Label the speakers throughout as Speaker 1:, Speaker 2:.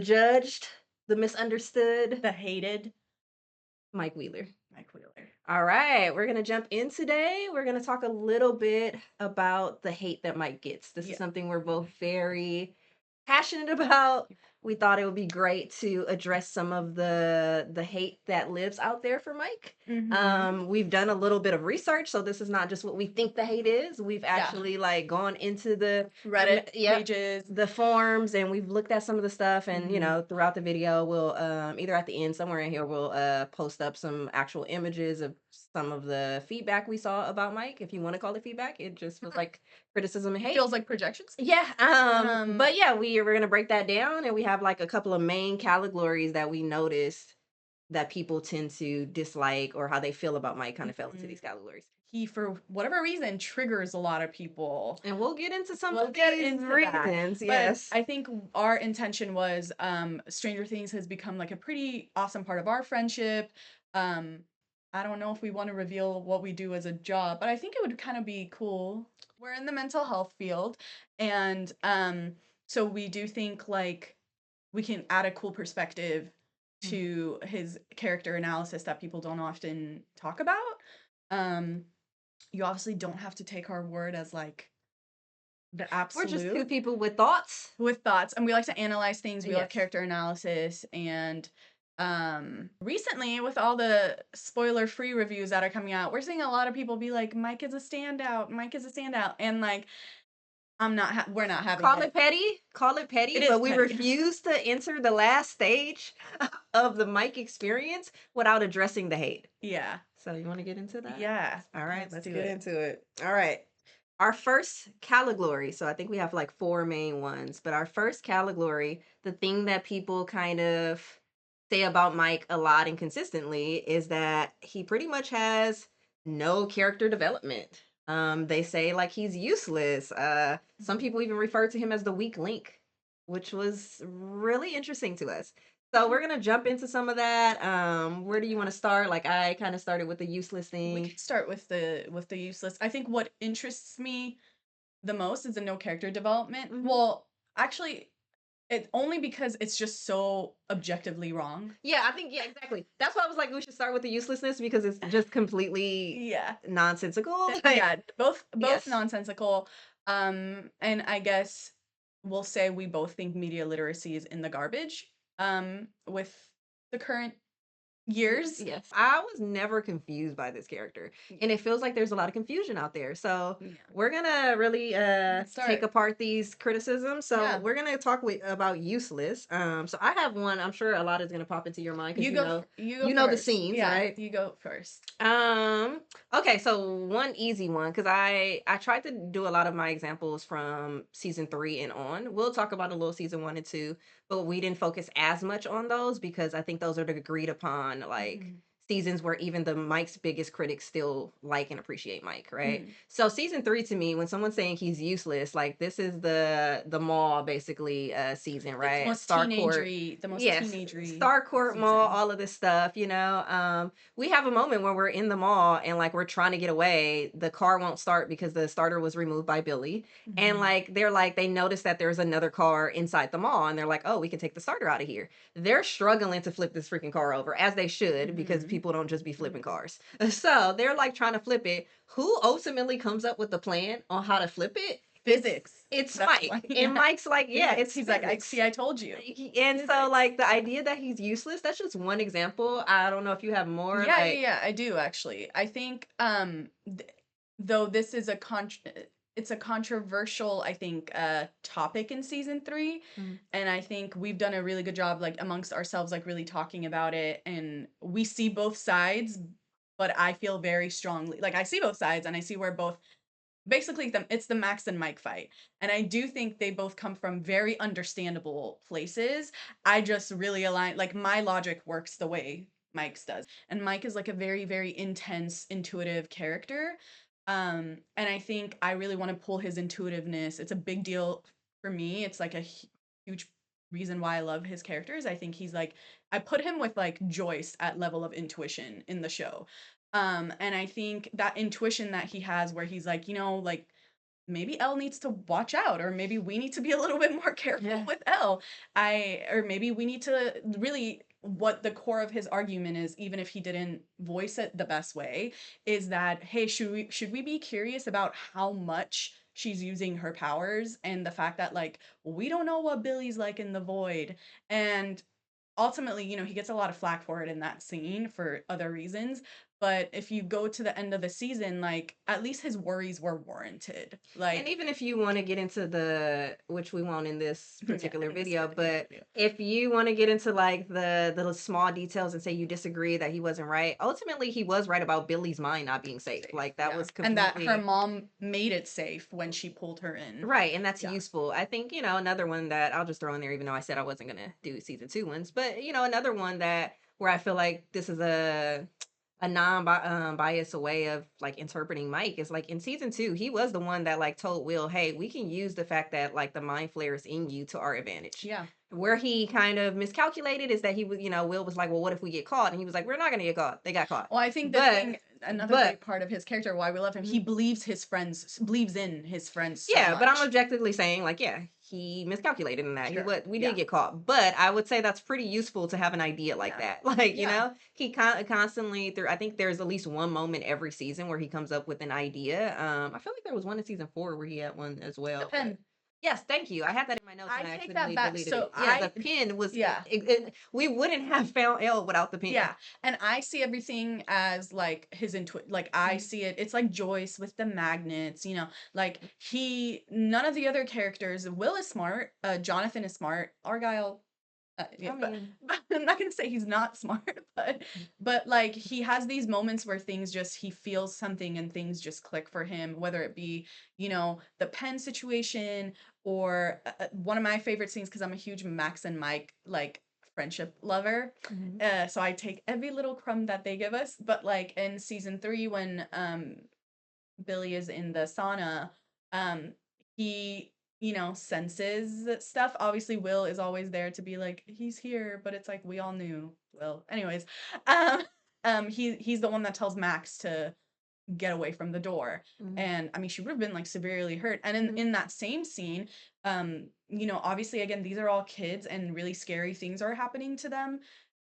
Speaker 1: Judged, the misunderstood,
Speaker 2: The hated
Speaker 1: Mike Wheeler.
Speaker 2: Mike Wheeler.
Speaker 1: All right, we're gonna jump in today. We're gonna talk a little bit about the hate that Mike gets. This is
Speaker 2: Yeah.
Speaker 1: something we're both very passionate about. We thought it would be great to address some of the hate that lives out there for Mike. We've done a little bit of research, so this is not just what we think the hate is. We've
Speaker 2: Yeah.
Speaker 1: actually like gone into the
Speaker 2: Reddit
Speaker 1: yep,
Speaker 2: pages.
Speaker 1: the forums, and we've looked at some of the stuff, and
Speaker 2: Mhm.
Speaker 1: throughout the video we'll either at the end somewhere in here we'll post up some actual images of some of the feedback we saw about Mike. If you want to call it feedback, it just feels like criticism and hate.
Speaker 2: Feels like projections.
Speaker 1: Yeah,
Speaker 2: Um,
Speaker 1: but yeah, we're gonna break that down, and we have like a couple of main categories that we noticed that people tend to dislike, or how they feel about Mike kind of fell into
Speaker 2: Mhm.
Speaker 1: these categories.
Speaker 2: He, for whatever reason, triggers a lot of people.
Speaker 1: And we'll get into some
Speaker 2: We'll
Speaker 1: of
Speaker 2: get
Speaker 1: these
Speaker 2: into that.
Speaker 1: reasons.
Speaker 2: But
Speaker 1: Yes.
Speaker 2: I think our intention was Stranger Things has become like a pretty awesome part of our friendship. Um, I don't know if we want to reveal what we do as a job, but I think it would kind of be cool. We're in the mental health field, and so we do think like we can add a cool perspective to his character analysis that people don't often talk about. Um, you obviously don't have to take our word as like the
Speaker 1: We're just two
Speaker 2: absolute
Speaker 1: people with thoughts.
Speaker 2: with thoughts, and we like to analyze things. We love
Speaker 1: Yes.
Speaker 2: character analysis, and recently with all the spoiler free reviews that are coming out, we're seeing a lot of people be like, Mike is a standout, Mike is a standout, and like we're not having
Speaker 1: Call it petty,
Speaker 2: it is
Speaker 1: but we
Speaker 2: petty.
Speaker 1: refuse to enter the last stage of the Mike experience without addressing the hate.
Speaker 2: Yeah.
Speaker 1: So you want to get into that?
Speaker 2: Yeah,
Speaker 1: All right, let's
Speaker 2: do
Speaker 1: get
Speaker 2: it.
Speaker 1: into it. All right. Our first category, so I think we have like four main ones, but our first category, the thing that people kind of say about Mike a lot and consistently, is that he pretty much has no character development. They say like he's useless. Some people even refer to him as the weak link, which was really interesting to us. So we're gonna jump into some of that. Where do you want to start? Like I kind of started with the useless
Speaker 2: We
Speaker 1: thing.
Speaker 2: can start with the useless. I think what interests me the most is the no character development.
Speaker 1: Mhm.
Speaker 2: Well, actually, it only because it's just so objectively wrong.
Speaker 1: Yeah, I think, yeah, exactly. That's why I was like, we should start with the uselessness because it's just completely
Speaker 2: Yeah.
Speaker 1: nonsensical.
Speaker 2: Yeah, both
Speaker 1: Yes.
Speaker 2: nonsensical. And I guess we'll say we both think media literacy is in the garbage with the current years.
Speaker 1: Yes. I was never confused by this character. And it feels like there's a lot of confusion out there. So
Speaker 2: Yeah.
Speaker 1: we're gonna really take
Speaker 2: Start.
Speaker 1: apart these criticisms. So
Speaker 2: Yeah.
Speaker 1: we're gonna talk about useless. So I have one. I'm sure a lot is gonna pop into your mind because
Speaker 2: You go
Speaker 1: you know the
Speaker 2: first.
Speaker 1: scenes,
Speaker 2: Yeah,
Speaker 1: right?
Speaker 2: you go first.
Speaker 1: Okay, so one easy one, because I tried to do a lot of my examples from season 3 and on. We'll talk about a little season 1 and 2, but we didn't focus as much on those because I think those are the agreed upon like
Speaker 2: Mhm.
Speaker 1: seasons where even the Mike's biggest critics still like and appreciate Mike, right?
Speaker 2: Mhm.
Speaker 1: So season 3 to me, when someone's saying he's useless, like this is the mall basically season,
Speaker 2: Like
Speaker 1: right? Starcourt.
Speaker 2: the most
Speaker 1: Yes,
Speaker 2: teenagery
Speaker 1: Starcourt Mall,
Speaker 2: season.
Speaker 1: all of this stuff. We have a moment when we're in the mall and like we're trying to get away. The car won't start because the starter was removed by Billy. And
Speaker 2: Mhm.
Speaker 1: like they notice that there's another car inside the mall, and they're like, oh, we can take the starter out of here. They're struggling to flip this freaking car over, as they should, because
Speaker 2: Mhm.
Speaker 1: people don't just be flipping
Speaker 2: Mhm.
Speaker 1: cars. So they're like trying to flip it. Who ultimately comes up with the plan on how to flip it?
Speaker 2: Physics.
Speaker 1: It's
Speaker 2: That's why.
Speaker 1: Mike. And Mike's like, yeah, it's
Speaker 2: He's like, I
Speaker 1: physics.
Speaker 2: see. I told you.
Speaker 1: And so
Speaker 2: Physics.
Speaker 1: like the idea that he's useless, that's just one example. I don't know if you have more like.
Speaker 2: Yeah, I do actually. I think though this is it's a controversial, I think, topic in season 3,
Speaker 1: Mhm.
Speaker 2: and I think we've done a really good job like amongst ourselves like really talking about it, and we see both sides, but I feel very strongly like I see both sides and I see where both basically it's the Max and Mike fight. And I do think they both come from very understandable places. I just really align like my logic works the way Mike's does. And Mike is like a very, very intense, intuitive character. And I think I really want to pull his intuitiveness. It's a big deal for me. It's like a huge reason why I love his characters. I think he's like I put him with like Joyce at level of intuition in the show. And I think that intuition that he has where he's like, like maybe Elle needs to watch out, or maybe we need to be a little bit more careful
Speaker 1: Yeah.
Speaker 2: with Elle. Or maybe we need to really, what the core of his argument is, even if he didn't voice it the best way, is that, hey, should we be curious about how much she's using her powers, and the fact that, like, we don't know what Billy's like in the void. And ultimately, he gets a lot of flack for it in that scene for other reasons. But if you go to the end of the season, like, at least his worries were warranted.
Speaker 1: And
Speaker 2: Like,
Speaker 1: even if you want to get into which we won't in this
Speaker 2: yeah,
Speaker 1: particular
Speaker 2: in this
Speaker 1: video,
Speaker 2: particular
Speaker 1: but
Speaker 2: video.
Speaker 1: if you want to get into like the small details and say you disagree that he wasn't right, ultimately he was right about Billy's mind not being safe.
Speaker 2: Safe.
Speaker 1: Like that
Speaker 2: Yeah.
Speaker 1: was
Speaker 2: And that her
Speaker 1: completely
Speaker 2: mom made it safe when she pulled her in.
Speaker 1: right, and that's
Speaker 2: Yeah.
Speaker 1: useful. I think, another one that I'll just throw in there, even though I said I wasn't gonna do season two ones, but another one that where I feel like this is a non-biased way of like interpreting Mike is like in season two, he was the one that like told Will, hey, we can use the fact that like the mind flare is in you to our advantage.
Speaker 2: Yeah.
Speaker 1: Where he kind of miscalculated is that he was, Will was like, well, what if we get caught? And he was like, we're not gonna get caught. They got caught.
Speaker 2: Well, I think the
Speaker 1: But
Speaker 2: thing, another
Speaker 1: but
Speaker 2: big part of his character, why we love him, he
Speaker 1: mhm.
Speaker 2: believes in his friends so
Speaker 1: Yeah, but I'm
Speaker 2: much.
Speaker 1: objectively saying, like, yeah, he miscalculated in that.
Speaker 2: Sure.
Speaker 1: We did
Speaker 2: Yeah.
Speaker 1: get caught, but I would say that's pretty useful to have an idea like
Speaker 2: Yeah.
Speaker 1: that. Like,
Speaker 2: Yeah.
Speaker 1: he constantly through. I think there's at least one moment every season where he comes up with an idea. I feel like there was one in season four where he had one as
Speaker 2: The
Speaker 1: well. But
Speaker 2: pen.
Speaker 1: yes, thank you. I had that in my notes
Speaker 2: I
Speaker 1: and I
Speaker 2: take that
Speaker 1: accidentally
Speaker 2: back.
Speaker 1: deleted
Speaker 2: So
Speaker 1: it. Yeah, the pin was.
Speaker 2: yeah.
Speaker 1: We wouldn't have found L without the pin.
Speaker 2: Yeah, and I see everything as, like, like, I
Speaker 1: Mhm,
Speaker 2: see it's like Joyce with the magnets, like, none of the other characters. Will is smart, Jonathan is smart, Argyle, yeah,
Speaker 1: I
Speaker 2: but
Speaker 1: mean,
Speaker 2: but I'm not gonna say he's not smart, but, like, he has these moments where he feels something and things just click for him, whether it be, the pen situation, or, one of my favorite scenes, because 'cause I'm a huge Max and Mike, like, friendship lover,
Speaker 1: mhm,
Speaker 2: so I take every little crumb that they give us. But, like, in season 3, when, Billy is in the sauna, um, he, senses stuff. Obviously, Will is always there to be like, "He's here," but it's like, we all knew Will. Anyways, um, he's the one that tells Max to get away from the door.
Speaker 1: mhm,
Speaker 2: And I mean, she would have been like severely hurt. And in
Speaker 1: mhm,
Speaker 2: that same scene, obviously, again, these are all kids and really scary things are happening to them.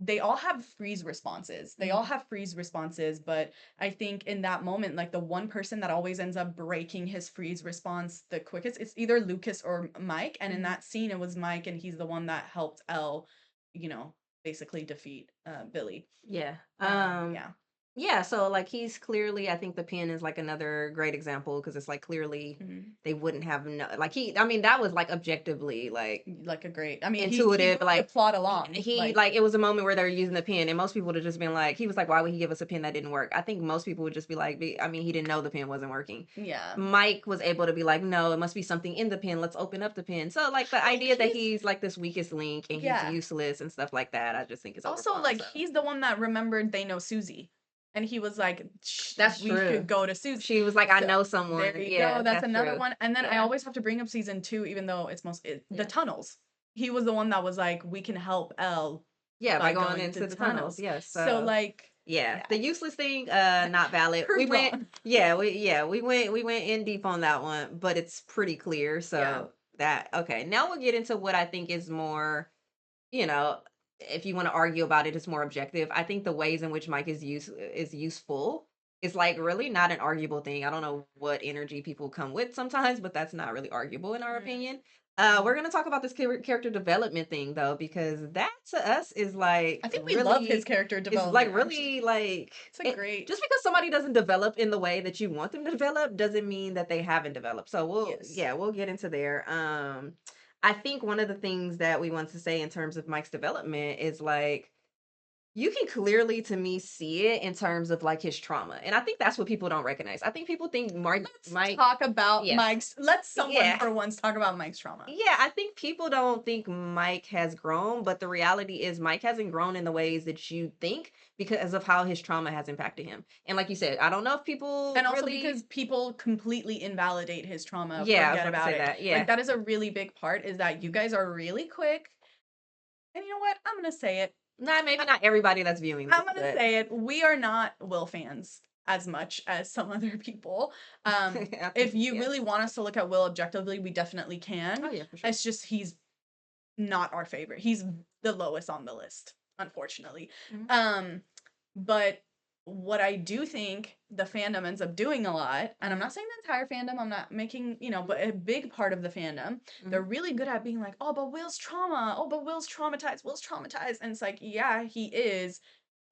Speaker 2: They all have freeze responses. They all
Speaker 1: mhm,
Speaker 2: have freeze responses, but I think in that moment, like, the one person that always ends up breaking his freeze response the quickest, it's either Lucas or Mike. And in
Speaker 1: mhm.
Speaker 2: that scene, it was Mike, and he's the one that helped Elle, you know, basically defeat Billy.
Speaker 1: Yeah.
Speaker 2: Yeah.
Speaker 1: Yeah, so like he's clearly, I think the pen is like another great example because it's like clearly
Speaker 2: Mhm.
Speaker 1: they wouldn't have like I mean that was like objectively like
Speaker 2: Like a great, I mean, he
Speaker 1: intuitive,
Speaker 2: moved the
Speaker 1: like
Speaker 2: plot along,
Speaker 1: he like it was a moment where they're using the pen and most people would have just been like he was like, why would he give us a pen that didn't work? I think most people would just be like, I mean, he didn't know the pen wasn't working.
Speaker 2: yeah.
Speaker 1: Mike was able to be like, no, it must be something in the pen. Let's open up the pen. So like the
Speaker 2: Well,
Speaker 1: idea that he's like this weakest link and he's
Speaker 2: yeah.
Speaker 1: useless and stuff like that, I just think is
Speaker 2: Also,
Speaker 1: overblown.
Speaker 2: like,
Speaker 1: So
Speaker 2: he's the one that remembered they know Susie, and he was like,
Speaker 1: that's
Speaker 2: we
Speaker 1: true.
Speaker 2: should go to Susie."
Speaker 1: She was like, I
Speaker 2: So,
Speaker 1: know
Speaker 2: there
Speaker 1: someone.
Speaker 2: you
Speaker 1: Yeah,
Speaker 2: go, that's
Speaker 1: that's
Speaker 2: another
Speaker 1: true.
Speaker 2: one. And then I
Speaker 1: Yeah.
Speaker 2: always have to bring up season 2, even though it's the
Speaker 1: Yeah.
Speaker 2: tunnels. He was the one that was like, "We can help Elle
Speaker 1: Yeah, by
Speaker 2: by
Speaker 1: going
Speaker 2: going to
Speaker 1: into the tunnels.
Speaker 2: tunnels."
Speaker 1: Yes.
Speaker 2: So,
Speaker 1: So
Speaker 2: like,
Speaker 1: yeah.
Speaker 2: yeah,
Speaker 1: The useless thing, not valid. We
Speaker 2: proved
Speaker 1: went
Speaker 2: wrong.
Speaker 1: we went in deep on that one, but it's pretty clear.
Speaker 2: Yeah.
Speaker 1: So that okay. Now we'll get into what I think is more, you know, if you want to argue about it, it's more objective. I think the ways in which Mike is useful is like really not an arguable thing. I don't know what energy people come with sometimes, but that's not really arguable in our
Speaker 2: Mhm.
Speaker 1: opinion. We're gonna talk about this character development thing though, because that to us
Speaker 2: I think we love his character
Speaker 1: is like
Speaker 2: development, actually.
Speaker 1: really like
Speaker 2: It's a
Speaker 1: it.
Speaker 2: great.
Speaker 1: Just because somebody doesn't develop in the way that you want them to develop doesn't mean that they haven't developed. So
Speaker 2: Yes.
Speaker 1: we'll get into there. I think one of the things that we want to say in terms of Mike's development is like you can clearly to me see it in terms of like his trauma. And I think that's what people don't recognize. I think people think
Speaker 2: Let's
Speaker 1: Mike,
Speaker 2: talk about
Speaker 1: yes.
Speaker 2: Mike's let's someone
Speaker 1: Yeah.
Speaker 2: for once talk about Mike's trauma.
Speaker 1: Yeah, I think people don't think Mike has grown, but the reality is Mike hasn't grown in the ways that you think because of how his trauma has impacted him. And like you said, I don't know if people
Speaker 2: And also
Speaker 1: really
Speaker 2: because people completely invalidate his trauma,
Speaker 1: yeah, I was
Speaker 2: forget
Speaker 1: about to
Speaker 2: about
Speaker 1: say
Speaker 2: it.
Speaker 1: that.
Speaker 2: Like,
Speaker 1: Yeah.
Speaker 2: that is a really big part, is that you guys are really quick, and you know what? I'm gonna say it.
Speaker 1: Not maybe
Speaker 2: I
Speaker 1: not everybody that's viewing
Speaker 2: I'm
Speaker 1: this,
Speaker 2: gonna
Speaker 1: but
Speaker 2: say it. We are not Will fans. as much as some other people.
Speaker 1: I
Speaker 2: If
Speaker 1: think
Speaker 2: you
Speaker 1: yeah.
Speaker 2: really want us to look at Will objectively, we definitely
Speaker 1: Oh,
Speaker 2: can.
Speaker 1: yeah, for sure.
Speaker 2: It's just he's not our favorite. He's the lowest on the list, unfortunately.
Speaker 1: Mhm,
Speaker 2: Um, but what I do think the fandom ends up doing a lot, and I'm
Speaker 1: mhm,
Speaker 2: not saying the entire fandom, I'm not making, but a big part of the fandom, they're
Speaker 1: mhm.
Speaker 2: really good at being like, oh, but Will's trauma. Oh, but Will's traumatized. Will's traumatized. And it's like, yeah, he is.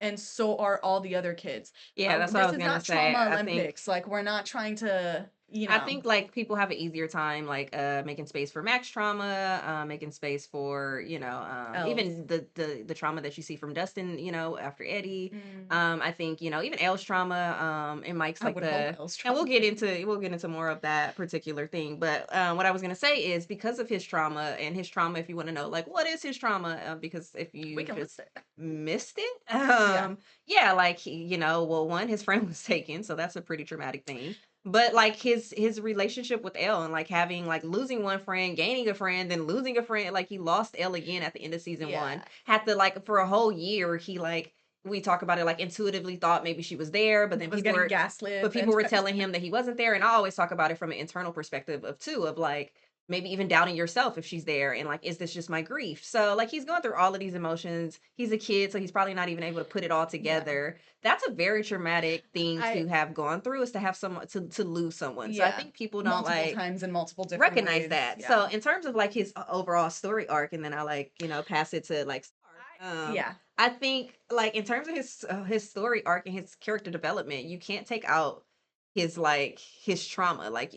Speaker 2: And so are all the other kids.
Speaker 1: Yeah, that's what I
Speaker 2: This
Speaker 1: was
Speaker 2: is
Speaker 1: gonna
Speaker 2: not
Speaker 1: say.
Speaker 2: trauma Olympics. Like, we're not trying to,
Speaker 1: I think like people have an easier time like making space for Max trauma, making space for,
Speaker 2: else.
Speaker 1: even the trauma that you see from Dustin, after Eddie.
Speaker 2: Mm,
Speaker 1: I think, even Elle's trauma, and Mike's
Speaker 2: I
Speaker 1: like
Speaker 2: would hope
Speaker 1: the
Speaker 2: else
Speaker 1: and
Speaker 2: trauma.
Speaker 1: we'll get into more of that particular thing. But what I was gonna say is because of his trauma and his trauma, if you want to know like what is his trauma, because if
Speaker 2: We
Speaker 1: you
Speaker 2: can list
Speaker 1: just
Speaker 2: it.
Speaker 1: missed it,
Speaker 2: Yeah.
Speaker 1: yeah, like he, well, one, his friend was taken, so that's a pretty traumatic thing, but like his relationship with Elle and like having like losing one friend, gaining a friend, then losing a friend, like he lost Elle again at the end of season one.
Speaker 2: Yeah.
Speaker 1: Had to like for a whole year, he like we talk about it like intuitively thought maybe she was there,
Speaker 2: Was getting gaslit
Speaker 1: but
Speaker 2: the
Speaker 1: people were
Speaker 2: entire
Speaker 1: telling
Speaker 2: time.
Speaker 1: him that he wasn't there. And I always talk about it from an internal perspective of too, of like maybe even doubting yourself if she's there and like, is this just my grief? So like he's going through all of these emotions. He's a kid, so he's probably not even able to put it all
Speaker 2: Yeah.
Speaker 1: together. That's a very traumatic thing
Speaker 2: I
Speaker 1: to have gone through, is to have someone to lose someone. So I
Speaker 2: yeah.
Speaker 1: think people don't
Speaker 2: Multiple
Speaker 1: like
Speaker 2: times in multiple different
Speaker 1: recognize
Speaker 2: ways.
Speaker 1: that.
Speaker 2: Yeah.
Speaker 1: So in terms of like his overall story arc, and then I like pass it to like Star.
Speaker 2: Yeah.
Speaker 1: I think like in terms of his story arc and his character development, you can't take out his trauma. Like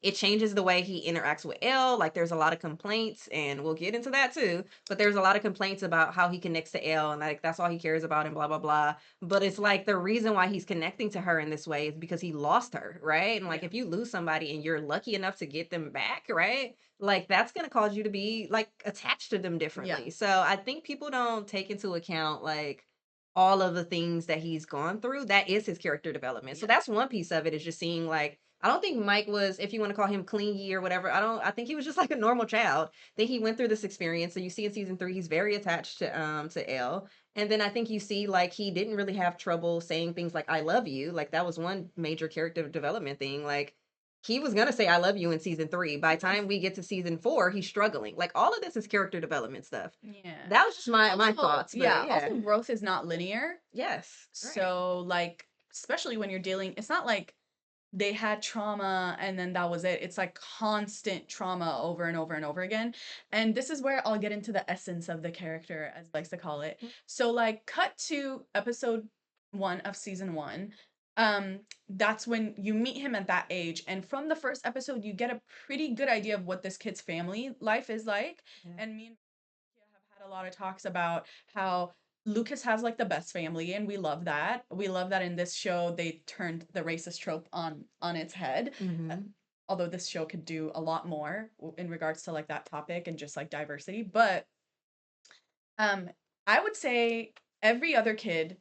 Speaker 1: it changes the way he interacts with Elle. Like there's a lot of complaints, and we'll get into that too. But there's a lot of complaints about how he connects to Elle, and like that's all he cares about, and blah blah blah. But it's like the reason why he's connecting to her in this way is because he lost her, right? And like
Speaker 2: Yeah.
Speaker 1: if you lose somebody and you're lucky enough to get them back, right? Like that's going to cause you to be like attached to them
Speaker 2: Yeah.
Speaker 1: differently. So I think people don't take into account like all of the things that he's gone through. That is his character development. So
Speaker 2: Yeah.
Speaker 1: that's one piece of it, is just seeing like I don't think Mike was, if you want to call him clingy or whatever, I think he was just like a normal child. Then he went through this experience. So you see in season 3 he's very attached to Elle. And then I think you see like he didn't really have trouble saying things like I love you. Like that was one major character development thing. Like he was gonna say I love you in season 3. By
Speaker 2: He
Speaker 1: the
Speaker 2: was.
Speaker 1: time we get to season 4, he's struggling. Like all of this is character development stuff.
Speaker 2: Yeah.
Speaker 1: That was just my
Speaker 2: Also,
Speaker 1: thoughts, but
Speaker 2: yeah,
Speaker 1: yeah.
Speaker 2: also growth is not linear.
Speaker 1: Yes. Right.
Speaker 2: So like especially when you're dealing, it's not like they had trauma and then that was it. It's like constant trauma over and over and over again. And this is where I'll get into the essence of the character, as likes to call it. So like cut to episode 1 of season 1. That's when you meet him at that age. And from the first episode, you get a pretty good idea of what this kid's family life is like.
Speaker 1: Yeah.
Speaker 2: And me and Kia have had a lot of talks about how Lucas has like the best family, and we love that. We love that in this show they turned the racist trope on its head. Uh,
Speaker 1: Mm-hmm.
Speaker 2: Although this show could do a lot more in regards to like that topic and just like diversity, but um, I would say every other kid,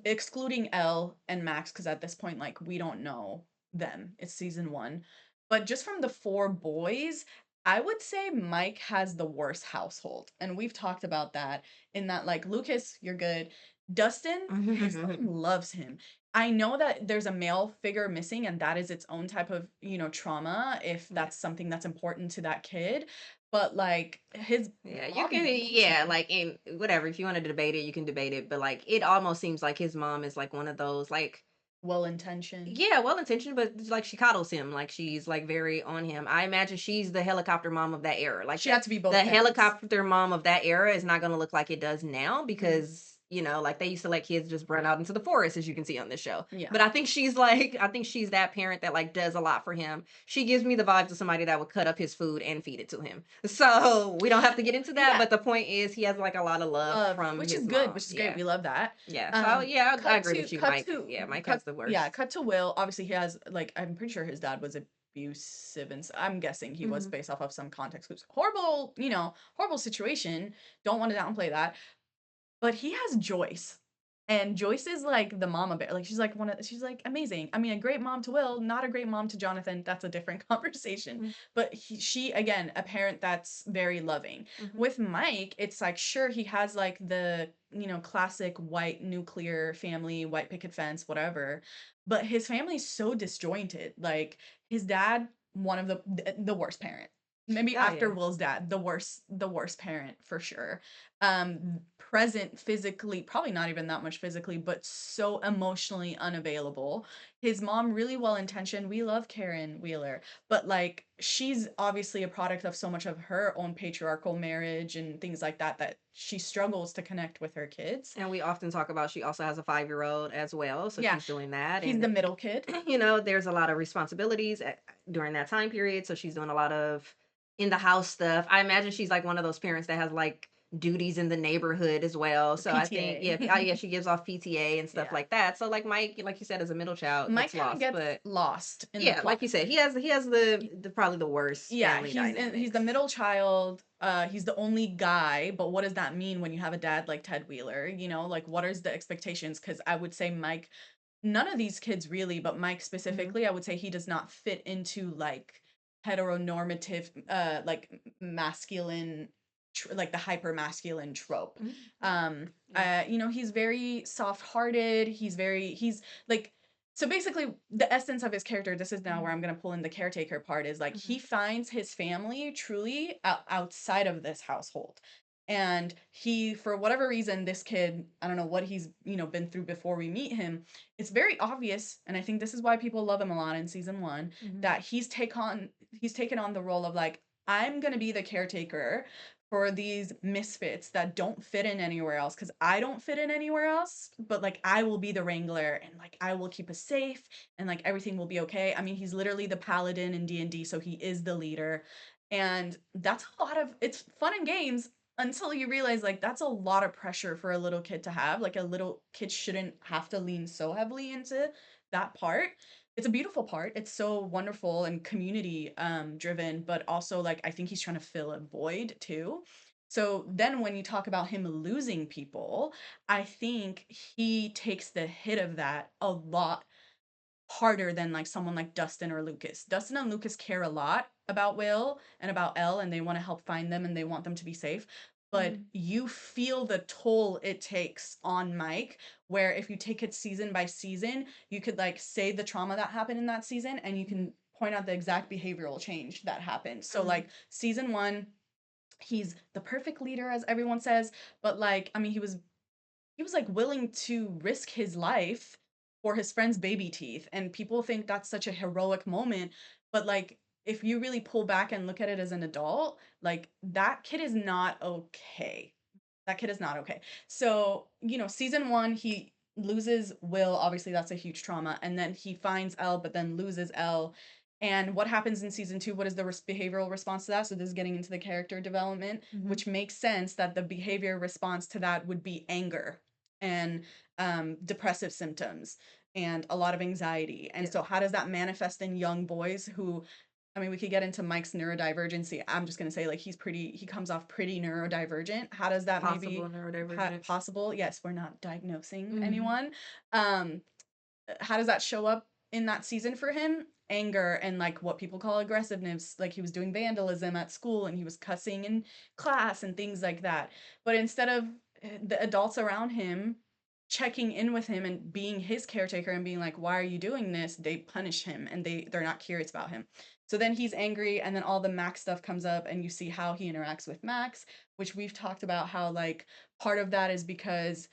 Speaker 2: excluding Elle and Max, because at this point, like, we don't know them. It's season 1. But just from the 4 boys, I would say Mike has the worst household. And we've talked about that in that, like, Lucas, you're good. Dustin, his mom loves him. I know that there's a male figure missing, and that is its own type of, trauma if
Speaker 1: Yeah.
Speaker 2: that's something that's important to that kid. But like his
Speaker 1: Yeah, you
Speaker 2: mom
Speaker 1: can,
Speaker 2: loves
Speaker 1: yeah,
Speaker 2: him.
Speaker 1: like in whatever. If you want to debate it, you can debate it. But like, it almost seems like his mom is like one of those, like,
Speaker 2: Well-intentioned.
Speaker 1: yeah, well intentioned, but like she coddles him, like she's like very on him. I imagine she's the helicopter mom of that era. Like
Speaker 2: She had to be both
Speaker 1: the
Speaker 2: parents.
Speaker 1: helicopter mom of that era is not going to look like it does now,
Speaker 2: Mhm.
Speaker 1: because like they used to let kids just run out into the forest, as you can see on this show.
Speaker 2: Yeah.
Speaker 1: But I think she's that parent that like does a lot for him. She gives me the vibes of somebody that would cut up his food and feed it to him. So we don't have to get into that,
Speaker 2: Yeah,
Speaker 1: but the point is he has like a lot of love
Speaker 2: love,
Speaker 1: from
Speaker 2: which is
Speaker 1: his
Speaker 2: good,
Speaker 1: mom.
Speaker 2: which is great.
Speaker 1: Yeah.
Speaker 2: We love that.
Speaker 1: Yeah. So yeah, I
Speaker 2: Cut
Speaker 1: agree
Speaker 2: to
Speaker 1: with you,
Speaker 2: cut
Speaker 1: Mike.
Speaker 2: to
Speaker 1: Yeah, Mike has
Speaker 2: cut
Speaker 1: the
Speaker 2: yeah,
Speaker 1: worst.
Speaker 2: cut to Will. Obviously, he has like I'm pretty sure his dad was abusive, and I'm guessing he was
Speaker 1: Hmm.
Speaker 2: based off of some context clues. Horrible, horrible situation. Don't want to downplay that. But he has Joyce. And Joyce is like the mama bear. Like she's like amazing. I mean, a great mom to Will, not a great mom to Jonathan. That's a different conversation. But she again, a parent that's very loving.
Speaker 1: Hmm.
Speaker 2: With Mike, it's like sure he has like classic white nuclear family, white picket fence, whatever. But his family's so disjointed. Like his dad, one of the worst parent. Maybe
Speaker 1: Oh
Speaker 2: after
Speaker 1: yeah.
Speaker 2: Will's dad, the worst parent for sure. Present physically, probably not even that much physically, but so emotionally unavailable. His mom really well intentioned. We love Karen Wheeler, but like she's obviously a product of so much of her own patriarchal marriage and things like that that she struggles to connect with her kids.
Speaker 1: And we often talk about she also has a 5-year-old as well, so
Speaker 2: Yeah,
Speaker 1: she's doing that,
Speaker 2: he's the
Speaker 1: and
Speaker 2: middle kid.
Speaker 1: there's a lot of responsibilities during that time period, so she's doing a lot of in the house stuff. I imagine she's like one of those parents that has like duties in the neighborhood as well. So I think, yeah, yeah,
Speaker 2: PTA.
Speaker 1: she gives off PTA and stuff
Speaker 2: Yeah.
Speaker 1: like that. So like Mike, like you said, is a middle child
Speaker 2: Mike
Speaker 1: gets
Speaker 2: kind of
Speaker 1: lost,
Speaker 2: gets
Speaker 1: but
Speaker 2: lost in the
Speaker 1: yeah,
Speaker 2: plot.
Speaker 1: like you said, he has the probably the worst
Speaker 2: Yeah,
Speaker 1: family
Speaker 2: he's the
Speaker 1: dynamics.
Speaker 2: middle child. He's the only guy, but what does that mean when you have a dad like Ted Wheeler? Like what is the expectations? Because I would say Mike, none of these kids really, but Mike
Speaker 1: Hmm.
Speaker 2: specifically, I would say he does not fit into like heteronormative, like masculine, like the hyper masculine trope.
Speaker 1: Hmm. Yeah, yeah.
Speaker 2: He's very soft hearted. He's like, so basically the essence of his character, this is now where I'm
Speaker 1: Hmm.
Speaker 2: going to pull in the caretaker part, is like
Speaker 1: Hmm.
Speaker 2: he finds his family truly outside of this household. And he, for whatever reason, this kid, I don't know what he's been through before we meet him. It's very obvious, and I think this is why people love him a lot in season one,
Speaker 1: Hmm.
Speaker 2: that he's taken on the role of like, I'm gonna be the caretaker for these misfits that don't fit in anywhere else, because I don't fit in anywhere else, but like I will be the wrangler, and like I will keep us safe, and like everything will be okay. I mean, he's literally the paladin in D&D, so he is the leader. And that's a lot of, it's fun and games until you realize like that's a lot of pressure for a little kid to have. Like a little kid shouldn't have to lean so heavily into that part. It's a beautiful part. It's so wonderful and community driven, but also like I think he's trying to fill a void too. So then when you talk about him losing people, I think he takes the hit of that a lot harder than like someone like Dustin or Lucas. Dustin and Lucas care a lot about Will and about Elle, and they want to help find them and they want them to be safe. But
Speaker 1: Hmm.
Speaker 2: you feel the toll it takes on Mike, where if you take it season by season, you could like say the trauma that happened in that season and you
Speaker 1: Hmm.
Speaker 2: can point out the exact behavioral change that happened. So
Speaker 1: Hmm.
Speaker 2: like season 1, he's the perfect leader as everyone says, but like I mean he was like willing to risk his life for his friend's baby teeth, and people think that's such a heroic moment, but like if you really pull back and look at it as an adult, like that kid is not okay. That kid is not okay. So season 1 he loses Will, obviously that's a huge trauma, and then he finds Elle but then loses Elle. And what happens in season 2? What is the behavioral response to that? So this is getting into the character development,
Speaker 1: Hmm.
Speaker 2: which makes sense that the behavior response to that would be anger and depressive symptoms and a lot of anxiety. And
Speaker 1: Yeah.
Speaker 2: so, how does that manifest in young boys who, I mean, we could get into Mike's neurodivergency. I'm just going to say, like, he comes off pretty neurodivergent. How does that
Speaker 1: Possible
Speaker 2: maybe
Speaker 1: neurodivergence.
Speaker 2: possible? Yes, we're not diagnosing
Speaker 1: Hmm.
Speaker 2: anyone. Um, how does that show up in that season for him? Anger and like what people call aggressiveness. Like he was doing vandalism at school and he was cussing in class and things like that. But instead of the adults around him checking in with him and being his caretaker and being like, why are you doing this? They punish him and they're not curious about him. So then he's angry, and then all the Max stuff comes up and you see how he interacts with Max, which we've talked about how like part of that is because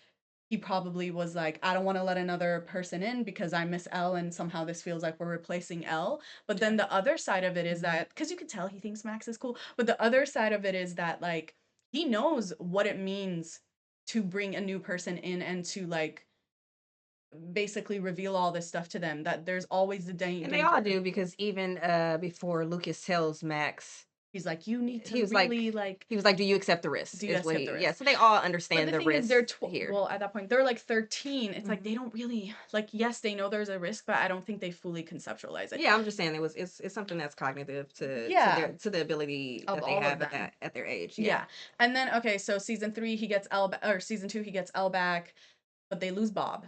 Speaker 2: he probably was like, I don't want to let another person in because I miss Elle and somehow this feels like we're replacing Elle. But
Speaker 1: Yeah.
Speaker 2: then the other side of it is
Speaker 1: Hmm.
Speaker 2: that, because you can tell he thinks Max is cool, but the other side of it is that like he knows what it means to bring a new person in and to like basically reveal all this stuff to them, that there's always the
Speaker 1: And they all
Speaker 2: danger.
Speaker 1: do because even before Lucas tells Max,
Speaker 2: He's like, you need to
Speaker 1: he was like,
Speaker 2: really like,
Speaker 1: "Do you accept the risk?"
Speaker 2: do you
Speaker 1: Is what
Speaker 2: accept the
Speaker 1: he, yeah.
Speaker 2: risk?
Speaker 1: So they all
Speaker 2: But
Speaker 1: understand
Speaker 2: the
Speaker 1: the
Speaker 2: thing is,
Speaker 1: risk
Speaker 2: they're
Speaker 1: here.
Speaker 2: well at that point they're like 13. It's like
Speaker 1: Hmm.
Speaker 2: they don't really like. Yes, they know there's a risk, but I don't think they fully conceptualize it.
Speaker 1: Yeah, I'm just saying it's something that's cognitive
Speaker 2: Yeah,
Speaker 1: to the ability
Speaker 2: of
Speaker 1: that they
Speaker 2: all of
Speaker 1: have
Speaker 2: them.
Speaker 1: at their age. Yeah.
Speaker 2: Yeah, and then okay, so season 3 he gets L, or season 2 he gets L back, but they lose Bob.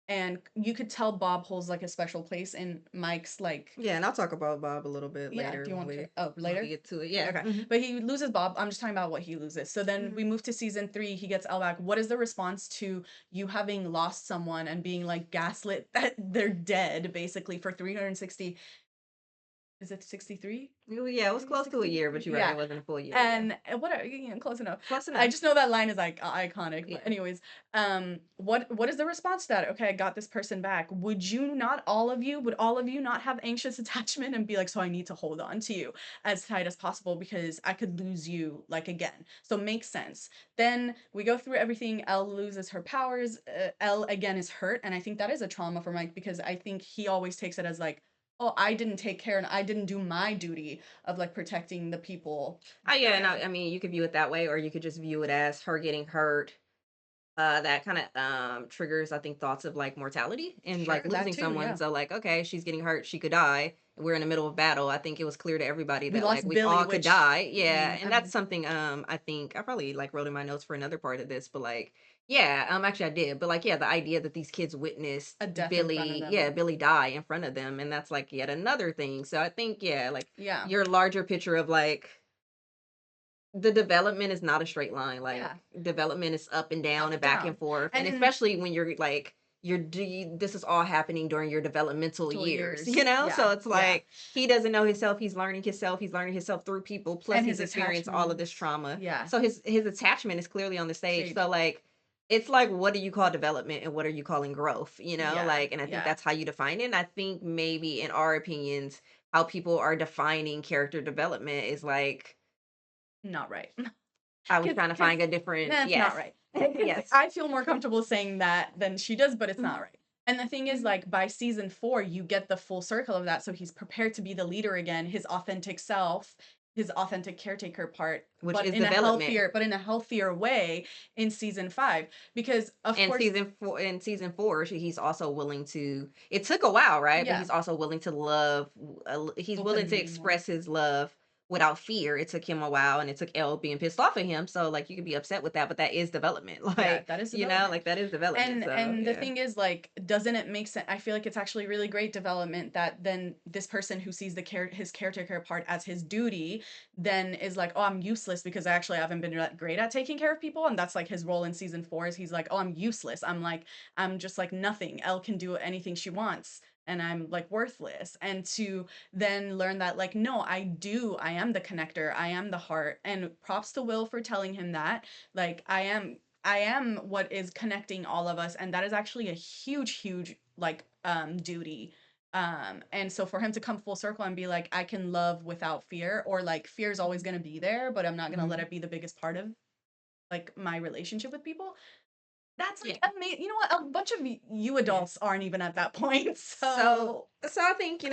Speaker 2: and you could tell Bob holds, like, a special place in Mike's, like,
Speaker 1: Yeah, and I'll talk about Bob a little bit
Speaker 2: yeah, do
Speaker 1: later
Speaker 2: you
Speaker 1: when
Speaker 2: want to
Speaker 1: we
Speaker 2: later?
Speaker 1: get to it. Yeah.
Speaker 2: Okay,
Speaker 1: Mhm.
Speaker 2: but he loses Bob. I'm just talking about what he loses. So then
Speaker 1: Mhm.
Speaker 2: we move to season 3, he gets Elle back. What is the response to you having lost someone and being, like, gaslit that they're dead basically for 360, is it 63?
Speaker 1: Well, yeah, it was close to a
Speaker 2: 360?
Speaker 1: year, but you're right,
Speaker 2: Yeah.
Speaker 1: it wasn't a full year. Yeah.
Speaker 2: And what are close enough.
Speaker 1: Close
Speaker 2: I
Speaker 1: enough.
Speaker 2: just know that line is, like, iconic, but
Speaker 1: Yeah.
Speaker 2: anyways, what is the response to that? "Okay, I got this person back." Would all of you not have anxious attachment and be like, "So I need to hold on to you as tight as possible because I could lose you, like, again." So makes sense. Then we go through everything, Elle loses her powers, Elle again is hurt, and I think that is a trauma for Mike because I think he always takes it as, like, "Oh, I didn't take care and I didn't do my duty of, like, protecting the people
Speaker 1: Oh yeah, and
Speaker 2: that."
Speaker 1: I mean, you could view it that way, or you could just view it as her getting hurt. That kind of triggers, I think, thoughts of like mortality and
Speaker 2: Sure,
Speaker 1: like
Speaker 2: that
Speaker 1: losing
Speaker 2: too,
Speaker 1: someone.
Speaker 2: yeah.
Speaker 1: So like, okay, she's getting hurt, she could die. We're in the middle of battle. I think it was clear to everybody
Speaker 2: We
Speaker 1: that like
Speaker 2: lost
Speaker 1: we
Speaker 2: Billy,
Speaker 1: all could
Speaker 2: which,
Speaker 1: die.
Speaker 2: I
Speaker 1: Yeah,
Speaker 2: mean,
Speaker 1: and that's something I think I probably like wrote in my notes for another part of this, but like yeah, actually I did. But like yeah, the idea that these kids witnessed
Speaker 2: a death in front of
Speaker 1: Billy, yeah,
Speaker 2: them.
Speaker 1: Billy die in front of them, and that's like yet another thing. So I think yeah, like
Speaker 2: Yeah.
Speaker 1: your larger picture of like the development is not a straight line,
Speaker 2: Yeah.
Speaker 1: like, development is up and down
Speaker 2: Up
Speaker 1: and
Speaker 2: and
Speaker 1: back and
Speaker 2: down.
Speaker 1: forth, and
Speaker 2: And
Speaker 1: especially when you're, like, this is all happening during your developmental
Speaker 2: mental
Speaker 1: years,
Speaker 2: years. Yeah,
Speaker 1: So it's
Speaker 2: yeah.
Speaker 1: like, he doesn't know himself, he's learning himself through people, plus
Speaker 2: And
Speaker 1: he's
Speaker 2: his
Speaker 1: experienced all of this
Speaker 2: attachments.
Speaker 1: trauma,
Speaker 2: Yeah.
Speaker 1: so his attachment is clearly on the stage, so,
Speaker 2: Stage.
Speaker 1: like, it's like, what do you call development and what are you calling growth,
Speaker 2: Yeah,
Speaker 1: Like, and I think
Speaker 2: yeah.
Speaker 1: that's how you define it, and I think maybe in our opinions, how people are defining character development is, like
Speaker 2: Not right.
Speaker 1: I was trying to
Speaker 2: Because
Speaker 1: find a different
Speaker 2: that's not
Speaker 1: yes.
Speaker 2: right. 'Cause
Speaker 1: Yes.
Speaker 2: I feel more comfortable saying that than she does, but it's not
Speaker 1: Mhm,
Speaker 2: right. And the thing is,
Speaker 1: mhm.
Speaker 2: like, by season 4, you get the full circle of that, so he's prepared to be the leader again, his authentic self, his authentic caretaker part,
Speaker 1: Which is development.
Speaker 2: but in a healthier way in season 5. Because, of
Speaker 1: And
Speaker 2: course,
Speaker 1: season 4, he's also willing to it took a while, right? But
Speaker 2: yeah,
Speaker 1: he's also willing to love, he's willing to
Speaker 2: openly more.
Speaker 1: express his love without fear. It took him a while, and it took Elle being pissed off at him, so, like, you could be upset with that, but that is development,
Speaker 2: Yeah,
Speaker 1: like,
Speaker 2: that is development.
Speaker 1: like, that is development, so,
Speaker 2: And the
Speaker 1: yeah.
Speaker 2: thing is, like, doesn't it make sense? I feel like it's actually really great development that then this person who sees his caretaker part as his duty then is like, "Oh, I'm useless because I actually haven't been that great at taking care of people." And that's like his role in season 4 is he's like, "Oh, I'm useless. I'm just like nothing. Elle can do anything she wants." And I'm like worthless. And to then learn that, like, no, I am the connector, I am the heart. And props to Will for telling him that. Like, I am what is connecting all of us, and that is actually a huge, like, duty. And so for him to come full circle and be like, I can love without fear, or like fear is always gonna be there, but I'm not gonna let
Speaker 1: Mhm.
Speaker 2: it be the biggest part of like my relationship with people. That's
Speaker 1: Yeah.
Speaker 2: like amazing. You know what? A bunch of you
Speaker 1: Yeah.
Speaker 2: adults aren't even at that point,
Speaker 1: So
Speaker 2: so
Speaker 1: I think,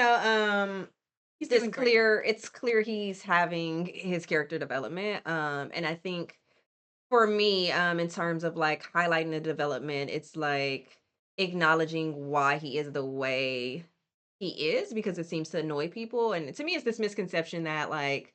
Speaker 2: he's doing great.
Speaker 1: it's clear he's having his character development, and I think for me, in terms of like highlighting the development, it's like acknowledging why he is the way he is because it seems to annoy people. And to me, it's this misconception that like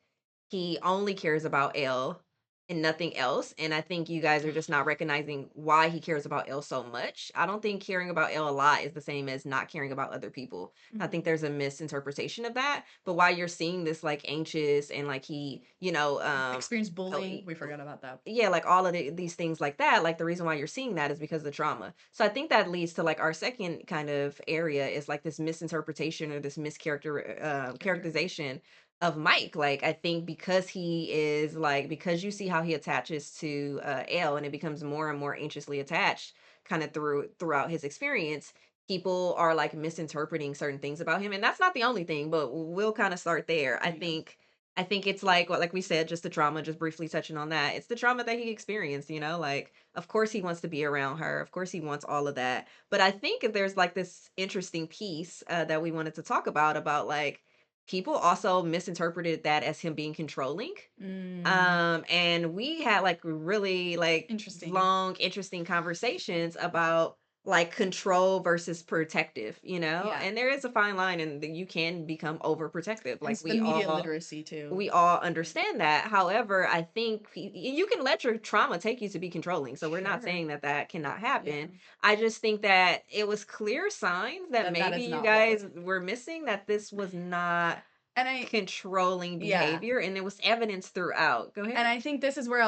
Speaker 1: he only cares about Elle and nothing else. And I think you guys are just not recognizing why he cares about Elle so much. I don't think caring about Elle a lot is the same as not caring about other people. I
Speaker 2: Mhm.
Speaker 1: think there's a misinterpretation of that. But while you're seeing this like anxious and like
Speaker 2: Experience
Speaker 1: oh,
Speaker 2: bullying. We forgot about that.
Speaker 1: yeah, like all of these things like that, like the reason why you're seeing that is because of the trauma. So I think that leads to like our second kind of area is like this misinterpretation or this
Speaker 2: Character.
Speaker 1: characterization of Mike. Like I think because he is like because you see how he attaches to Elle and it becomes more and more anxiously attached kind of throughout his experience, people are like misinterpreting certain things about him. And that's not the only thing, but we'll kind of start there.
Speaker 2: There you go.
Speaker 1: I think it's like what like we said, just the trauma, just briefly touching on that. It's the trauma that he experienced, like of course he wants to be around her. Of course he wants all of that. But I think there's like this interesting piece that we wanted to talk about like people also misinterpreted that as him being controlling.
Speaker 2: Mm,
Speaker 1: And we had like really like
Speaker 2: interesting.
Speaker 1: long, interesting conversations about like control versus protective,
Speaker 2: Yeah,
Speaker 1: and there is a fine line and you can become overprotective.
Speaker 2: and
Speaker 1: Like
Speaker 2: the media literacy too.
Speaker 1: we all understand that. However, I think you can let your trauma take you to be controlling. So we're not
Speaker 2: Sure.
Speaker 1: saying that that cannot
Speaker 2: Yeah.
Speaker 1: happen. I just think that it was clear signs that
Speaker 2: That
Speaker 1: maybe
Speaker 2: is
Speaker 1: you
Speaker 2: not what
Speaker 1: guys
Speaker 2: was
Speaker 1: were missing, that this was not
Speaker 2: and I
Speaker 1: controlling
Speaker 2: yeah.
Speaker 1: behavior and there was evidence throughout. Go ahead.
Speaker 2: And I think this is where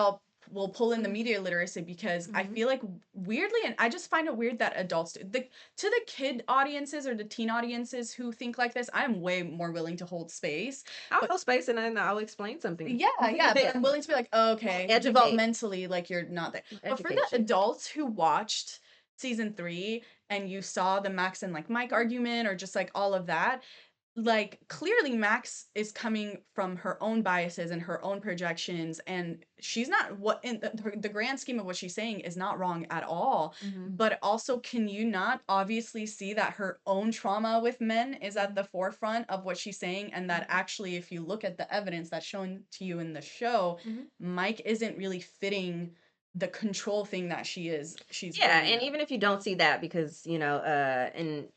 Speaker 2: we'll pull in the media literacy because I
Speaker 1: Mm-hmm.
Speaker 2: feel like weirdly, and I just find it weird that adults do to the kid audiences or the teen audiences who think like this, I'm way more willing to hold space.
Speaker 1: I'll
Speaker 2: But
Speaker 1: hold space and then I'll explain something.
Speaker 2: yeah, yeah, but I'm willing to be like, "Oh, okay,
Speaker 1: Educate.
Speaker 2: developmentally, like you're not there." But for the
Speaker 1: Educate you.
Speaker 2: adults who watched season 3 and you saw the Max and like Mike argument or just like all of that, like clearly Max is coming from her own biases and her own projections, and she's not what in the grand scheme of what she's saying is not wrong at all.
Speaker 1: Mm-hmm.
Speaker 2: But also, can you not obviously see that her own trauma with men is at the forefront of what she's saying, and that
Speaker 1: Mm-hmm.
Speaker 2: actually, if you look at the evidence that's shown to you in the show,
Speaker 1: Mm-hmm.
Speaker 2: Mike isn't really fitting the control thing that she's
Speaker 1: Yeah,
Speaker 2: bringing
Speaker 1: and
Speaker 2: up.
Speaker 1: even if you don't see that, because and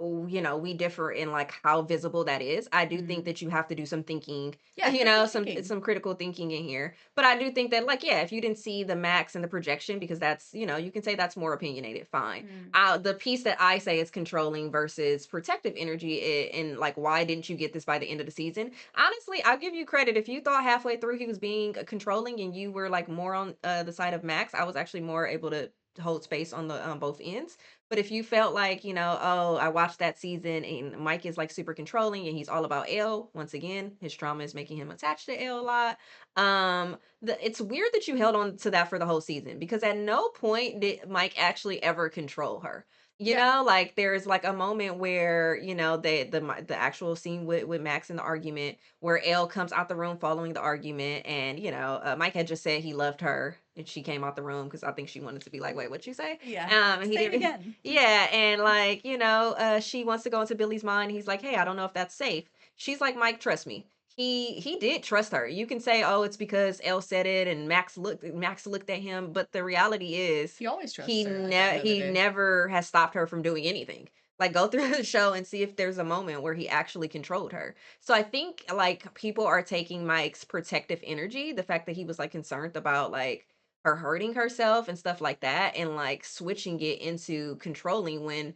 Speaker 1: we differ in like how visible that is. I do think
Speaker 2: Mhm.
Speaker 1: that you have to do some thinking,
Speaker 2: Yeah, critical
Speaker 1: some
Speaker 2: thinking.
Speaker 1: critical thinking in here. But I do think that, like, yeah, if you didn't see the max and the projection, because that's, you can say that's more opinionated, fine.
Speaker 2: Mm.
Speaker 1: The piece that I say is controlling versus protective energy, and like, why didn't you get this by the end of the season? Honestly, I'll give you credit. If you thought halfway through he was being controlling and you were like more on the side of Max, I was actually more able to hold space on the both ends. But if you felt like, oh, I watched that season and Mike is like super controlling and he's all about L, once again, his trauma is making him attached to L a lot. It's weird that you held on to that for the whole season, because at no point did Mike actually ever control her.
Speaker 2: Yeah.
Speaker 1: Like there's like a moment where, the actual scene with Max in the argument where L comes out the room following the argument, and Mike had just said he loved her and she came out the room because I think she wanted to be like, wait, what you say?
Speaker 2: Yeah.
Speaker 1: And he
Speaker 2: Say it
Speaker 1: didn't.
Speaker 2: again.
Speaker 1: Yeah, and like, she wants to go into Billy's mind. He's like, "Hey, I don't know if that's safe." She's like, "Mike, trust me." He did trust her. You can say, "Oh, it's because Elle said it and Max looked at him," but the reality is
Speaker 2: He always trusts her at the end of the
Speaker 1: he
Speaker 2: day.
Speaker 1: never has stopped her from doing anything. Like, go through the show and see if there's a moment where he actually controlled her. So I think like people are taking Mike's protective energy, the fact that he was like concerned about like her hurting herself and stuff like that, and like switching it into controlling, when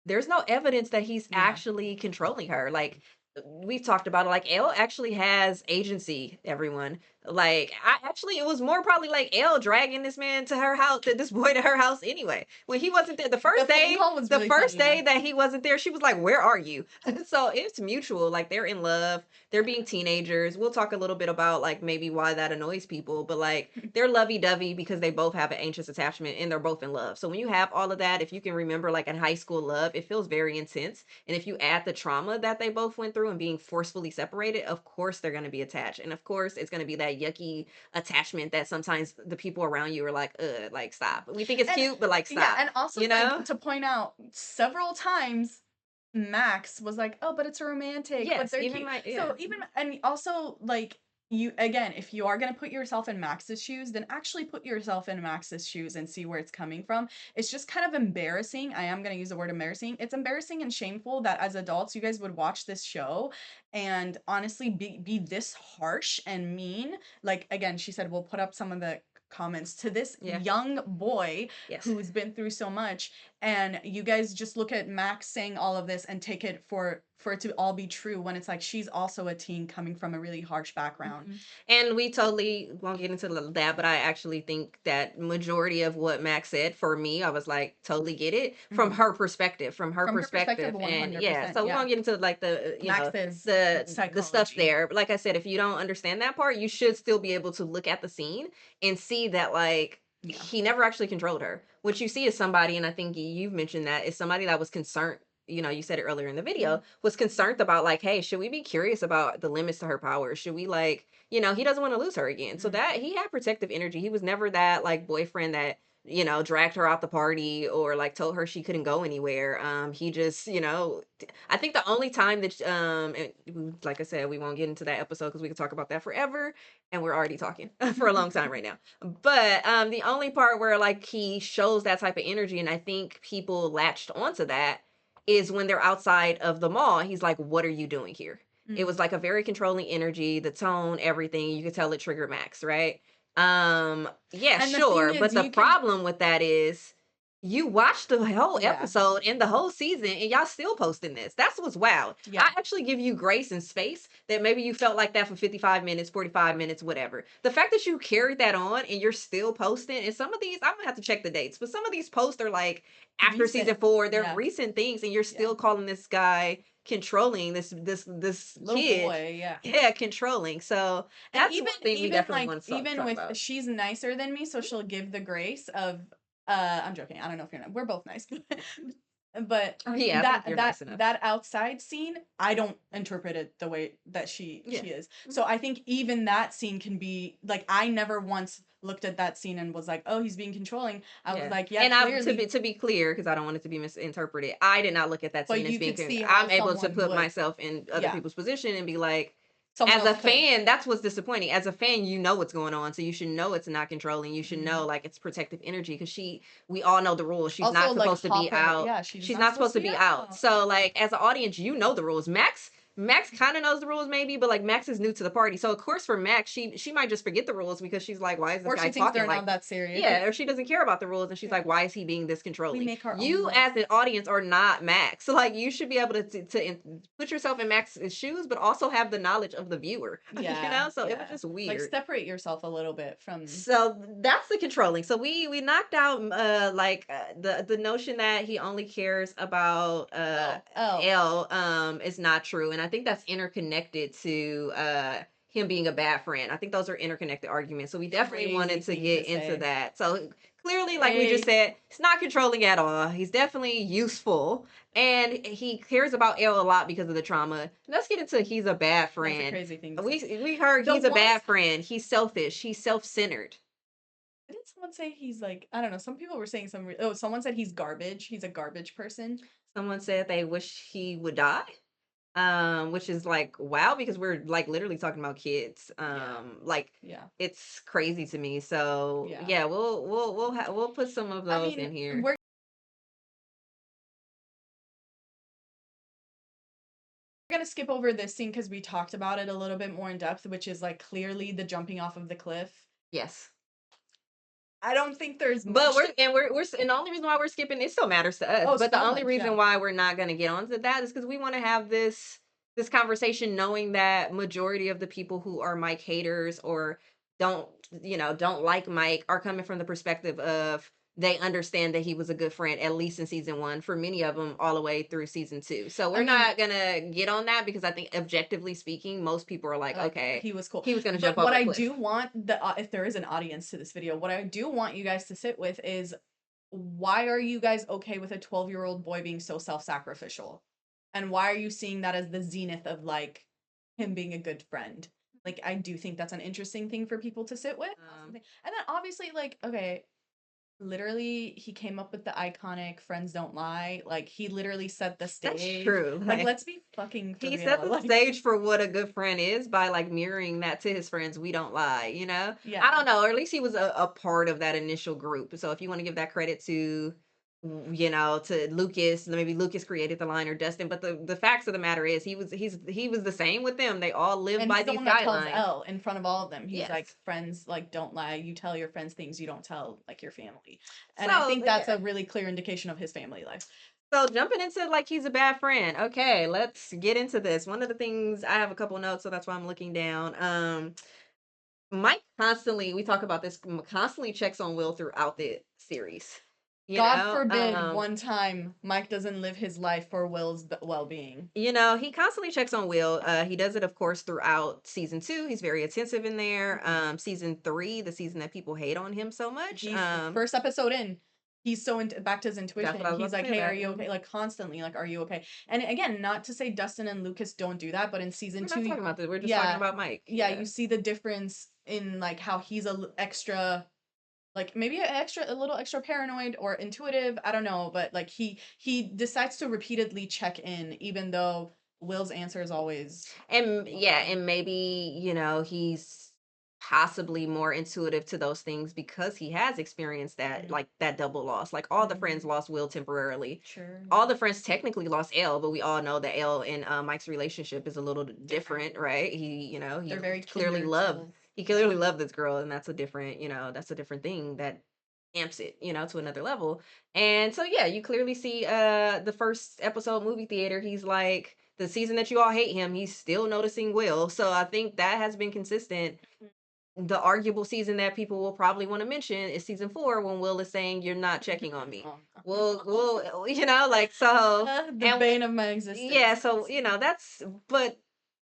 Speaker 1: there's no evidence that he's
Speaker 2: Yeah.
Speaker 1: actually controlling her. Like, we've talked about it, like Elle actually has agency, everyone. Like, I actually, it was more probably like Elle dragging this man to her house, this boy to her house anyway. When he wasn't there
Speaker 2: The phone call was
Speaker 1: the
Speaker 2: really
Speaker 1: first
Speaker 2: funny
Speaker 1: day
Speaker 2: though.
Speaker 1: that he wasn't there, she was like, "Where are you?" So it's mutual. Like, they're in love, they're being teenagers. We'll talk a little bit about like maybe why that annoys people, but like they're lovey-dovey because they both have an anxious attachment and they're both in love. So when you have all of that, if you can remember like in high school love, it feels very intense. And if you add the trauma that they both went through and being forcefully separated, of course they're going to be attached. And of course it's going to be that yucky attachment that sometimes the people around you are like, like, stop. We think it's
Speaker 2: And
Speaker 1: cute, but like,
Speaker 2: yeah,
Speaker 1: stop.
Speaker 2: and also
Speaker 1: You
Speaker 2: like
Speaker 1: know?
Speaker 2: to point out several times Max was like, "Oh, but it's romantic, but
Speaker 1: Yes,
Speaker 2: they're
Speaker 1: even
Speaker 2: cute."
Speaker 1: like,
Speaker 2: So
Speaker 1: yeah.
Speaker 2: even and also like you again, if you are going to put yourself in Max's shoes, then actually put yourself in Max's shoes and see where it's coming from. It's just kind of embarrassing. I am going to use the word embarrassing. It's embarrassing and shameful that as adults you guys would watch this show and honestly be this harsh and mean. Like again, she said we'll put up some of the comments to this
Speaker 1: Yeah.
Speaker 2: young boy
Speaker 1: Yes.
Speaker 2: who's been through so much, and you guys just look at Max saying all of this and take it for it to all be true when it's like she's also a teen coming from a really harsh background.
Speaker 1: Mhm. And we totally won't get into that, but I actually think that majority of what Max said, for me, I was like, totally get it from
Speaker 2: Mhm.
Speaker 1: her perspective, from her
Speaker 2: From her perspective,
Speaker 1: perspective. And yeah,
Speaker 2: 100%,
Speaker 1: so we
Speaker 2: yeah.
Speaker 1: won't get into like
Speaker 2: Max's
Speaker 1: the stuff
Speaker 2: psychology.
Speaker 1: there. But like I said, if you don't understand that part, you should still be able to look at the scene and see that like
Speaker 2: Yeah.
Speaker 1: he never actually controlled her. What you see is somebody, and I think you've mentioned that, is somebody that was concerned. You said it earlier in the
Speaker 2: Mhm.
Speaker 1: video, was concerned about like, hey, should we be curious about the limits to her power? Should we like, he doesn't want to lose her again. So
Speaker 2: Mm.
Speaker 1: that he had protective energy. He was never that like boyfriend that dragged her out the party or like told her she couldn't go anywhere. He just, I think the only time that, like I said, we won't get into that episode because we could talk about that forever, and we're already talking for a long time right now. But the only part where like he shows that type of energy, and I think people latched onto that, is when they're outside of the mall. He's like, "What are you doing here?" It was
Speaker 2: Mm,
Speaker 1: like a very controlling energy, the tone, everything. You could tell it triggered Max, right? Yeah,
Speaker 2: and the thing
Speaker 1: sure.
Speaker 2: is
Speaker 1: But the
Speaker 2: you can
Speaker 1: problem with that is you watched the whole
Speaker 2: yeah,
Speaker 1: episode and the whole season and y'all still posting this. That's what's wild.
Speaker 2: yeah,
Speaker 1: I actually give you grace and space that maybe you felt like that for 55 minutes, 45 minutes, whatever. The fact that you carried that on and you're still posting, and some of these, I'm gonna have to check the dates, but some of these posts are like after
Speaker 2: recent.
Speaker 1: season 4, they're
Speaker 2: Yeah,
Speaker 1: recent things, and you're
Speaker 2: yeah.
Speaker 1: still calling this guy controlling this
Speaker 2: Little
Speaker 1: kid.
Speaker 2: boy, yeah.
Speaker 1: Yeah, controlling. So
Speaker 2: And
Speaker 1: that's one thing we definitely
Speaker 2: like
Speaker 1: want to
Speaker 2: even
Speaker 1: talk
Speaker 2: with
Speaker 1: about.
Speaker 2: she's nicer than me, so she'll give the grace of I'm joking. I don't know if you're not. We're both nice. But
Speaker 1: Oh, yeah, I think you're nice enough.
Speaker 2: that outside scene, I don't interpret it the way that
Speaker 1: Yeah.
Speaker 2: she is.
Speaker 1: Mhm.
Speaker 2: So I think even that scene can be like I never once looked at that scene and was like, "Oh, he's being controlling." I was
Speaker 1: Yeah.
Speaker 2: like, "Yeah,
Speaker 1: And I
Speaker 2: clearly."
Speaker 1: to be clear, because I don't want it to be misinterpreted, I did not look at that
Speaker 2: But
Speaker 1: scene as
Speaker 2: you
Speaker 1: being
Speaker 2: could see how
Speaker 1: I'm able to
Speaker 2: someone
Speaker 1: put
Speaker 2: would.
Speaker 1: myself in other
Speaker 2: Yeah,
Speaker 1: people's position and be like,
Speaker 2: someone
Speaker 1: as
Speaker 2: else
Speaker 1: a
Speaker 2: could.
Speaker 1: fan, that's what's disappointing. As a fan, you know what's going on, so you should know it's not controlling. You should know
Speaker 2: Mhm.
Speaker 1: like it's protective energy because we all know the rules. She's
Speaker 2: Also,
Speaker 1: not
Speaker 2: like
Speaker 1: supposed to be
Speaker 2: Hopper,
Speaker 1: out.
Speaker 2: yeah, she's
Speaker 1: She's
Speaker 2: not
Speaker 1: not
Speaker 2: supposed
Speaker 1: supposed
Speaker 2: to
Speaker 1: to
Speaker 2: be
Speaker 1: be out.
Speaker 2: out.
Speaker 1: So like as an audience, you know the rules. Max kind of knows the rules maybe, but like Max is new to the party. So of course for Max, she might just forget the rules because she's like, why is this
Speaker 2: Or
Speaker 1: guy
Speaker 2: she thinks
Speaker 1: talking
Speaker 2: they're
Speaker 1: like
Speaker 2: not that serious.
Speaker 1: yeah, or she doesn't care about the rules and she's
Speaker 2: Yeah.
Speaker 1: like, why is he being this
Speaker 2: We
Speaker 1: controlling?
Speaker 2: make our own
Speaker 1: You
Speaker 2: rules.
Speaker 1: as an audience are not Max. So like you should be able put yourself in Max's shoes, but also have the knowledge of the viewer.
Speaker 2: Yeah,
Speaker 1: So it was
Speaker 2: yeah.
Speaker 1: just
Speaker 2: Like
Speaker 1: weird.
Speaker 2: separate yourself a little bit from
Speaker 1: So that's the controlling. So we knocked out the notion that he only cares about
Speaker 2: L.
Speaker 1: L is not true, and I think that's interconnected to him being a bad friend. I think those are interconnected arguments. So we definitely
Speaker 2: Crazy
Speaker 1: wanted to
Speaker 2: thing to
Speaker 1: get into
Speaker 2: say.
Speaker 1: that. So clearly, like we just
Speaker 2: Crazy.
Speaker 1: said, he's not controlling at all. He's definitely useful, and he cares about L a lot because of the trauma. Let's get into he's a bad
Speaker 2: That's a
Speaker 1: friend.
Speaker 2: crazy thing to say.
Speaker 1: We heard
Speaker 2: The
Speaker 1: he's a
Speaker 2: ones
Speaker 1: bad friend. He's selfish. He's self-centered.
Speaker 2: didn't someone say he's like I don't know. Some people were saying someone said he's garbage. He's a garbage person.
Speaker 1: Someone said they wish he would die. Which is like wow because we're like literally talking about kids.
Speaker 2: Yeah,
Speaker 1: Like
Speaker 2: yeah,
Speaker 1: it's crazy to me. So
Speaker 2: yeah.
Speaker 1: yeah, we'll put some of
Speaker 2: I
Speaker 1: those
Speaker 2: mean,
Speaker 1: in here.
Speaker 2: we're gonna skip over this scene because we talked about it a little bit more in depth, which is like clearly the jumping off of the cliff.
Speaker 1: Yes.
Speaker 2: I don't think there's
Speaker 1: But
Speaker 2: much.
Speaker 1: and the only reason why we're skipping it still matters to us.
Speaker 2: Oh,
Speaker 1: But the
Speaker 2: so
Speaker 1: only
Speaker 2: much,
Speaker 1: reason
Speaker 2: yeah.
Speaker 1: why we're not going to get onto that is because we want to have this conversation, knowing that majority of the people who are Mike haters or don't don't like Mike are coming from the perspective of they understand that he was a good friend at least in season 1 for many of them all the way through season 2. So
Speaker 2: I
Speaker 1: we're
Speaker 2: mean,
Speaker 1: not gonna get on that because I think objectively speaking, most people are like,
Speaker 2: like
Speaker 1: okay,
Speaker 2: he was cool.
Speaker 1: he was gonna jump
Speaker 2: But
Speaker 1: off
Speaker 2: what
Speaker 1: a
Speaker 2: I
Speaker 1: cliff.
Speaker 2: do want if there is an audience to this video, what I do want you guys to sit with is why are you guys okay with a 12-year-old boy being so self-sacrificial? And why are you seeing that as the zenith of like him being a good friend? Like I do think that's an interesting thing for people to sit with.
Speaker 1: Um,
Speaker 2: And then obviously like okay, literally he came up with the iconic friends don't lie. Like he literally set the
Speaker 1: that's
Speaker 2: stage.
Speaker 1: true.
Speaker 2: Like let's be fucking for
Speaker 1: He set
Speaker 2: real.
Speaker 1: the
Speaker 2: Like
Speaker 1: stage for what a good friend is by like mirroring that to his friends. We don't lie, I
Speaker 2: yeah.
Speaker 1: don't know, or at least he was a part of that initial group. So if you want to give that credit to, to Lucas, maybe Lucas created the line or Dustin. But the facts of the matter is he was the same with them. They all live
Speaker 2: And
Speaker 1: by
Speaker 2: he's the
Speaker 1: these
Speaker 2: one that tells
Speaker 1: guidelines.
Speaker 2: Elle in front of all of them. He's like,
Speaker 1: Yes.
Speaker 2: friends, like, don't lie. You tell your friends things you don't tell, like, your family. And I
Speaker 1: So
Speaker 2: think that's
Speaker 1: yeah.
Speaker 2: a really clear indication of his family life.
Speaker 1: So jumping into like he's a bad friend. Okay, let's get into this. One of the things I have a couple notes, so that's why I'm looking down. Mike constantly, we talk about this, constantly checks on Will throughout the series. You
Speaker 2: God
Speaker 1: know,
Speaker 2: forbid one time Mike doesn't live his life for Will's well being.
Speaker 1: he constantly checks on Will. He does it, of course, throughout season 2. He's very attentive in there. Season 3, the season that people hate on him so much.
Speaker 2: He's first episode in. He's so back to his
Speaker 1: That's what I
Speaker 2: intuition.
Speaker 1: was
Speaker 2: He's
Speaker 1: about to
Speaker 2: like,
Speaker 1: say.
Speaker 2: "Hey, are
Speaker 1: That
Speaker 2: you okay?" Like constantly, like, "Are you okay?" And again, not to say Dustin and Lucas don't do that, but in season
Speaker 1: we're
Speaker 2: two,
Speaker 1: not talking about this. We're just talking
Speaker 2: yeah,
Speaker 1: about Mike.
Speaker 2: yeah,
Speaker 1: Yeah.
Speaker 2: you see the difference in like how he's a extra like maybe a little extra paranoid or intuitive, I don't know, but like he decides to repeatedly check in even though Will's answer is always
Speaker 1: And yeah,
Speaker 2: wrong.
Speaker 1: and maybe, he's possibly more intuitive to those things because he has experienced that,
Speaker 2: Mhm.
Speaker 1: like that double loss. Like all the friends
Speaker 2: Mhm.
Speaker 1: lost Will temporarily.
Speaker 2: Sure,
Speaker 1: All
Speaker 2: yeah.
Speaker 1: the friends technically lost L, but we all know that L and Mike's relationship is a little
Speaker 2: Different.
Speaker 1: different, right? He
Speaker 2: They're very
Speaker 1: clearly
Speaker 2: kindred
Speaker 1: loved
Speaker 2: souls.
Speaker 1: he
Speaker 2: Yeah.
Speaker 1: clearly loved this girl, and that's a different thing that amps it, to another level. And so yeah, you clearly see the first episode movie theater, he's like the season that you all hate him, he's still noticing Will. So I think that has been consistent.
Speaker 2: Mhm.
Speaker 1: The arguable season that people will probably want to mention is season 4 when Will is saying you're not checking on me.
Speaker 2: Oh,
Speaker 1: Well, like so.
Speaker 2: the
Speaker 1: And
Speaker 2: bane of my
Speaker 1: yeah,
Speaker 2: existence.
Speaker 1: so that's, but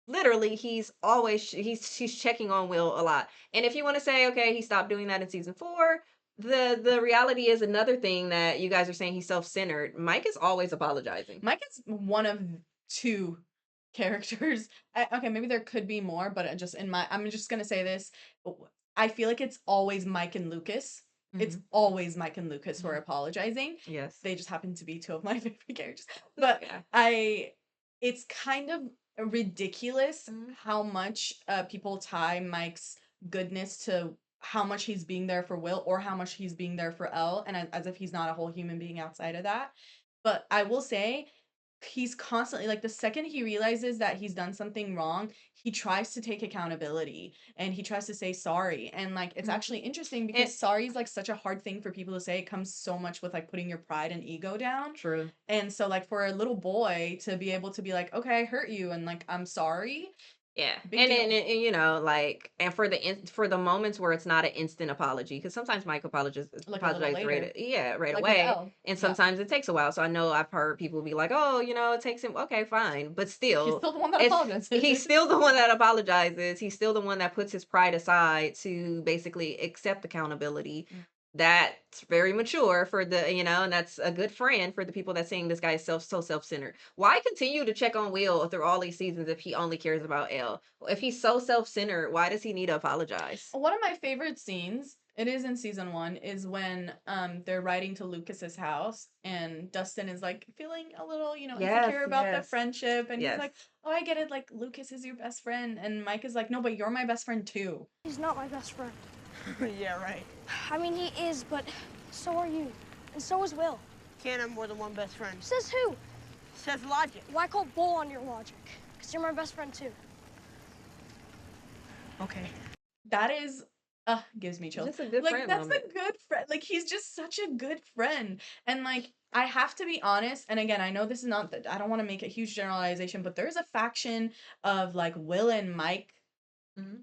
Speaker 1: literally he's always he's checking on Will a lot. And if you want to say okay, he stopped doing that in season 4, the reality is another thing that you guys are saying he's self-centered. Mike is always apologizing.
Speaker 2: Mike is one of 2 characters. Okay, maybe there could be more, but just in my I'm just gonna say this. I feel like it's always Mike and Lucas. It's
Speaker 1: Mhm.
Speaker 2: always Mike and Lucas who are
Speaker 1: Mhm.
Speaker 2: apologizing.
Speaker 1: Yes.
Speaker 2: They just happen to be 2 of my favorite characters.
Speaker 1: No,
Speaker 2: But
Speaker 1: yeah.
Speaker 2: I it's kind of ridiculous
Speaker 1: Mhm.
Speaker 2: how much people tie Mike's goodness to how much he's being there for Will or how much he's being there for Elle, and as if he's not a whole human being outside of that. But I will say he's constantly like the second he realizes that he's done something wrong, he tries to take accountability and he tries to say sorry. And like it's
Speaker 1: Mhm.
Speaker 2: actually interesting
Speaker 1: And
Speaker 2: because sorry is like such a hard thing for people to say. It comes so much with like putting your pride and ego down.
Speaker 1: true.
Speaker 2: And so like for a little boy to be able to be like, "Okay, I hurt you and like I'm sorry."
Speaker 1: Yeah,
Speaker 2: Big
Speaker 1: and
Speaker 2: deal.
Speaker 1: like, and for for the moments where it's not an instant apology, because sometimes Mike
Speaker 2: Like a little
Speaker 1: apologize
Speaker 2: later.
Speaker 1: right
Speaker 2: Like with
Speaker 1: away,
Speaker 2: Elle.
Speaker 1: and
Speaker 2: Yeah.
Speaker 1: sometimes it takes a while. So I know I've heard people be like, "Oh, it takes him." Okay, fine, but
Speaker 2: He's
Speaker 1: still,
Speaker 2: still the one that
Speaker 1: it's he's
Speaker 2: apologizes.
Speaker 1: still the one that apologizes. He's still the one that puts his pride aside to basically accept accountability.
Speaker 2: Mm.
Speaker 1: That's very mature for and that's a good friend for the people that saying this guy is so self-centered. Why continue to check on Will through all these seasons if he only cares about Elle? If he's so self-centered, why does he need to apologize?
Speaker 2: One of my favorite scenes, it is in season 1, is when they're riding to Lucas's house and Dustin is like feeling a little,
Speaker 1: Yes,
Speaker 2: insecure about the
Speaker 1: yes,
Speaker 2: friendship and he's
Speaker 1: yes.
Speaker 2: like, "Oh, I get it, like Lucas is your best friend." And Mike is like, "No, but you're my best friend too."
Speaker 3: He's not my best friend.
Speaker 4: Yeah, right.
Speaker 3: I mean, he is, but so are you. And so is Will.
Speaker 4: Can't have more than one best friend.
Speaker 3: Says who?
Speaker 4: Says logic.
Speaker 3: Why call bull on your logic? Because you're my best friend, too.
Speaker 4: Okay.
Speaker 2: That is gives me chills.
Speaker 1: Just a good
Speaker 2: Like
Speaker 1: friend
Speaker 2: that's
Speaker 1: moment.
Speaker 2: a good friend. Like he's just such a good friend. And like I have to be honest, and again, I know this is not that I don't want to make a huge generalization, but there's a faction of like Will and Mike
Speaker 1: Mhm.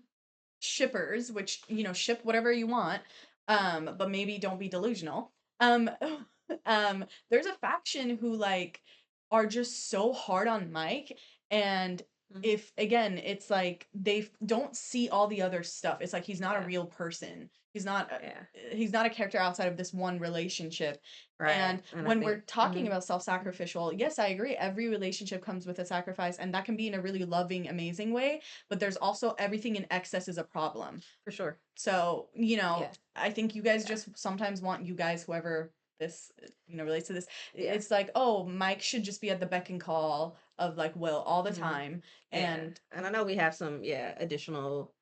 Speaker 2: shippers, which, ship whatever you want, but maybe don't be delusional. There's a faction who like are just so hard on Mike, and
Speaker 1: Mhm.
Speaker 2: if again, it's like they don't see all the other stuff. It's like he's not a
Speaker 1: Yeah,
Speaker 2: real person.
Speaker 1: yeah,
Speaker 2: He's not a character outside of this one relationship.
Speaker 1: right.
Speaker 2: And
Speaker 1: And I
Speaker 2: when we're
Speaker 1: think,
Speaker 2: talking about self-sacrificial, yes, I agree. Every relationship comes with a sacrifice, and that can be in a really loving, amazing way, but there's also everything in excess is a problem.
Speaker 1: for sure.
Speaker 2: So,
Speaker 1: Yeah,
Speaker 2: I think you guys
Speaker 1: yeah,
Speaker 2: just sometimes want you guys, whoever this, relates to this,
Speaker 1: yeah.
Speaker 2: it's like, oh, Mike should just be at the beck and call of like Will all the
Speaker 1: Mhm.
Speaker 2: time.
Speaker 1: Yeah,
Speaker 2: And
Speaker 1: and I know we have some, additional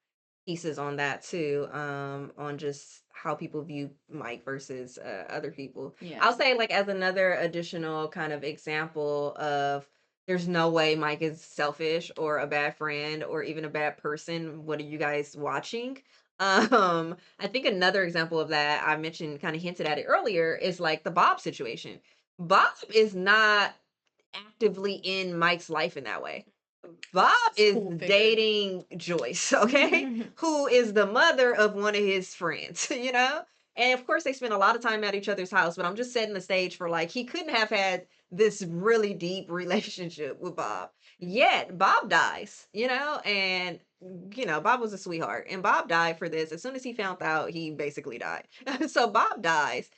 Speaker 1: pieces on that too, on just how people view Mike versus other people.
Speaker 2: yeah.
Speaker 1: I'll say, like, as another additional kind of example of there's no way Mike is selfish or a bad friend or even a bad person. What are you guys watching? I think another example of that I mentioned, kind of hinted at it earlier, is like the Bob situation. Bob is not actively in Mike's life in that way. Bob
Speaker 2: It's a
Speaker 1: is
Speaker 2: cool figure.
Speaker 1: dating Joyce, okay? Who is the mother of one of his friends, you know? And of course, they spend a lot of time at each other's house, but I'm just setting the stage for like, he couldn't have had this really deep relationship with Bob. Yet, Bob dies, and Bob was a sweetheart, and Bob died for this. As soon as he found out, he basically died. So, Bob dies.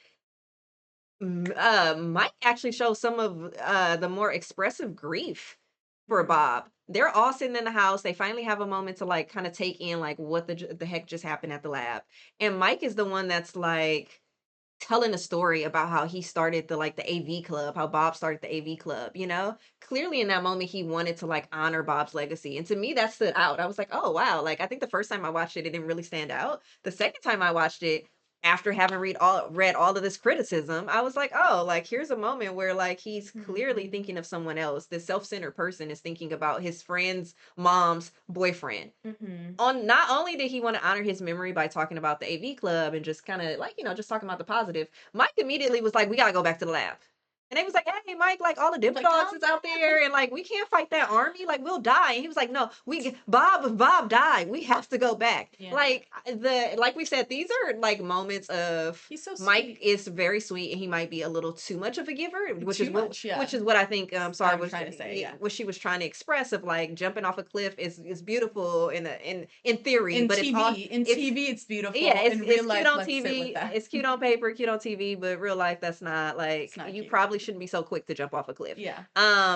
Speaker 1: Mike actually shows some of the more expressive grief for
Speaker 2: Mm.
Speaker 1: Bob they're all sitting in the house. They finally have a moment to like kind of take in like what the heck just happened at the lab. And Mike is the one that's like telling a story about how he started the AV club, how Bob started the AV club, you know? Clearly in that moment he wanted to like honor Bob's legacy. And to me that stood out. I was like, "Oh, wow." Like I think the first time I watched it, it didn't really stand out. The second time I watched it, after having read all of this criticism, I was like, "Oh, like here's a moment where like he's clearly
Speaker 2: Mhm.
Speaker 1: thinking of someone else. This self-centered person is thinking about his friend's mom's boyfriend."
Speaker 2: Mhm.
Speaker 1: On not only did he want to honor his memory by talking about the AV club and just kind of like, just talking about the positive, Mike immediately was like, "We gotta go back to the lab." And they was like, "Hey, Mike, like all the Dimple
Speaker 2: Like,
Speaker 1: dogs
Speaker 2: "Come
Speaker 1: is out
Speaker 2: back."
Speaker 1: there, and like we can't fight that army. Like we'll die." And he was like, "No, Bob died. We have to go back."
Speaker 2: Yeah.
Speaker 1: Like we said, these are like moments of
Speaker 2: He's so
Speaker 1: Mike
Speaker 2: sweet.
Speaker 1: is very sweet, and he might be a little too much of a giver,
Speaker 2: Too much,
Speaker 1: which
Speaker 2: yeah.
Speaker 1: is what I think. Sorry,
Speaker 2: I'm
Speaker 1: was
Speaker 2: trying to say, yeah.
Speaker 1: what she was trying to express of like jumping off a cliff is beautiful in theory, but
Speaker 2: In
Speaker 1: it's
Speaker 2: TV, it's
Speaker 1: yeah,
Speaker 2: beautiful. In real
Speaker 1: it's cute
Speaker 2: life,
Speaker 1: on
Speaker 2: let's sit with
Speaker 1: TV.
Speaker 2: that.
Speaker 1: It's cute on paper, cute on TV, but real life, that's not
Speaker 2: It's
Speaker 1: like
Speaker 2: not
Speaker 1: you
Speaker 2: cute.
Speaker 1: probably shouldn't be so quick to jump off a cliff.
Speaker 2: Yeah.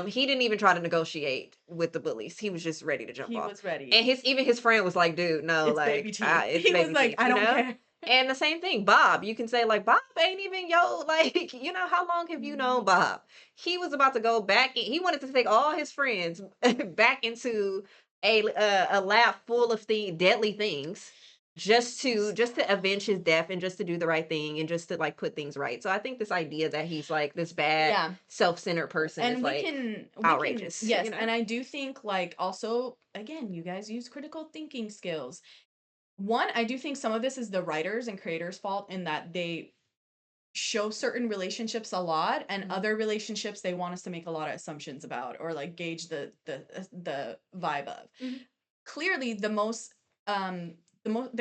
Speaker 1: He didn't even try to negotiate with the bullies. He was just ready to jump
Speaker 2: He
Speaker 1: off.
Speaker 2: was ready.
Speaker 1: And his friend was like, "Dude, no,
Speaker 2: It's baby
Speaker 1: like
Speaker 2: teeth.
Speaker 1: it's
Speaker 2: He was
Speaker 1: baby
Speaker 2: like,
Speaker 1: teeth,"
Speaker 2: "I
Speaker 1: you
Speaker 2: don't
Speaker 1: know?
Speaker 2: care."
Speaker 1: And the same thing, Bob. You can say like Bob ain't even like how long have you known
Speaker 2: Mhm.
Speaker 1: Bob? He was about to go back. He wanted to take all his friends back into a lab full of deadly things just to avenge his death and just to do the right thing and just to like put things right. So I think this idea that he's like this bad
Speaker 2: Yeah.
Speaker 1: self-centered person is
Speaker 2: And
Speaker 1: like
Speaker 2: we can
Speaker 1: outrageous,
Speaker 2: yes, and I do think like also again, you guys use critical thinking skills. One, I do think some of this is the writers and creators' fault in that they show certain relationships a lot and
Speaker 1: Mhm.
Speaker 2: other relationships they want us to make a lot of assumptions about or like gauge the vibe of.
Speaker 1: Mhm.
Speaker 2: Clearly the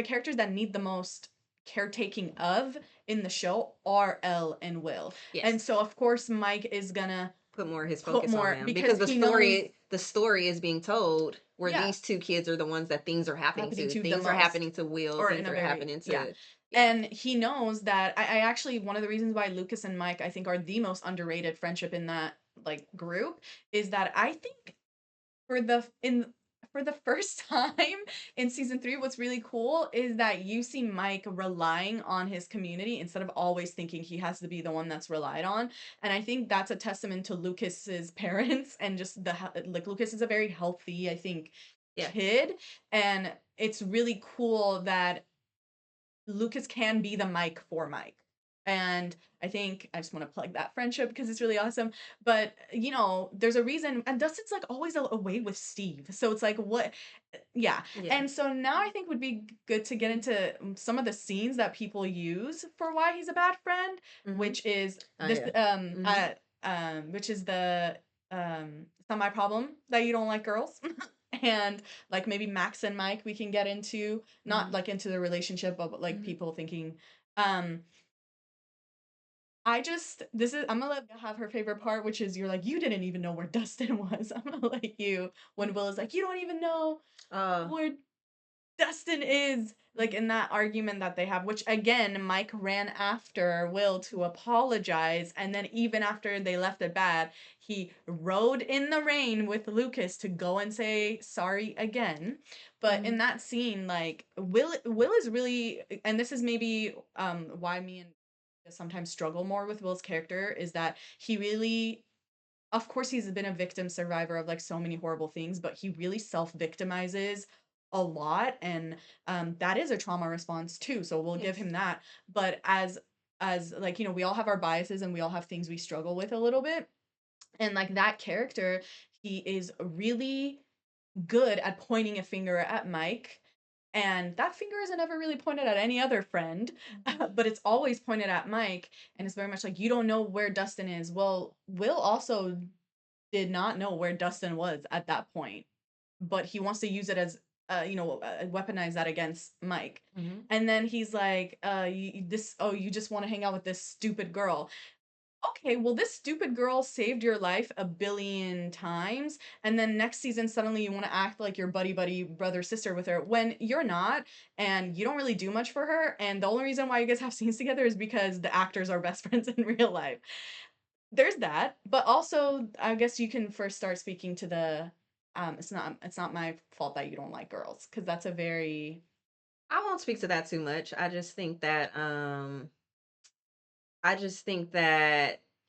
Speaker 2: characters that need the most caretaking of in the show are Elle and Will. And
Speaker 1: Yes.
Speaker 2: so of course Mike is gonna
Speaker 1: Put more of his
Speaker 2: put
Speaker 1: focus on
Speaker 2: more
Speaker 1: them
Speaker 2: because
Speaker 1: because
Speaker 2: he knows
Speaker 1: the story is being told where
Speaker 2: yeah,
Speaker 1: these two kids are the ones that things are happening
Speaker 2: happening
Speaker 1: to.
Speaker 2: to the
Speaker 1: Things are
Speaker 2: most
Speaker 1: happening to Will,
Speaker 2: or in
Speaker 1: things
Speaker 2: a
Speaker 1: are
Speaker 2: very
Speaker 1: happening
Speaker 2: yeah.
Speaker 1: to yeah.
Speaker 2: And he knows that I actually one of the reasons why Lucas and Mike I think are the most underrated friendship in that like group is that I think for the in for the first time in season 3 what's really cool is that you see Mike relying on his community instead of always thinking he has to be the one that's relied on, and I think that's a testament to Lucas's parents and just like Lucas is a very healthy I think
Speaker 1: Yeah.
Speaker 2: kid, and it's really cool that Lucas can be the Mike for Mike. And I think I just want to plug that friendship because it's really awesome. But there's a reason, and Dustin's like always away with Steve. So it's like, what? Yeah.
Speaker 1: Yeah.
Speaker 2: And so now I think would be good to get into some of the scenes that people use for why he's a bad friend,
Speaker 1: Mhm.
Speaker 2: which is
Speaker 1: Oh yeah. Mhm.
Speaker 2: which is the it's not my problem that you don't like girls. And like maybe Max and Mike we can get into not
Speaker 1: Mhm.
Speaker 2: like into the relationship but like
Speaker 1: Mhm.
Speaker 2: people thinking um I just this is I'm gonna let Belle have her favorite part which is you're like you didn't even know where Dustin was. I'm gonna let you when Will is like you don't even know
Speaker 1: Uh
Speaker 2: where Dustin is like
Speaker 1: mhm.
Speaker 2: in that argument that they have, which again, Mike ran after Will to apologize. And then even after they left it bad, he rode in the rain with Lucas to go and say sorry again. But in
Speaker 1: Mhm.
Speaker 2: that scene, like Will is really and this is maybe why me and sometimes struggle more with Will's character is that he really of course he's been a victim survivor of like so many horrible things but he really self-victimizes a lot and that is a trauma response too so we'll give
Speaker 1: Yes.
Speaker 2: him that but as like we all have our biases and we all have things we struggle with a little bit and like that character he is really good at pointing a finger at Mike and that finger isn't ever really pointed at any other friend
Speaker 1: Mhm.
Speaker 2: but it's always pointed at Mike and it's very much like you don't know where Dustin is well Will also did not know where Dustin was at that point, but he wants to use it as weaponize that against Mike.
Speaker 1: Mhm.
Speaker 2: And then he's like, you just want to hang out with this stupid girl. Okay, well, this stupid girl saved your life a billion times, and then next season suddenly you want to act like your buddy brother sister with her when you're not, and you don't really do much for her. And the only reason why you guys have scenes together is because the actors are best friends in real life. There's that, but also I guess you can first start speaking to it's not my fault that you don't like girls, because that's a very
Speaker 1: I won't speak to that too much. I just think that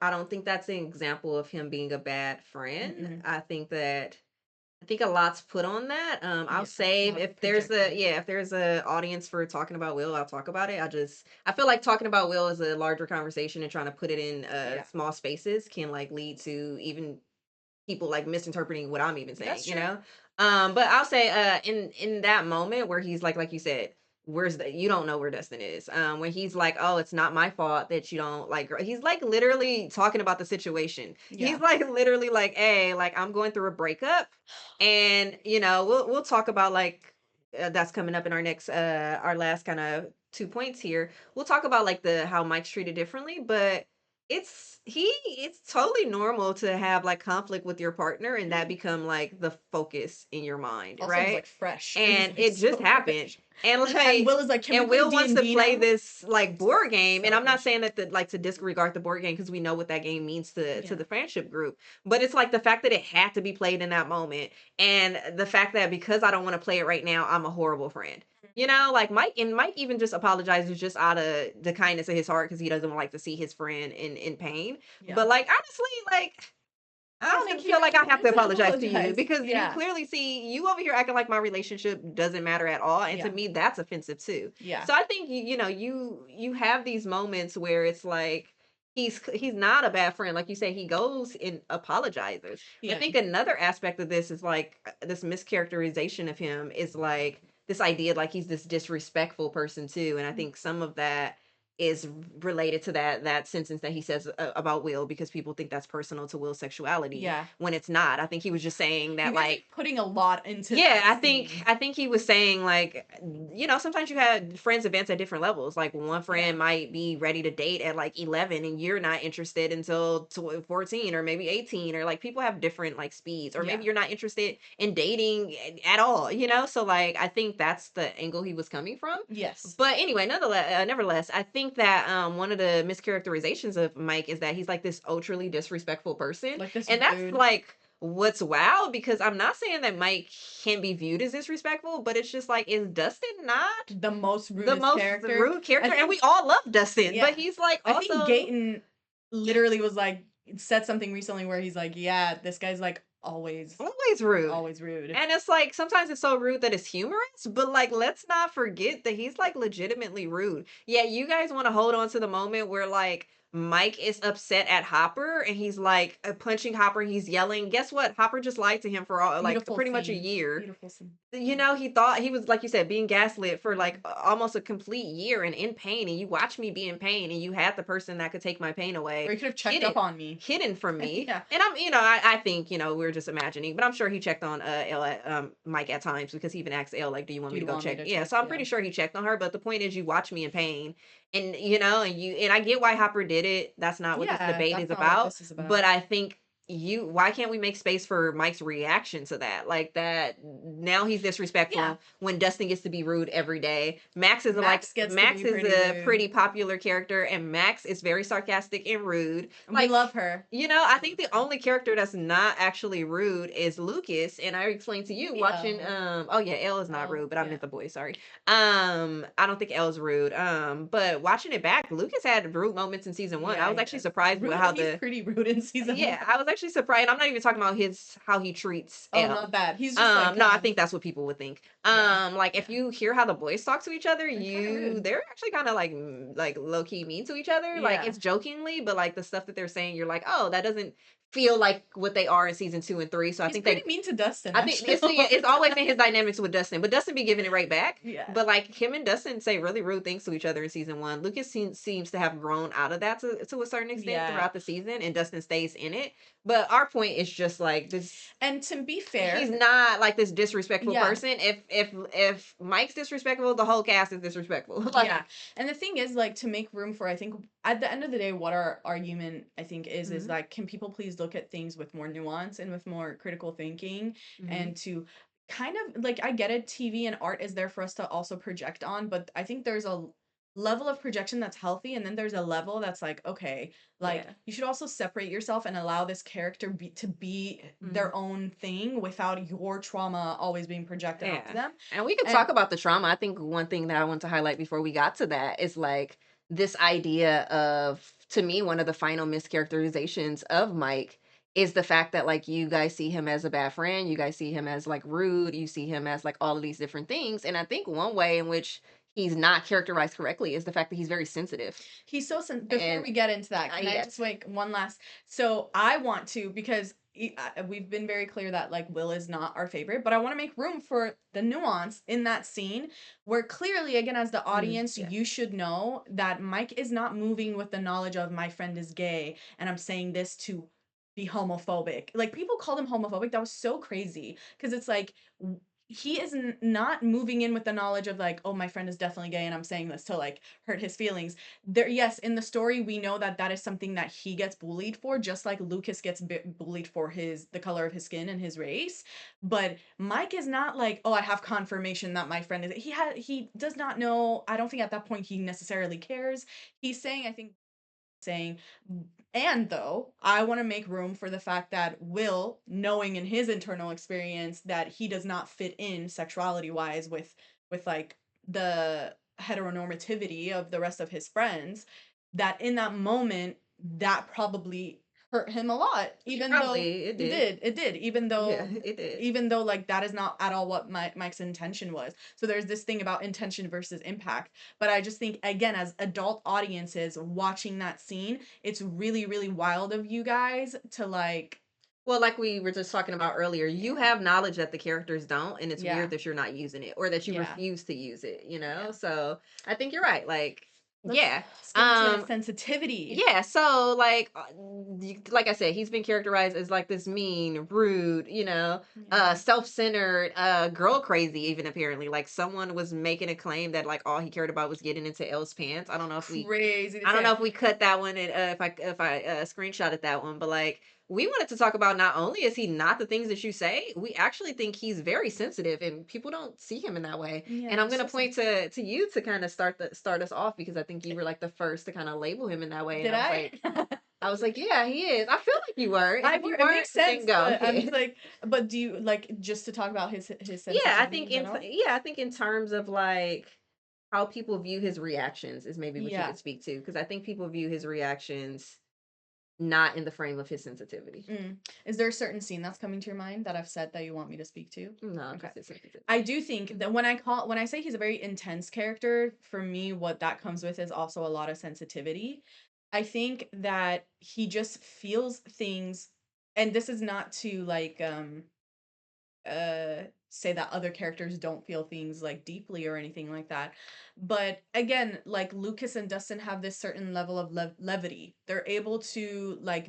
Speaker 1: I don't think that's an example of him being a bad friend.
Speaker 2: mm-mm.
Speaker 1: I think a lot's put on that. I'll
Speaker 2: Yeah, a
Speaker 1: save
Speaker 2: lot
Speaker 1: if
Speaker 2: of
Speaker 1: there's a
Speaker 2: projected.
Speaker 1: yeah, if there's a audience for talking about Will, I'll talk about it. I feel like talking about Will is a larger conversation and trying to put it in
Speaker 2: Yeah,
Speaker 1: small spaces can like lead to even people like misinterpreting what I'm even saying,
Speaker 2: that's
Speaker 1: you
Speaker 2: true.
Speaker 1: know? But I'll say in that moment where he's like you said, where's the you don't know where Dustin is. When he's like, "Oh, it's not my fault that you don't like girl." He's like literally talking about the situation. He's
Speaker 2: Yeah,
Speaker 1: like literally like, "Hey, like I'm going through a breakup and, we'll talk about like that's coming up in our last kind of 2 points here. We'll talk about like the how Mike's treated differently, but it's totally normal to have like conflict with your partner and that
Speaker 2: mhm.
Speaker 1: become like the focus in your mind,
Speaker 2: Also, it was,
Speaker 1: right?
Speaker 2: like, fresh. It was,
Speaker 1: And
Speaker 2: like,
Speaker 1: it just
Speaker 2: so
Speaker 1: happened.
Speaker 2: fresh.
Speaker 1: And
Speaker 2: And
Speaker 1: like
Speaker 2: Will is like, "Can we
Speaker 1: and
Speaker 2: play
Speaker 1: Will wants to
Speaker 2: D&D
Speaker 1: play
Speaker 2: now?"
Speaker 1: this like board game. And I'm not
Speaker 2: Selfish.
Speaker 1: saying that like to disregard the board game because we know what that game means to
Speaker 2: Yeah.
Speaker 1: the friendship group. But it's like the fact that it had to be played in that moment. And the fact that because I don't want to play it right now, I'm a horrible friend. Like Mike even just apologizes just out of the kindness of his heart because he doesn't like to see his friend in pain.
Speaker 2: Yeah.
Speaker 1: But like honestly, like I
Speaker 2: I
Speaker 1: don't
Speaker 2: think
Speaker 1: even
Speaker 2: he
Speaker 1: feel like
Speaker 2: really
Speaker 1: I have to
Speaker 2: wanted to
Speaker 1: apologize to you
Speaker 2: apologize.
Speaker 1: because you
Speaker 2: Yeah.
Speaker 1: clearly see you over here acting like my relationship doesn't matter at all, and to
Speaker 2: Yeah.
Speaker 1: me that's offensive too.
Speaker 2: Yeah.
Speaker 1: So I think you have these moments where it's like he's not a bad friend, like you say. He goes and apologizes. I
Speaker 2: Yeah.
Speaker 1: think another aspect of this is like this mischaracterization of him is like this idea like he's this disrespectful person too, and I think some of that is related to that sentence that he says about Will because people think that's personal to Will's sexuality
Speaker 2: Yeah.
Speaker 1: when it's not. I think he was just saying
Speaker 2: He
Speaker 1: that
Speaker 2: was, like,
Speaker 1: like
Speaker 2: putting a lot into
Speaker 1: yeah,
Speaker 2: that scene.
Speaker 1: I think he was saying like, sometimes you have friends advance at different levels. Like one
Speaker 2: Yeah.
Speaker 1: friend might be ready to date at like 11 and you're not interested until 14 or maybe 18 or like people have different like speeds or maybe
Speaker 2: Yeah.
Speaker 1: you're not interested in dating at all. So like I think that's the angle he was coming from.
Speaker 2: Yes.
Speaker 1: But anyway, nevertheless, I think that one of the mischaracterizations of Mike is that he's like this ultra disrespectful person.
Speaker 2: Like, this
Speaker 1: And that's
Speaker 2: rude,
Speaker 1: like what's wow because I'm not saying that Mike can be viewed as disrespectful, but it's just like is Dustin not
Speaker 2: the most
Speaker 1: the
Speaker 2: rudest
Speaker 1: most
Speaker 2: character.
Speaker 1: rude
Speaker 2: I
Speaker 1: character? And we
Speaker 2: think
Speaker 1: all love Dustin, but
Speaker 2: yeah.
Speaker 1: he's like
Speaker 2: I think
Speaker 1: also
Speaker 2: Gayton literally was like said something recently where he's like, "Yeah, this guy's like
Speaker 1: always rude.
Speaker 2: always rude."
Speaker 1: And it's like sometimes it's so rude that it's humorous, but like let's not forget that he's like legitimately rude. Yeah, you guys want to hold on to the moment where like Mike is upset at Hopper and he's like punching Hopper, he's yelling. Guess what? Hopper just lied to him for all like
Speaker 2: Beautiful
Speaker 1: pretty much a
Speaker 2: scene.
Speaker 1: year.
Speaker 2: Beautiful scene.
Speaker 1: He thought he was like you said being gaslit for like
Speaker 2: Mhm.
Speaker 1: almost a complete year and in pain, and you watch me be in pain and you had the person that could take my pain
Speaker 2: Or
Speaker 1: away
Speaker 2: he could have checked
Speaker 1: hidden
Speaker 2: up on me.
Speaker 1: hidden from me.
Speaker 2: Yeah.
Speaker 1: And I think we're just imagining, but I'm sure he checked on Mike at times because he even asked Elle like, do you want
Speaker 2: Do
Speaker 1: me to
Speaker 2: you
Speaker 1: go
Speaker 2: want me
Speaker 1: check?
Speaker 2: to
Speaker 1: Yeah,
Speaker 2: check?
Speaker 1: so I'm
Speaker 2: Yeah.
Speaker 1: pretty sure he checked on her, but the point is you watch me in pain, and and I get why Hopper did it. That's not what this
Speaker 2: Yeah,
Speaker 1: debate
Speaker 2: that's
Speaker 1: is
Speaker 2: not what
Speaker 1: about,
Speaker 2: this is about.
Speaker 1: but I think why can't we make space for Mike's reaction to that? Like that now he's
Speaker 2: Yeah.
Speaker 1: disrespectful when Dustin gets to be rude every day.
Speaker 2: Max gets to
Speaker 1: Max
Speaker 2: be
Speaker 1: is
Speaker 2: pretty
Speaker 1: a
Speaker 2: rude.
Speaker 1: pretty popular character and Max is very sarcastic and rude.
Speaker 2: And we
Speaker 1: Like
Speaker 2: love her.
Speaker 1: I think the only character that's not actually rude is Lucas, and I explained to you
Speaker 2: Maybe
Speaker 1: watching
Speaker 2: Elle.
Speaker 1: oh yeah, Elle is not
Speaker 2: Elle,
Speaker 1: rude, but I
Speaker 2: yeah.
Speaker 1: meant the boy, sorry. I don't think Elle's rude. But watching it back, Lucas had rude moments in season 1. I
Speaker 2: Yeah,
Speaker 1: was
Speaker 2: he
Speaker 1: actually
Speaker 2: does.
Speaker 1: surprised with
Speaker 2: Rude,
Speaker 1: how
Speaker 2: he's
Speaker 1: the
Speaker 2: pretty rude in season
Speaker 1: yeah,
Speaker 2: 1.
Speaker 1: I was actually surprised. I'm not even talking about his how he treats
Speaker 2: Oh,
Speaker 1: Elle.
Speaker 2: not that. He's just, like,
Speaker 1: No,
Speaker 2: kind
Speaker 1: I
Speaker 2: of
Speaker 1: think that's what people would think.
Speaker 2: yeah,
Speaker 1: Like if
Speaker 2: yeah.
Speaker 1: you hear how the boys talk to each other,
Speaker 2: They're kinda rude.
Speaker 1: they're actually kind of like like low key mean to each other. Like
Speaker 2: Yeah.
Speaker 1: it's jokingly, but like the stuff that they're saying, you're like, oh, that doesn't feel like what they are in season 2 and 3. So
Speaker 2: He's pretty mean to Dustin,
Speaker 1: I think
Speaker 2: actually, a lot of
Speaker 1: it's
Speaker 2: the
Speaker 1: always
Speaker 2: time.
Speaker 1: been his dynamics with Dustin, but Dustin be giving it right back.
Speaker 2: Yeah.
Speaker 1: But like him and Dustin say really rude things to each other in season 1. Lucas seems to have grown out of that to a certain extent
Speaker 2: Yeah.
Speaker 1: throughout the season, and Dustin stays in it. But our point is just like this.
Speaker 2: And to be
Speaker 1: He's
Speaker 2: fair
Speaker 1: not like this disrespectful
Speaker 2: yeah.
Speaker 1: person. If Mike's disrespectful, the whole cast is disrespectful. Like,
Speaker 2: Yeah. And the thing is, like, to make room for, I think, at the end of the day, what our argument, I think, is
Speaker 1: mhm,
Speaker 2: like, can people please look at things with more nuance and with more critical thinking
Speaker 1: mhm,
Speaker 2: and to kind of, like, I get it, TV and art is there for us to also project on, but I think there's level of projection that's healthy, and then there's a level that's like, okay, like
Speaker 1: Yeah.
Speaker 2: you should also separate yourself and allow this character to be
Speaker 1: Mhm.
Speaker 2: their own thing without your trauma always being projected onto
Speaker 1: Yeah.
Speaker 2: them.
Speaker 1: And we could
Speaker 2: And
Speaker 1: talk about the trauma. I think one thing that I want to highlight before we got to that is like this idea of, to me, one of the final mischaracterizations of Mike is the fact that like you guys see him as a bad friend, you guys see him as like rude, you see him as like all of these different things. And I think one way in which he's not characterized correctly is the fact that he's very sensitive.
Speaker 2: he's so before
Speaker 1: And
Speaker 2: we get into that, can I just
Speaker 1: yes.
Speaker 2: like one last, so I want to, because we've been very clear that like Will is not our favorite, but I want to make room for the nuance in that scene where clearly, again, as the audience,
Speaker 1: Yeah.
Speaker 2: you should know that Mike is not moving with the knowledge of my friend is gay and I'm saying this to be homophobic. Like people called him homophobic. That was so crazy because it's like he is not moving in with the knowledge of like, oh, my friend is definitely gay and I'm saying this to like hurt his feelings. There, yes, in the story we know that that is something that he gets bullied for, just like Lucas gets bullied for his the color of his skin and his race. But Mike is not like, oh, I have confirmation that my friend is, he does not know. I don't think at that point he necessarily cares. He's saying, I think, saying, and though I want to make room for the fact that Will, knowing in his internal experience that he does not fit in sexuality wise with like the heteronormativity of the rest of his friends, that in that moment that probably hurt him a lot, even though
Speaker 1: Probably it
Speaker 2: it
Speaker 1: did.
Speaker 2: did, it did, even
Speaker 1: Yeah,
Speaker 2: though
Speaker 1: it did.
Speaker 2: like that is not at all what Mike's intention was. So there's this thing about intention versus impact. But I just think, again, as adult audiences watching that scene, it's really, really wild of you guys to like,
Speaker 1: Well, like we were just talking about earlier, you
Speaker 2: yeah,
Speaker 1: have knowledge that the characters don't, and it's
Speaker 2: yeah,
Speaker 1: weird that you're not using it or that you
Speaker 2: yeah,
Speaker 1: refuse to use it, you know?
Speaker 2: yeah.
Speaker 1: So I think you're right. Like,
Speaker 2: Let's
Speaker 1: yeah.
Speaker 2: get into that
Speaker 1: Um,
Speaker 2: sensitivity.
Speaker 1: yeah, so like like I said, he's been characterized as like this mean, rude,
Speaker 2: Yeah.
Speaker 1: self-centered, girl crazy even apparently. Like someone was making a claim that like all he cared about was getting into Elle's pants.
Speaker 2: Crazy to
Speaker 1: I don't
Speaker 2: say.
Speaker 1: know if we cut that one and if I screenshotted that one, but like we wanted to talk about not only is he not the things that you say, we actually think he's very sensitive and people don't see him in that way.
Speaker 2: Yeah,
Speaker 1: And I'm
Speaker 2: he's
Speaker 1: gonna
Speaker 2: so
Speaker 1: point
Speaker 2: sensitive.
Speaker 1: to you to kind of start us off because I think you were like the first to kind of label him in that way. And
Speaker 2: Did I?
Speaker 1: I was like, yeah, he is. I feel like you were. And
Speaker 2: I
Speaker 1: if you
Speaker 2: it
Speaker 1: weren't,
Speaker 2: makes
Speaker 1: then
Speaker 2: sense,
Speaker 1: go
Speaker 2: but I'm just
Speaker 1: ahead.
Speaker 2: like, but do you like just to talk about his
Speaker 1: Yeah, I
Speaker 2: sensitivity
Speaker 1: think
Speaker 2: in general?
Speaker 1: I think in terms of like how people view his reactions is maybe what you
Speaker 2: Yeah.
Speaker 1: could speak to because I think people view his reactions not in the frame of his sensitivity.
Speaker 2: Mm. Is there a certain scene that's coming to your mind that I've said that you want me to speak to?
Speaker 1: No,
Speaker 2: Okay.
Speaker 1: just his sensitivity.
Speaker 2: I do think that when I say he's a very intense character, for me, what that comes with is also a lot of sensitivity. I think that he just feels things, and this is not to like say that other characters don't feel things like deeply or anything like that. But again, like Lucas and Dustin have this certain level of levity. They're able to like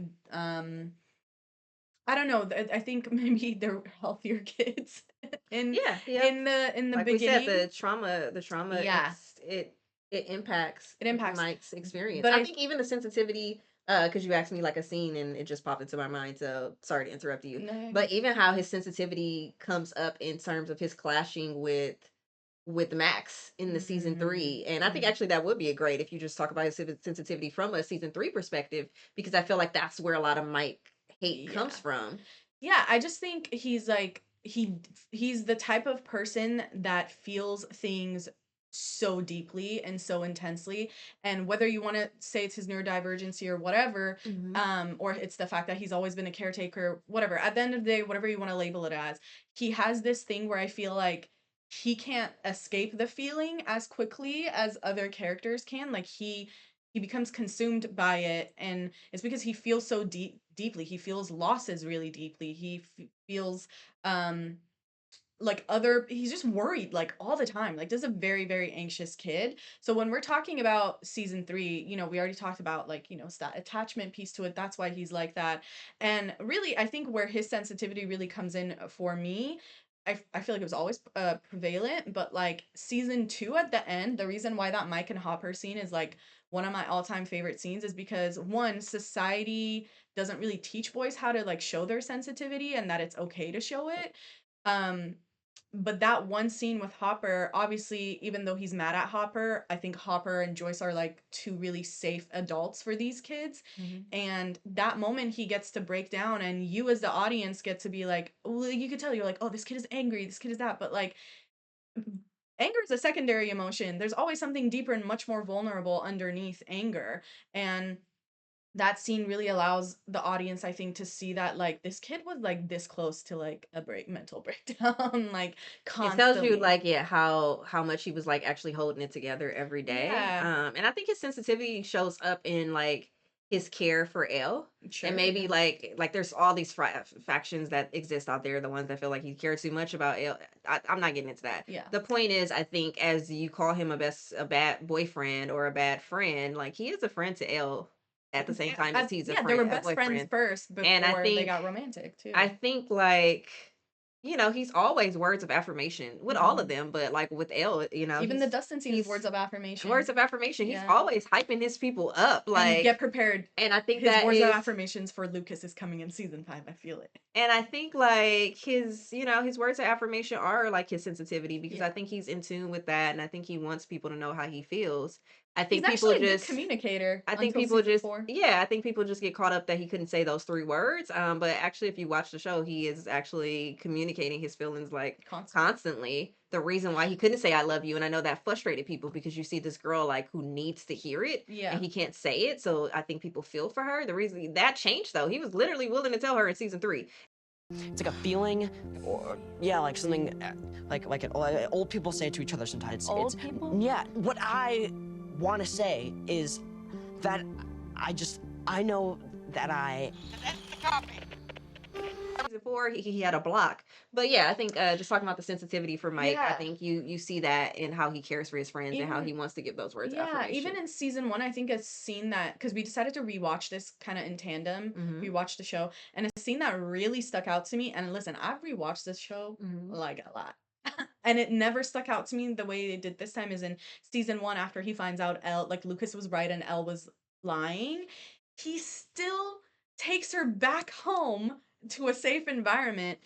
Speaker 2: I don't know. I think maybe they're healthier kids in
Speaker 1: Yeah, yep.
Speaker 2: in the
Speaker 1: Like we said,
Speaker 2: beginning.
Speaker 1: the trauma
Speaker 2: Yeah,
Speaker 1: it impacts
Speaker 2: it impacts.
Speaker 1: Mike's experience.
Speaker 2: But
Speaker 1: I
Speaker 2: I
Speaker 1: think even the sensitivity, because you asked me like a scene and it just popped into my mind. So sorry to interrupt you.
Speaker 2: no, you're
Speaker 1: But
Speaker 2: good.
Speaker 1: even how his sensitivity comes up in terms of his clashing with Max in the season
Speaker 2: Mm,
Speaker 1: 3. And I think
Speaker 2: mm,
Speaker 1: actually that would be a great if you just talk about his sensitivity from a season 3 perspective, because I feel like that's where a lot of Mike hate comes
Speaker 2: yeah.
Speaker 1: from.
Speaker 2: Yeah, I just think he's like he's the type of person that feels things so deeply and so intensely, and whether you want to say it's his neurodivergency or whatever,
Speaker 1: Hmm.
Speaker 2: or it's the fact that he's always been a caretaker, whatever, at the end of the day, whatever you want to label it as, he has this thing where I feel like he can't escape the feeling as quickly as other characters can. Like he becomes consumed by it, and it's because he feels so deeply. He feels losses really deeply. He feels um like other he's just worried like all the time. Like this is a very, very anxious kid. So when we're talking about season 3, we already talked about like, it's that attachment piece to it. That's why he's like that. And really, I think where his sensitivity really comes in for me, I feel like it was always prevalent, but like season 2 at the end, the reason why that Mike and Hopper scene is like one of my all-time favorite scenes is because one, society doesn't really teach boys how to like show their sensitivity and that it's okay to show it. Um But that one scene with Hopper, obviously, even though he's mad at Hopper, I think Hopper and Joyce are like two really safe adults for these kids.
Speaker 1: Mhm.
Speaker 2: And that moment he gets to break down, and you as the audience get to be like, well, you could tell you're like, oh, this kid is angry, this kid is that. But like, anger is a secondary emotion. There's always something deeper and much more vulnerable underneath anger. And that scene really allows the audience, I think, to see that like this kid was like this close to like a mental breakdown, like
Speaker 1: It tells you,
Speaker 2: constantly.
Speaker 1: like, yeah, how much he was, like, actually holding it together every day,
Speaker 2: Yeah,
Speaker 1: and I think his sensitivity shows up in, like, his care for Elle, and
Speaker 2: sure,
Speaker 1: maybe,
Speaker 2: yeah.
Speaker 1: like, there's all these factions that exist out there, the ones that feel like he cared too much about Elle. I'm not getting into that.
Speaker 2: Yeah.
Speaker 1: The point is, I think as you call him a bad boyfriend or a bad friend, like, he is a friend to Elle at the same time as he's
Speaker 2: Yeah, they were
Speaker 1: a
Speaker 2: best friends
Speaker 1: boyfriend,
Speaker 2: first
Speaker 1: and
Speaker 2: before they got romantic
Speaker 1: I
Speaker 2: too.
Speaker 1: think, like, he's always words of affirmation with all of
Speaker 2: Mhm.
Speaker 1: them, but, like, with Elle,
Speaker 2: Even the Dustin scene is
Speaker 1: he's
Speaker 2: words of affirmation.
Speaker 1: words of affirmation. He's
Speaker 2: Yeah.
Speaker 1: always hyping his people up,
Speaker 2: And get
Speaker 1: like,
Speaker 2: prepared.
Speaker 1: and I think
Speaker 2: His
Speaker 1: that
Speaker 2: words of
Speaker 1: is
Speaker 2: affirmations for Lucas is coming in season 5. I feel it.
Speaker 1: and I think, like, his words of affirmation are, like, his sensitivity because I
Speaker 2: Yeah.
Speaker 1: think he's in tune with that, and I think he wants people to know how he feels. I
Speaker 2: He's
Speaker 1: think people
Speaker 2: actually a good
Speaker 1: just
Speaker 2: communicator
Speaker 1: I think
Speaker 2: until
Speaker 1: people
Speaker 2: season
Speaker 1: just
Speaker 2: 4.
Speaker 1: yeah, I think people just get caught up that he couldn't say those 3 words, but actually if you watch the show, he is actually communicating his feelings, like,
Speaker 2: Constantly.
Speaker 1: constantly. The reason why he couldn't say "I love you," and I know that frustrated people because you see this girl, like, who needs to hear it, and
Speaker 2: Yeah.
Speaker 1: he can't say it, so I think people feel for her. The reason that changed, though, he was literally willing to tell her in season 3.
Speaker 5: It's like a feeling, or yeah, like something like old people say to each other sometimes.
Speaker 3: Old people?
Speaker 5: Yeah. What I want to say is that I know that I.
Speaker 1: Season 4, he had a block. But yeah, I think just talking about the sensitivity for Mike, I
Speaker 2: Yeah.
Speaker 1: think you see that in how he cares for his friends and how he
Speaker 2: Even
Speaker 1: wants to give those words of
Speaker 2: Yeah, even
Speaker 1: affirmation.
Speaker 2: in season 1, I think a scene that because we decided to rewatch this kinda in tandem,
Speaker 1: Mhm.
Speaker 2: we watched the show, and a scene that really stuck out to me, and listen, I've rewatched this show,
Speaker 1: Mhm.
Speaker 2: like, a lot, and it never stuck out to me the way it did this time is in season 1 after he finds out Elle like, Lucas was right and Elle was lying, he still takes her back home to a safe environment,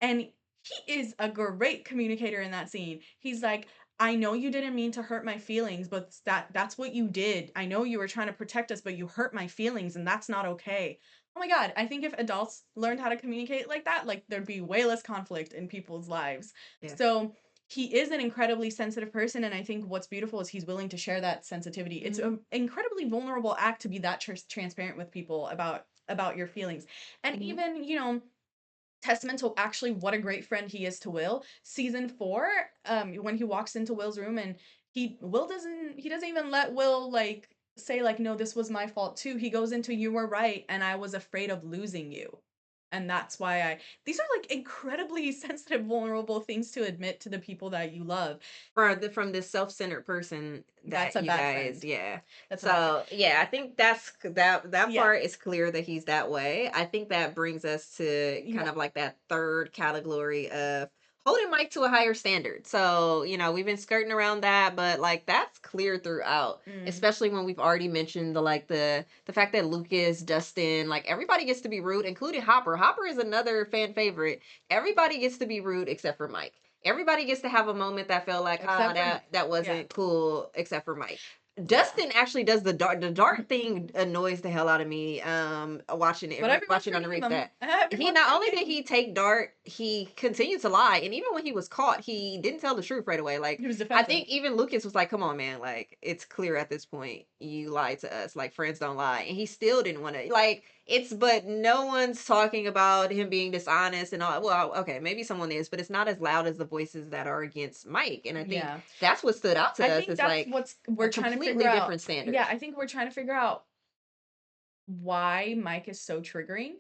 Speaker 2: and he is a great communicator in that scene. He's like, I know you didn't mean to hurt my feelings, but that's what you did. I know you were trying to protect us, but you hurt my feelings and that's not okay. Oh my god, I think if adults learned how to communicate like that, like there'd be way less conflict in people's lives.
Speaker 1: Yeah.
Speaker 2: So, he is an incredibly sensitive person and I think what's beautiful is he's willing to share that sensitivity. It's
Speaker 1: Mhm.
Speaker 2: an incredibly vulnerable act to be that transparent with people about your feelings. And
Speaker 1: Mhm.
Speaker 2: even, testament to actually what a great friend he is to Will. Season 4, when he walks into Will's room and he doesn't even let Will like say like no this was my fault too. He goes into you were right and I was afraid of losing you. And that's why I these are like incredibly sensitive vulnerable things to admit to the people that you love.
Speaker 1: From this self-centered person
Speaker 2: That's
Speaker 1: that
Speaker 2: a
Speaker 1: you
Speaker 2: bad
Speaker 1: guys
Speaker 2: friend.
Speaker 1: yeah.
Speaker 2: That's a bad friend.
Speaker 1: So, yeah, I think that
Speaker 2: Yeah.
Speaker 1: part is clear that he's that way. I think that brings us to kind
Speaker 2: Yeah.
Speaker 1: of like that third category of holding Mike to a higher standard. So, we've been skirting around that, but, like, that's clear throughout,
Speaker 2: Mm.
Speaker 1: especially when we've already mentioned the fact that Lucas, Dustin, like, everybody gets to be rude, including Hopper. Hopper is another fan favorite. Everybody gets to be rude except for Mike. Everybody gets to have a moment that felt like, ah,
Speaker 2: Except for
Speaker 1: that
Speaker 2: yeah.
Speaker 1: wasn't cool, except for Mike.
Speaker 2: Yeah.
Speaker 1: Dustin actually does the dart. The dart thing annoys the hell out of me.
Speaker 2: But everyone's
Speaker 1: Watching on the
Speaker 2: forgave
Speaker 1: reef
Speaker 2: him.
Speaker 1: that he
Speaker 2: Everyone
Speaker 1: not only
Speaker 2: forgave
Speaker 1: did
Speaker 2: him.
Speaker 1: he take dart, he continued to lie, and even when he was caught, he didn't tell the truth right away. Like,
Speaker 2: He was
Speaker 1: I
Speaker 2: defensive.
Speaker 1: think even Lucas was like, "Come on, man! Like, it's clear at this point you lied to us. Like, friends don't lie," and he still didn't want to. Like, but no one's talking about him being dishonest and all. Well, okay, maybe someone is, but it's not as loud as the voices that are against Mike. And I think
Speaker 2: Yeah.
Speaker 1: that's what stood out to
Speaker 2: I
Speaker 1: us.
Speaker 2: think
Speaker 1: Is
Speaker 2: that's
Speaker 1: like
Speaker 2: what's
Speaker 1: a
Speaker 2: we're trying to figure
Speaker 1: completely
Speaker 2: out.
Speaker 1: different standard.
Speaker 2: Yeah, I think we're trying to figure out why Mike is so triggering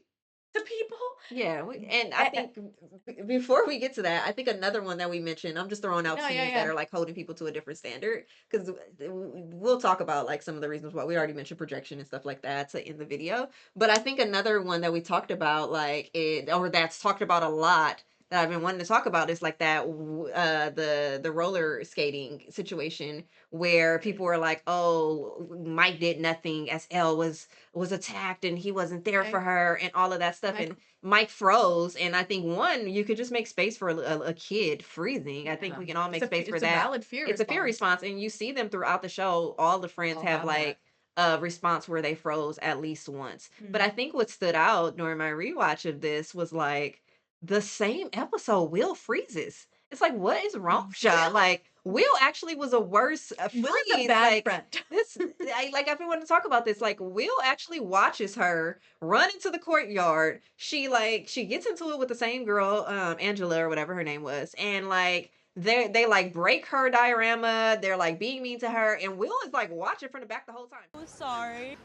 Speaker 2: to people.
Speaker 1: Yeah, and I
Speaker 2: Eh,
Speaker 1: think before we get to that, I think another one that we mentioned, I'm just throwing out
Speaker 2: no, yeah,
Speaker 1: scenes that
Speaker 2: yeah.
Speaker 1: are like holding people to a different standard because we'll talk about like some of the reasons why we already mentioned projection and stuff like that in the video. But I think another one that we talked about, like it, or that's talked about a lot that I've been wanting to talk about is like that the roller skating situation where people were like, "Oh, Mike did nothing as Elle was attacked and he wasn't there for
Speaker 2: Okay.
Speaker 1: her and all of that stuff."
Speaker 2: Mike
Speaker 1: And Mike froze, and I think one, you could just make space for a kid freezing. I think
Speaker 2: yeah.
Speaker 1: we can all make space for
Speaker 2: It's a
Speaker 1: that.
Speaker 2: valid fear
Speaker 1: It's a fear
Speaker 2: response.
Speaker 1: response, and you see them throughout the show. All the friends
Speaker 2: I'll
Speaker 1: have
Speaker 2: have
Speaker 1: like
Speaker 2: that.
Speaker 1: a response where they froze at least once. But
Speaker 2: Mhm.
Speaker 1: I think what stood out during my rewatch of this was like the same episode, Will freezes. It's like, what is wrong with y'all?
Speaker 2: Will
Speaker 1: Like, Will actually was a worse
Speaker 2: Will is a
Speaker 1: freeze.
Speaker 2: bad
Speaker 1: Like,
Speaker 2: friend.
Speaker 1: this, I've been wanting to talk about this. Like, Will actually watches her run into the courtyard. She gets into it with the same girl, Angela or whatever her name was, and like they like break her diorama. They're like being mean to her, and Will is like watching from the back the whole time.
Speaker 4: I'm sorry.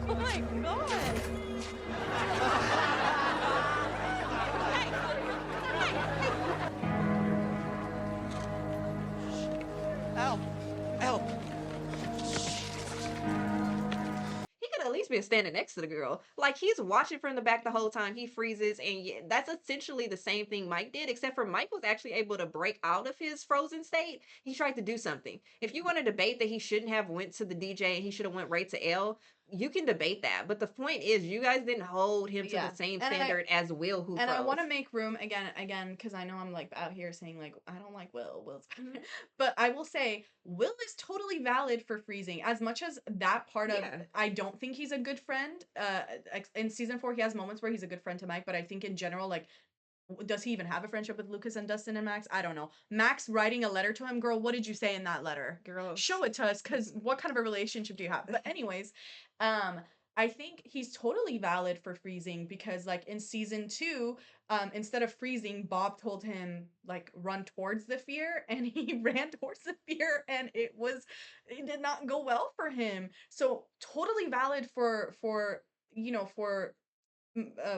Speaker 4: Oh my god.
Speaker 5: Help! Help!
Speaker 1: He could at least been standing next to the girl. Like he's watching from the back the whole time. He freezes, and that's essentially the same thing Mike did, except for Mike was actually able to break out of his frozen state. He tried to do something. If you want to debate that he shouldn't have went to the DJ and he should have went right to L, you can debate that. But the point is, you guys didn't hold him to the
Speaker 2: Yeah.
Speaker 1: same
Speaker 2: And I
Speaker 1: standard as Will, who
Speaker 2: and I
Speaker 1: froze.
Speaker 2: want to make room again because I know I'm like out here saying like I don't like Will. Will's but I will say Will is totally valid for freezing. As much as that part of
Speaker 1: Yeah.
Speaker 2: I don't think he's a good friend. In season 4 he has moments where he's a good friend to Mike, but I think in general like does he even have a friendship with Lucas and Dustin and Max? I don't know. Max writing a letter to him, girl, what did you say in that letter?
Speaker 1: Girls.
Speaker 2: Show it to us, because what kind of a relationship do you have? But anyways, um, I think he's totally valid for freezing because like in season 2, instead of freezing, Bob told him like run towards the fear and he ran towards the fear and it did not go well for him. So totally valid for for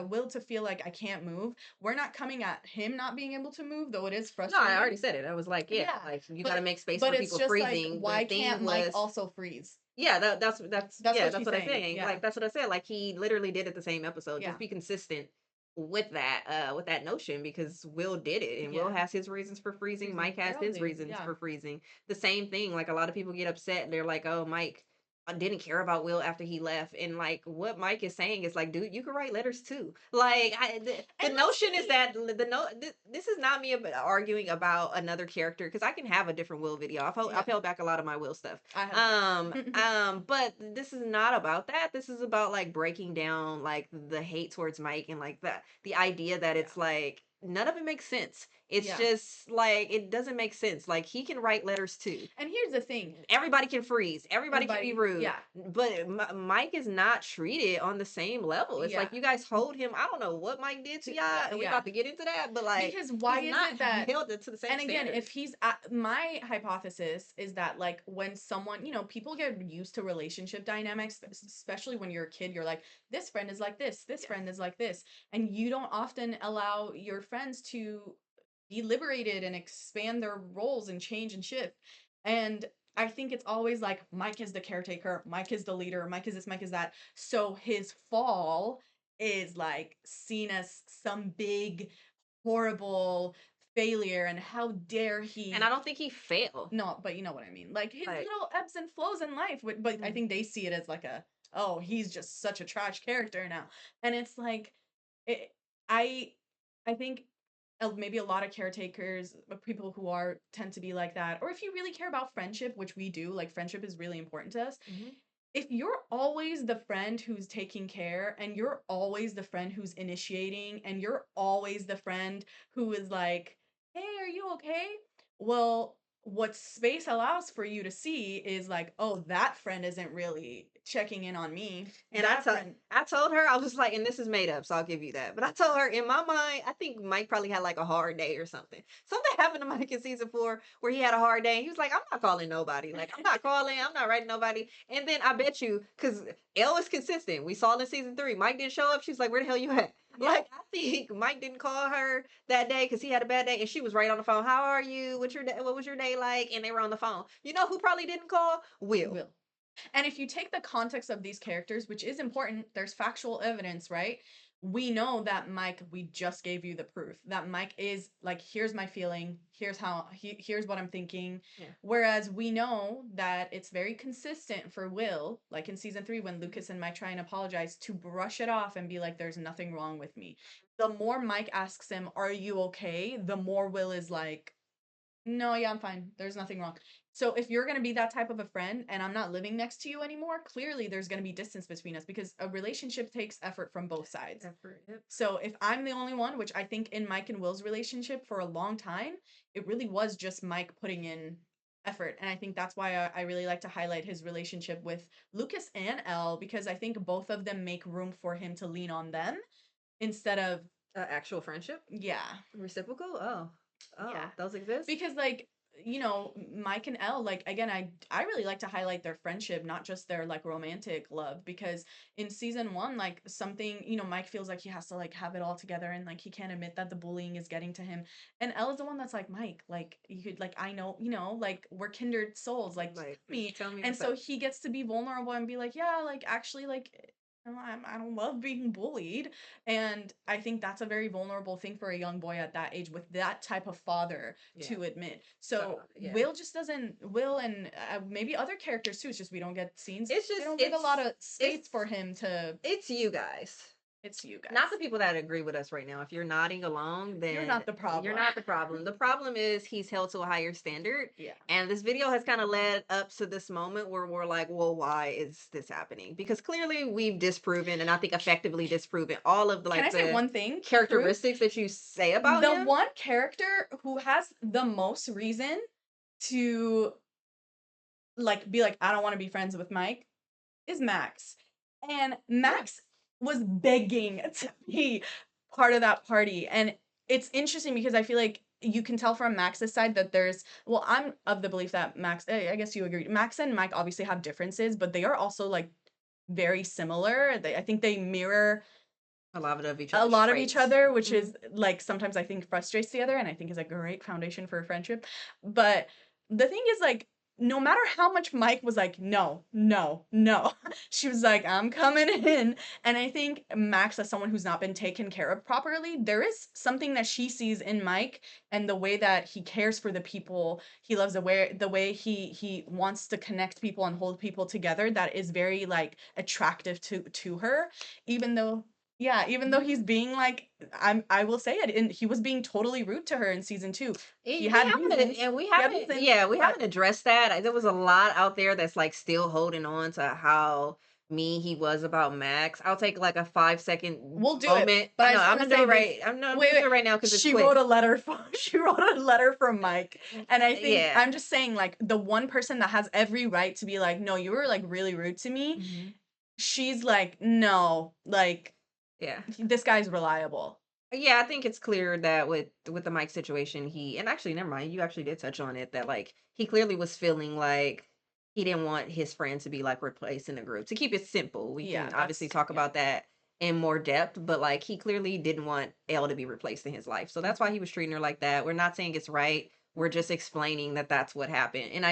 Speaker 2: Will to feel like I can't move. We're not coming at him not being able to move, though it is
Speaker 1: No, I
Speaker 2: frustrating.
Speaker 1: already said it. I was like, yeah,
Speaker 2: Yeah,
Speaker 1: like you got to
Speaker 2: but
Speaker 1: make space
Speaker 2: but
Speaker 1: for
Speaker 2: it's
Speaker 1: people
Speaker 2: just like
Speaker 1: freezing. The
Speaker 2: why
Speaker 1: thing
Speaker 2: can't Mike
Speaker 1: was,
Speaker 2: also freeze?
Speaker 1: yeah, that's
Speaker 2: That's
Speaker 1: yeah,
Speaker 2: what
Speaker 1: that's
Speaker 2: she's
Speaker 1: what I'm
Speaker 2: saying.
Speaker 1: saying.
Speaker 2: Yeah,
Speaker 1: Like that's what I said. Like he literally did it the same episode.
Speaker 2: yeah,
Speaker 1: Just be consistent with that notion because Will did it and Will
Speaker 2: yeah.
Speaker 1: has his reasons for freezing. Mike
Speaker 2: Freezing. They
Speaker 1: has
Speaker 2: all
Speaker 1: his
Speaker 2: do.
Speaker 1: reasons
Speaker 2: Yeah,
Speaker 1: for freezing. The same thing. Like a lot of people get upset. They're like, "Oh, Mike didn't care about Will after he left." And like what Mike is saying is like, dude, you can write letters too. Like the
Speaker 2: and let's
Speaker 1: notion is
Speaker 2: see.
Speaker 1: that this is not me arguing about another character because I can have a different Will video. I've
Speaker 2: Yeah,
Speaker 1: held back a lot of my Will stuff.
Speaker 2: I have too.
Speaker 1: But this is not about that. This is about like breaking down like the hate towards Mike and like the idea that
Speaker 2: Yeah,
Speaker 1: it's like none of it makes sense. It's
Speaker 2: yeah.
Speaker 1: just like it doesn't make sense. Like he can write letters too.
Speaker 2: And here's the thing.
Speaker 1: Everybody can freeze. Everybody can be
Speaker 2: Everybody,
Speaker 1: rude.
Speaker 2: yeah,
Speaker 1: But Mike is not treated on the same level. It's
Speaker 2: yeah,
Speaker 1: like you guys hold him. I don't know what Mike did to y'all, and we
Speaker 2: yeah.
Speaker 1: about to get into that. But like
Speaker 2: Because why
Speaker 1: he's
Speaker 2: is
Speaker 1: not
Speaker 2: it that
Speaker 1: held to the same
Speaker 2: and again,
Speaker 1: standard.
Speaker 2: if he's at, my hypothesis is that like when someone, people get used to relationship dynamics, especially when you're a kid, you're like, this friend is like this
Speaker 1: Yeah.
Speaker 2: friend is like this, and you don't often allow your friends to be liberated and expand their roles and change and shift. And I think it's always like Mike is the caretaker, Mike is the leader, Mike is this, Mike is that. So his fall is like seen as some big horrible failure and how dare
Speaker 1: And I
Speaker 2: he
Speaker 1: don't think he failed.
Speaker 2: no, but you know what I mean, like his
Speaker 1: Like
Speaker 2: little ebbs and flows in life, but I
Speaker 1: mm,
Speaker 2: think they see it as like a oh he's just such a trash character now. And it's like it, i I think maybe a lot of caretakers people who are tend to be like that, or if you really care about friendship, which we do, like friendship is really important to us.
Speaker 1: mhm.
Speaker 2: If you're always the friend who's taking care and you're always the friend who's initiating and you're always the friend who is like, "Hey, are you okay?" Well, what space allows for you to see is like, "Oh, that friend isn't really checking in on me.
Speaker 1: And
Speaker 2: That friend.
Speaker 1: I told her, I was like, and this is made up, so I'll give you that. But I told her in my mind, I think Mike probably had like a hard day or something. Something happened to Mike in season 4 where he had a hard day. He was like, I'm not calling nobody. Like, I'm not calling, I'm not writing nobody. And then I bet you, because Elle is consistent. We saw it in season 3. Mike didn't show up. She's like, where the hell you at?
Speaker 2: Yeah.
Speaker 1: Like, I think Mike didn't call her that day because he had a bad day, and she was right on the phone. How are you? What's your day? What was your day like? And they were on the phone. You know who probably didn't call? Will.
Speaker 2: Will. And if you take the context of these characters, which is important, there's factual evidence, right? We know that Mike, we just gave you the proof that Mike is like, here's my feeling, here's what I'm thinking.
Speaker 1: Yeah.
Speaker 2: Whereas we know that it's very consistent for Will, like in season 3, when Lucas and Mike try and apologize, to brush it off and be like, there's nothing wrong with me. The more Mike asks him, are you okay? The more Will is like, no, yeah, I'm fine. There's nothing wrong. So if you're going to be that type of a friend and I'm not living next to you anymore, clearly there's going to be distance between us because a relationship takes effort from both sides.
Speaker 1: Effort, yep.
Speaker 2: So if I'm the only one, which I think in Mike and Will's relationship for a long time, it really was just Mike putting in effort. And I think that's why I really like to highlight his relationship with Lucas and Elle, because I think both of them make room for him to lean on them instead of,
Speaker 1: Actual friendship?
Speaker 2: yeah.
Speaker 1: Reciprocal? Oh. Oh,
Speaker 2: Yeah.
Speaker 1: those exist?
Speaker 2: Because like, you know, Mike and Elle, like again, I really like to highlight their friendship, not just their like romantic love, because in season 1, like something, you know, Mike feels like he has to like have it all together and like he can't admit that the bullying is getting to him. And Elle is the one that's like, Mike, like you could, like, I know, you know, like we're kindred souls, like me.
Speaker 1: Tell me
Speaker 2: And
Speaker 1: what's
Speaker 2: so
Speaker 1: up.
Speaker 2: he gets to be vulnerable and be like, yeah, like actually like I don't love being bullied. And I think that's a very vulnerable thing for a young boy at that age with that type of father
Speaker 1: Yeah.
Speaker 2: to admit. So
Speaker 1: yeah.
Speaker 2: Will just doesn't, Will and maybe other characters too, it's just we don't get scenes.
Speaker 1: It's
Speaker 2: They
Speaker 1: just
Speaker 2: don't give a lot of space
Speaker 1: it's
Speaker 2: for him to,
Speaker 1: it's you guys.
Speaker 2: it's you guys.
Speaker 1: Not the people that agree with us right now. If you're nodding along, then
Speaker 2: You're not the problem.
Speaker 1: You're not the problem. The problem is he's held to a higher standard.
Speaker 2: Yeah.
Speaker 1: And this video has kind of led up to this moment where we're like, well, why is this happening? Because clearly we've disproven, and I think effectively disproven, all of the
Speaker 2: Can I say
Speaker 1: the
Speaker 2: one thing?
Speaker 1: characteristics that you say about
Speaker 2: The
Speaker 1: him.
Speaker 2: one character who has the most reason to like be like, I don't want to be friends with Mike is Max. And Max was begging to be part of that party. And it's interesting because I feel like you can tell from Max's side that there's, well, I'm of the belief that Max, I guess you agree. Max and Mike obviously have differences, but they are also like very similar. I think they mirror
Speaker 1: A lot of each
Speaker 2: a
Speaker 1: other's
Speaker 2: lot of each
Speaker 1: traits.
Speaker 2: other, which is like sometimes I think frustrates the other, and I think is a great foundation for a friendship. But the thing is, like, no matter how much Mike was like, no, no, no, she was like, I'm coming in. And I think Max, as someone who's not been taken care of properly, there is something that she sees in Mike and the way that he cares for the people he loves, the way he wants to connect people and hold people together, that is very like attractive to her, even though. Yeah, even though he's being like, I will say it, and he was being totally rude to her in season 2. He had reasons.
Speaker 1: We
Speaker 2: He had
Speaker 1: haven't,
Speaker 2: reasons,
Speaker 1: yeah, we
Speaker 2: but
Speaker 1: haven't addressed that. There was a lot out there that's like still holding on to how mean he was about Max. I'll take like a 5 second
Speaker 2: we'll do it.
Speaker 1: moment.
Speaker 2: But I
Speaker 1: No,
Speaker 2: just
Speaker 1: I'm
Speaker 2: want
Speaker 1: gonna
Speaker 2: to
Speaker 1: do
Speaker 2: say
Speaker 1: it
Speaker 2: this.
Speaker 1: right. I'm no, I'm
Speaker 2: Wait,
Speaker 1: gonna do
Speaker 2: wait.
Speaker 1: it right now because it's
Speaker 2: She
Speaker 1: quick.
Speaker 2: wrote a letter for she wrote a letter for Mike. And I think
Speaker 1: Yeah.
Speaker 2: I'm just saying, like, the one person that has every right to be like, no, you were like really rude to me. She's like, no, like,
Speaker 1: Yeah.
Speaker 2: this guy's reliable.
Speaker 1: Yeah, I think it's clear that with the Mike situation, he, and actually never mind, you actually did touch on it, that like he clearly was feeling like he didn't want his friend to be like replaced in the group. To keep it simple, we
Speaker 2: Yeah,
Speaker 1: can obviously
Speaker 2: that's
Speaker 1: talk
Speaker 2: yeah.
Speaker 1: about that in more depth, but like he clearly didn't want Elle to be replaced in his life. So that's why he was treating her like that. We're not saying it's right. We're just explaining that that's what happened. And I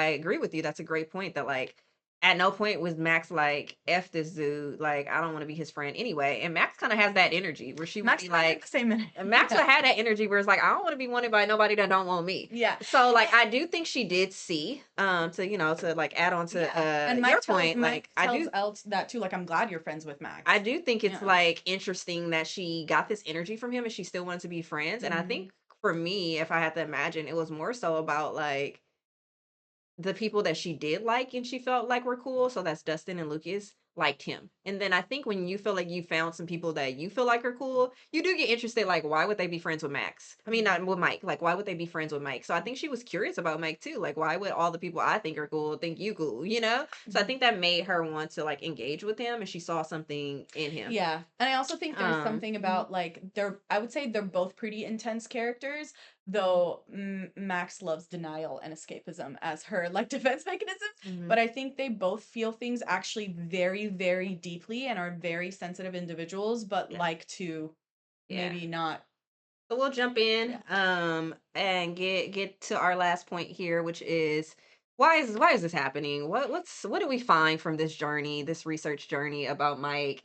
Speaker 1: agree with you. That's a great point, that like at no point was Max like, F this dude, like I don't want to be his friend anyway. And Max kind of has that energy where she would
Speaker 2: Max
Speaker 1: be
Speaker 2: and I had
Speaker 1: like,
Speaker 2: the same minute.
Speaker 1: and Max
Speaker 2: Yeah.
Speaker 1: would have that energy where it's like, I don't want to be wanted by nobody that don't want me.
Speaker 2: Yeah.
Speaker 1: So like I do think she did see, to like add on to
Speaker 2: Yeah. And
Speaker 1: your
Speaker 2: Mike tells
Speaker 1: point, like
Speaker 2: Mike
Speaker 1: I
Speaker 2: tells
Speaker 1: do
Speaker 2: Elle that too, like, I'm glad you're friends with Max.
Speaker 1: I do think it's
Speaker 2: Yeah.
Speaker 1: like interesting that she got this energy from him and she still wanted to be friends. And I think for me, if I had to imagine, it was more so about like the people that she did like and she felt like were cool. So that's Dustin and Lucas. liked him. And then I think when you feel like you found some people that you feel like are cool, you do get interested. Like, why would they be friends with Max? I mean, not with Mike. Like, why would they be friends with Mike? So I think she was curious about Mike too. Like, why would all the people I think are cool think you cool? You know? So I
Speaker 2: Mhm.
Speaker 1: think that made her want to like engage with him, and she saw something in him.
Speaker 2: Yeah. And I also think there's something
Speaker 1: Mhm.
Speaker 2: about like I would say they're both pretty intense characters, though Max loves denial and escapism as her like defense mechanisms, but
Speaker 1: Mhm.
Speaker 2: I think they both feel things actually very very deeply and are very sensitive individuals, but
Speaker 1: Yeah.
Speaker 2: like to
Speaker 1: Yeah.
Speaker 2: maybe not.
Speaker 1: So we'll jump in
Speaker 2: Yeah.
Speaker 1: and get to our last point here, which is why is this happening? What do we find from this journey, this research journey about Mike?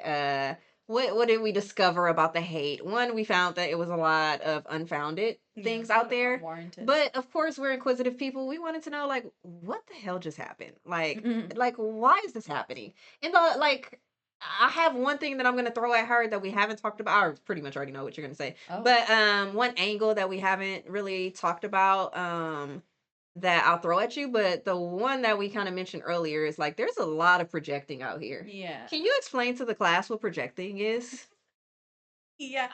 Speaker 1: What did we discover about the hate? One, we found that it was a lot of unfounded
Speaker 2: Yeah.
Speaker 1: things out there.
Speaker 2: Unwarranted.
Speaker 1: But of course, we're inquisitive people. We wanted to know like what the hell just happened?
Speaker 2: Mm-mm.
Speaker 1: Like why is this happening? And the like I have one thing that I'm gonna throw at her that we haven't talked about. I pretty much already know what you're gonna say.
Speaker 2: Oh.
Speaker 1: But one angle that we haven't really talked about that I'll throw at you, but the one that we kind of mentioned earlier is like there's a lot of projecting out here.
Speaker 2: Yeah.
Speaker 1: Can you explain to the class what projecting is?
Speaker 2: Yeah.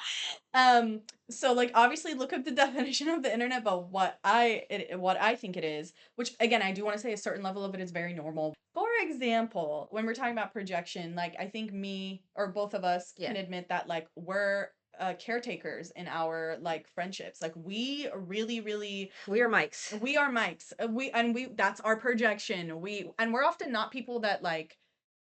Speaker 2: So like obviously look up the definition of the internet, but what I think it is, which again I do want to say a certain level of it is very normal. For example, when we're talking about projection, like I think me or both of us
Speaker 1: Yeah,
Speaker 2: can admit that like we're caretakers in our like friendships. Like
Speaker 1: we are mics.
Speaker 2: we are mics. We that's our projection. We're often not people that like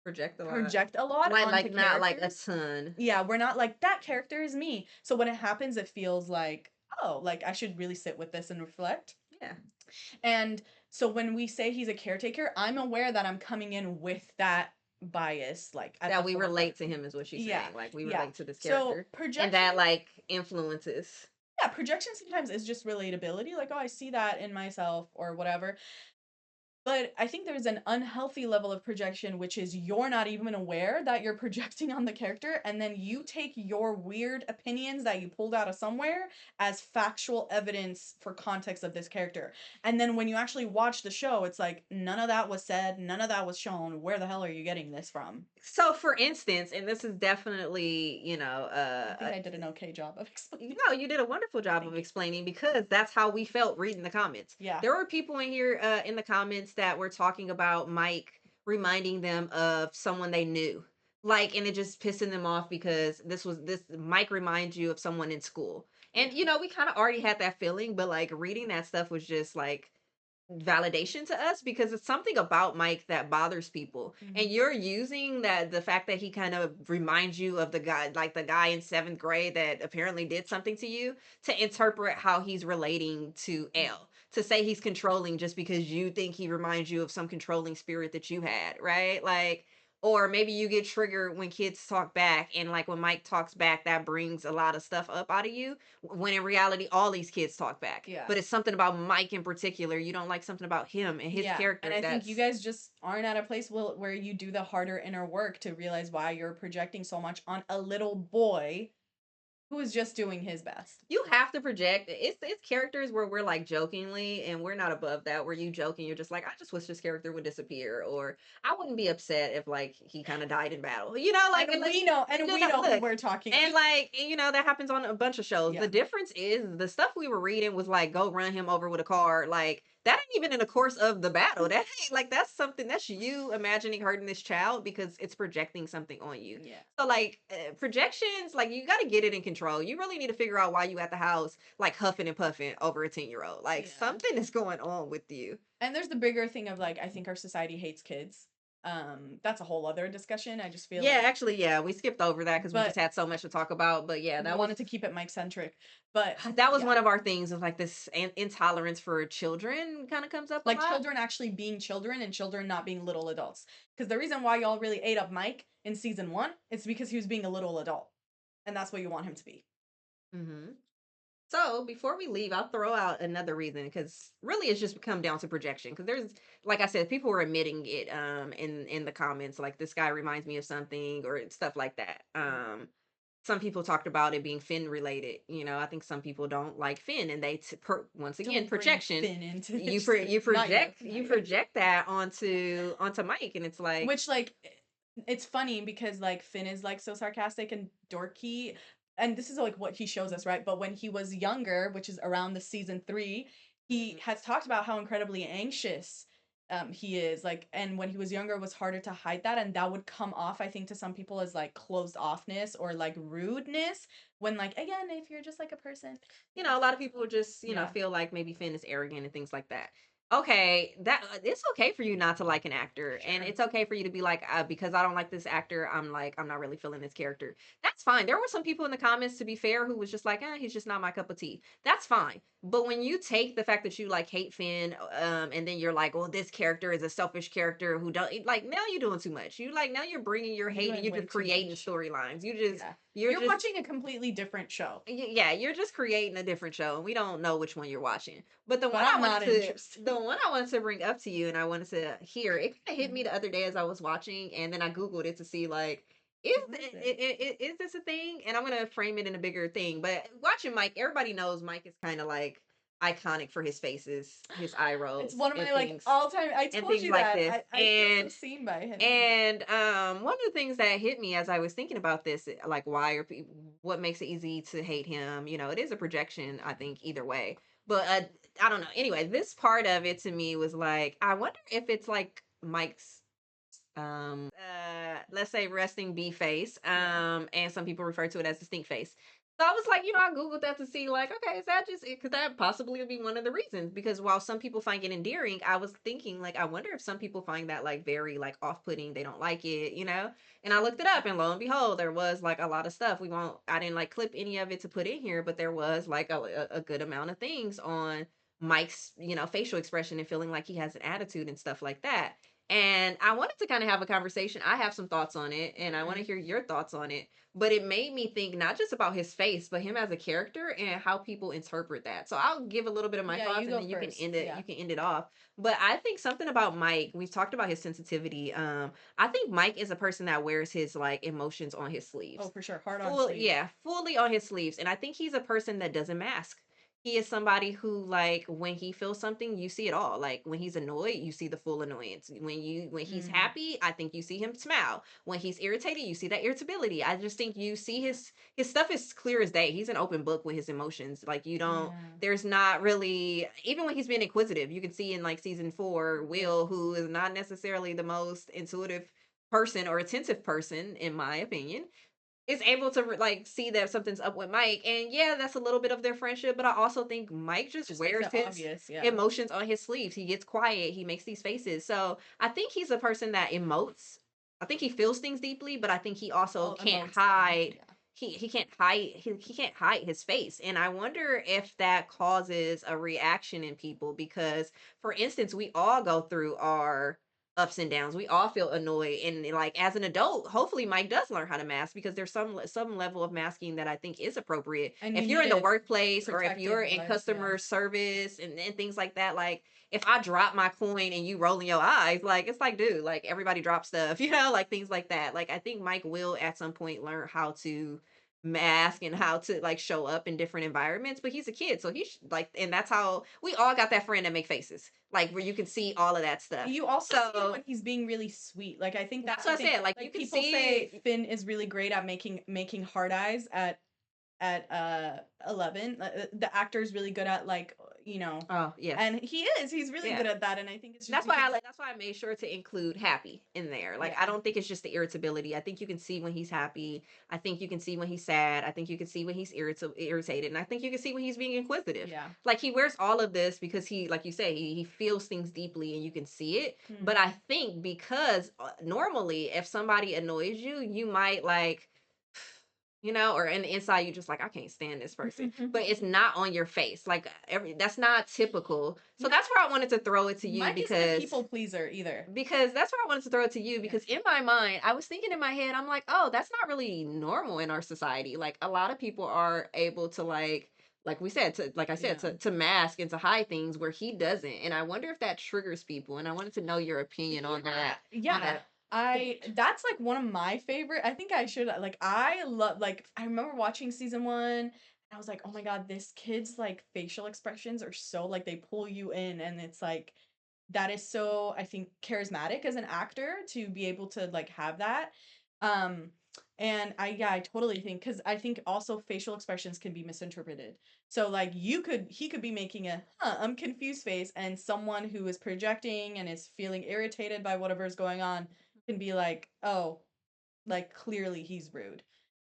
Speaker 1: Project a lot.
Speaker 2: project a lot onto
Speaker 1: Like not like a
Speaker 2: characters.
Speaker 1: ton.
Speaker 2: Yeah, we're not like that character is me. So when it happens, it feels like, oh, like I should really sit with this and reflect.
Speaker 1: Yeah,
Speaker 2: And so when we say he's a caretaker, I'm aware that I'm coming in with that bias, like at
Speaker 1: that
Speaker 2: the
Speaker 1: we
Speaker 2: forefront
Speaker 1: relate
Speaker 2: of
Speaker 1: to
Speaker 2: me.
Speaker 1: him is what she's
Speaker 2: Yeah,
Speaker 1: saying. Like we
Speaker 2: yeah.
Speaker 1: relate to this
Speaker 2: So
Speaker 1: character, and
Speaker 2: projection,
Speaker 1: that like influences.
Speaker 2: yeah, projection sometimes is just relatability. Like, oh, I see that in myself or whatever. But I think there's an unhealthy level of projection, which is you're not even aware that you're projecting on the character, and then you take your weird opinions that you pulled out of somewhere as factual evidence for context of this character. And then when you actually watch the show, it's like none of that was said, none of that was shown. Where the hell are you getting this from?
Speaker 1: So, for instance, and this is definitely, you know,
Speaker 2: I think I did an okay job of explaining.
Speaker 1: no, you did a wonderful job of
Speaker 2: Thank you.
Speaker 1: explaining because that's how we felt reading the comments.
Speaker 2: Yeah.
Speaker 1: There were people in here in the comments that were talking about Mike reminding them of someone they knew. Like, and it just pissing them off because this Mike reminds you of someone in school.
Speaker 2: Yeah.
Speaker 1: And you know, we kind of already had that feeling, but like reading that stuff was just like validation to us because it's something about Mike that bothers people. And
Speaker 2: Mhm.
Speaker 1: you're using that the fact that he kind of reminds you of the guy, like the guy in 7th grade that apparently did something to you, to interpret how he's relating to L. To say he's controlling just because you think he reminds you of some controlling spirit that you had, right? Like, or maybe you get triggered when kids talk back, and like when Mike talks back, that brings a lot of stuff up out of you when in reality all these kids talk back,
Speaker 2: Yeah.
Speaker 1: but it's something about Mike in particular. You don't like something about him and his
Speaker 2: Yeah, and
Speaker 1: character
Speaker 2: I think you
Speaker 1: that's
Speaker 2: guys just aren't at a place where you do the harder inner work to realize why you're projecting so much on a little boy who is just doing his best.
Speaker 1: you have to project. It's characters where we're like jokingly, and we're not above that, where you joke and you're just like, I just wish this character would disappear, or I wouldn't be upset if like he kind of died in battle, you know, like,
Speaker 2: And
Speaker 1: like
Speaker 2: and
Speaker 1: no,
Speaker 2: we
Speaker 1: no,
Speaker 2: know who
Speaker 1: look.
Speaker 2: we're talking
Speaker 1: And
Speaker 2: about.
Speaker 1: like, you know, that happens on a bunch of shows. The
Speaker 2: Yeah.
Speaker 1: difference is the stuff we were reading was like, go run him over with a car. Like, that ain't even in the course of the battle. That ain't like, that's something that's you imagining hurting this child because it's projecting something on you.
Speaker 2: Yeah.
Speaker 1: So like projections, like you got to get it in control. You really need to figure out why you at the house like huffing and puffing over a 10-year-old. Like
Speaker 2: Yeah.
Speaker 1: something is going on with you.
Speaker 2: And there's the bigger thing of like I think our society hates kids. That's a whole other discussion. I just feel
Speaker 1: Yeah,
Speaker 2: like
Speaker 1: actually, yeah, we skipped over that because we just
Speaker 2: but
Speaker 1: had so much to talk about. But yeah,
Speaker 2: we wanted to keep it Mike centric. But
Speaker 1: that was
Speaker 2: yeah,
Speaker 1: one of our things of like this intolerance for children kind of comes up a
Speaker 2: like
Speaker 1: lot.
Speaker 2: children actually being children and children not being little adults. Because the reason why y'all really ate up Mike in season 1 is because he was being a little adult. And that's what you want him to be.
Speaker 1: Hmm. So before we leave, I'll throw out another reason because really it's just come down to projection. Because there's, like I said, people were admitting it in the comments, like this guy reminds me of something or stuff like that. Some people talked about it being Finn related. You know, I think some people don't like Finn, and they once again
Speaker 2: Don't bring
Speaker 1: projection.
Speaker 2: Finn into this. Not yet. Not
Speaker 1: You
Speaker 2: yet.
Speaker 1: project that onto Mike, and it's like
Speaker 2: Which like It's funny because, like, Finn is, like, so sarcastic and dorky, and this is, like, what he shows us, right? But when he was younger, which is around the season 3, he
Speaker 1: Mhm.
Speaker 2: has talked about how incredibly anxious, he is, like, and when he was younger, it was harder to hide that, and that would come off, I think, to some people as, like, closed offness or, like, rudeness when, like, again, if you're just, like, a person,
Speaker 1: You know, a lot of people just,
Speaker 2: yeah,
Speaker 1: feel like maybe Finn is arrogant and things like that. Okay, that it's okay for you not to like an actor, and
Speaker 2: sure.
Speaker 1: it's okay for you to be like, because I don't like this actor, I'm not really feeling this character. That's fine. There were some people in the comments, to be fair, who was just like, he's just not my cup of tea. That's fine. But when you take the fact that you like hate Finn, and then you're like, well, this character is a selfish character who don't like, now you're doing too much. You like now you're bringing your
Speaker 2: You're
Speaker 1: hate and
Speaker 2: doing
Speaker 1: you're
Speaker 2: way
Speaker 1: just
Speaker 2: too
Speaker 1: creating
Speaker 2: much.
Speaker 1: storylines.
Speaker 2: Yeah.
Speaker 1: You're
Speaker 2: You're
Speaker 1: just
Speaker 2: watching a completely different show,
Speaker 1: yeah, you're just creating a different show, and we don't know which one you're watching. But
Speaker 2: but I'm not interested.
Speaker 1: the one I wanted to bring up to you, and I wanted to hear, it kind of hit me
Speaker 2: Mhm.
Speaker 1: the other day as I was watching, and then I googled it to see like, is
Speaker 2: What is it?
Speaker 1: is this a thing? And I'm gonna frame it in a bigger thing. But watching Mike, everybody knows Mike is kind of like iconic for his faces, his eye
Speaker 2: It's
Speaker 1: rolls,
Speaker 2: one of my, like, all-time I
Speaker 1: and
Speaker 2: told
Speaker 1: things
Speaker 2: you
Speaker 1: like
Speaker 2: that.
Speaker 1: this.
Speaker 2: I feel so seen by him.
Speaker 1: One of the things that hit me as I was thinking about this, like why are people, what makes it easy to hate him? You know, it is a projection, I think, either way. But I don't know. Anyway, this part of it to me was like, I wonder if it's like Mike's let's say resting B face,
Speaker 2: Yeah.
Speaker 1: and some people refer to it as distinct face. So I was like, I googled that to see like, okay, is that just could that possibly be one of the reasons? Because while some people find it endearing, I was thinking like, I wonder if some people find that like very like off-putting, they don't like it. And I looked it up, and lo and behold, there was like a lot of stuff. I didn't like clip any of it to put in here, but there was like a good amount of things on Mike's, facial expression and feeling like he has an attitude and stuff like that. And I wanted to kind of have a conversation. I have some thoughts on it, and I want to
Speaker 2: Mhm.
Speaker 1: hear your thoughts on it. But it made me think not just about his face, but him as a character and how people interpret that. So I'll give a little bit of my
Speaker 2: Yeah,
Speaker 1: thoughts,
Speaker 2: you
Speaker 1: and
Speaker 2: go
Speaker 1: then you can
Speaker 2: first.
Speaker 1: end it. You
Speaker 2: Yeah.
Speaker 1: can end it off. But I think something about Mike. We've talked about his sensitivity. I think Mike is a person that wears his like emotions on his
Speaker 2: Oh,
Speaker 1: sleeves.
Speaker 2: for sure, hard on sleeve.
Speaker 1: Yeah, fully on his sleeves. And I think he's a person that doesn't mask. He is somebody who like when he feels something, you see it all. Like when he's annoyed, you see the full annoyance. When he's
Speaker 2: Mm.
Speaker 1: happy, I think you see him smile. When he's irritated, you see that irritability. I just think you see his stuff is clear as day. He's an open book with his emotions. Like you don't
Speaker 2: Yeah.
Speaker 1: there's not really, even when he's being inquisitive, you can see in like season 4,
Speaker 2: Yeah.
Speaker 1: Will, who is not necessarily the most intuitive person or attentive person in my opinion, is able to like see that something's up with Mike. And yeah, that's a little bit of their friendship, but I also think Mike just
Speaker 2: Just makes
Speaker 1: wears
Speaker 2: it
Speaker 1: his
Speaker 2: obvious, yeah.
Speaker 1: emotions on his sleeves. He gets quiet, he makes these faces. So I think he's a person that emotes. I think he feels things deeply, but I think he also
Speaker 2: All
Speaker 1: can't
Speaker 2: emotes them.
Speaker 1: hide.
Speaker 2: Yeah.
Speaker 1: He can't hide his face. And I wonder if that causes a reaction in people because for instance, we all go through our ups and downs. We all feel annoyed, and like as an adult, hopefully Mike does learn how to mask because there's some level of masking that I think is appropriate.
Speaker 2: And you
Speaker 1: If you're
Speaker 2: need
Speaker 1: in the
Speaker 2: it
Speaker 1: workplace or if you're in
Speaker 2: protected-wise, yeah.
Speaker 1: customer service and things like that, like if I drop my coin and you rolling your eyes, like it's like, dude, like everybody drops stuff, like things like that. Like I think Mike will at some point learn how to mask and how to like show up in different environments, but he's a kid, so like, and that's how we all got that friend that make faces like where you can see all of that stuff.
Speaker 2: You also see it when
Speaker 1: So
Speaker 2: he's being really sweet. Like, I think
Speaker 1: that's
Speaker 2: that's the
Speaker 1: what I
Speaker 2: thing.
Speaker 1: said. Like you
Speaker 2: Like,
Speaker 1: can
Speaker 2: people say
Speaker 1: see.
Speaker 2: Finn is really great at making hard eyes at 11. The actor is really good at, like,
Speaker 1: Oh yes,
Speaker 2: and he's really
Speaker 1: yeah.
Speaker 2: good at that, and I think it's just
Speaker 1: That's why I
Speaker 2: because
Speaker 1: like. That's why I made sure to include happy in there. Like I
Speaker 2: yeah.
Speaker 1: don't think it's just the irritability. I think you can see when he's happy. I think you can see when he's sad. I think you can see when he's irritated, and I think you can see when he's being inquisitive.
Speaker 2: Yeah.
Speaker 1: Like he wears all of this because he, like you say, he feels things deeply, and you can see it. But
Speaker 2: Mhm.
Speaker 1: I think because normally, if somebody annoys you, you might like or in the inside you just like, I can't stand this person, but it's not on your face like every that's not typical. So
Speaker 2: Yeah.
Speaker 1: that's where I wanted to throw it to you
Speaker 2: Mike isn't a people pleaser either.
Speaker 1: because that's where I wanted to throw it to you
Speaker 2: Yeah.
Speaker 1: because in my mind I was thinking in my head, I'm like, oh, that's not really normal in our society. Like a lot of people are able to like we said, to like I said,
Speaker 2: Yeah.
Speaker 1: to mask and to hide things where he doesn't. And I wonder if that triggers people, and I wanted to know your opinion on that on
Speaker 2: Yeah.
Speaker 1: that
Speaker 2: I
Speaker 1: point.
Speaker 2: That's like one of my favorite. I think I should like I love like I remember watching season 1 and I was like, "Oh my god, this kid's like facial expressions are so like they pull you in and it's like that is so, I think, charismatic as an actor to be able to like have that. Um and I totally think, cuz I think also facial expressions can be misinterpreted. So like he could be making a I'm confused face, and someone who is projecting and is feeling irritated by whatever is going on can be like, "Oh, like clearly he's rude."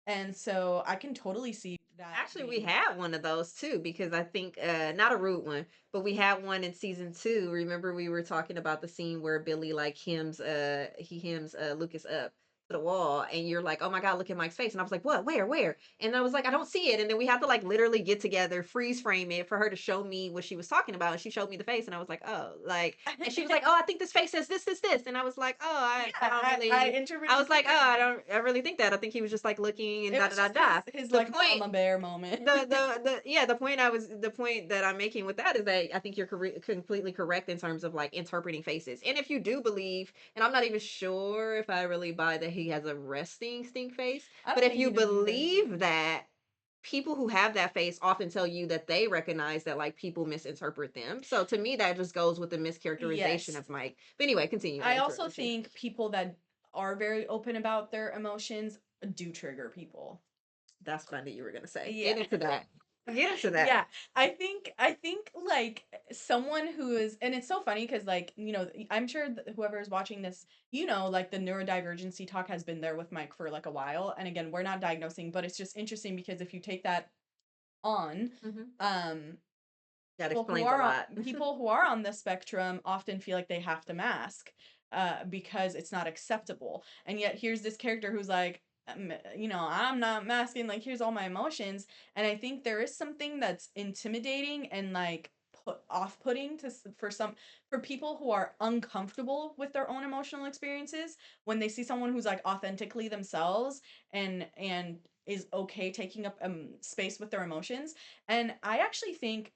Speaker 2: And so I can totally see that
Speaker 1: Actually, we
Speaker 2: being
Speaker 1: had one of those too, because I think not a rude one, but we had one in season 2. Remember we were talking about the scene where Billy like hems Lucas up to the wall, and you're like, "Oh my god, look at Mike's face." And I was like, "What? Where?" And I was like, "I don't see it." And then we had to like literally get together, freeze frame it for her to show me what she was talking about, and she showed me the face, and I was like, "Oh." Like, and she was like, "Oh, I think this face says this." And I was like, "Oh,
Speaker 2: yeah,
Speaker 1: I don't
Speaker 2: I
Speaker 1: really." I
Speaker 2: interpreted
Speaker 1: was like, "Oh, I
Speaker 2: differently.
Speaker 1: don't I really think that. I think he was just like looking and
Speaker 2: It
Speaker 1: da da
Speaker 2: was
Speaker 1: da
Speaker 2: just
Speaker 1: da."
Speaker 2: his
Speaker 1: The
Speaker 2: like
Speaker 1: point
Speaker 2: mama bear moment.
Speaker 1: the yeah, the point that I'm making with that is that I think you're completely correct in terms of like interpreting faces. And if you do believe, and I'm not even sure if I really buy that he has a resting stink face,
Speaker 2: I
Speaker 1: but
Speaker 2: don't
Speaker 1: if
Speaker 2: think
Speaker 1: you
Speaker 2: he does either.
Speaker 1: believe that, people who have that face often tell you that they recognize that like people misinterpret them. So to me that just goes with the mischaracterization
Speaker 2: Yes.
Speaker 1: of Mike. But anyway, continue. I
Speaker 2: I also
Speaker 1: interrupted you.
Speaker 2: think people that are very open about their emotions do trigger people.
Speaker 1: That's funny you were gonna say.
Speaker 2: Yeah.
Speaker 1: Get into that. Get into that.
Speaker 2: Yeah, I think like someone who is, and it's so funny because like, you know, I'm sure whoever is watching this, you know, like the neurodivergency talk has been there with Mike for like a while. And again, we're not diagnosing, but it's just interesting because if you take that on,
Speaker 1: Hmm.
Speaker 2: um
Speaker 1: That explains a lot.
Speaker 2: people who are on the spectrum often feel like they have to mask because it's not acceptable. And yet here's this character who's like, you know, I'm not masking, like here's all my emotions. And I think there is something that's intimidating and like off-putting to for some, for people who are uncomfortable with their own emotional experiences, when they see someone who's like authentically themselves and is okay taking up space with their emotions. And I actually think,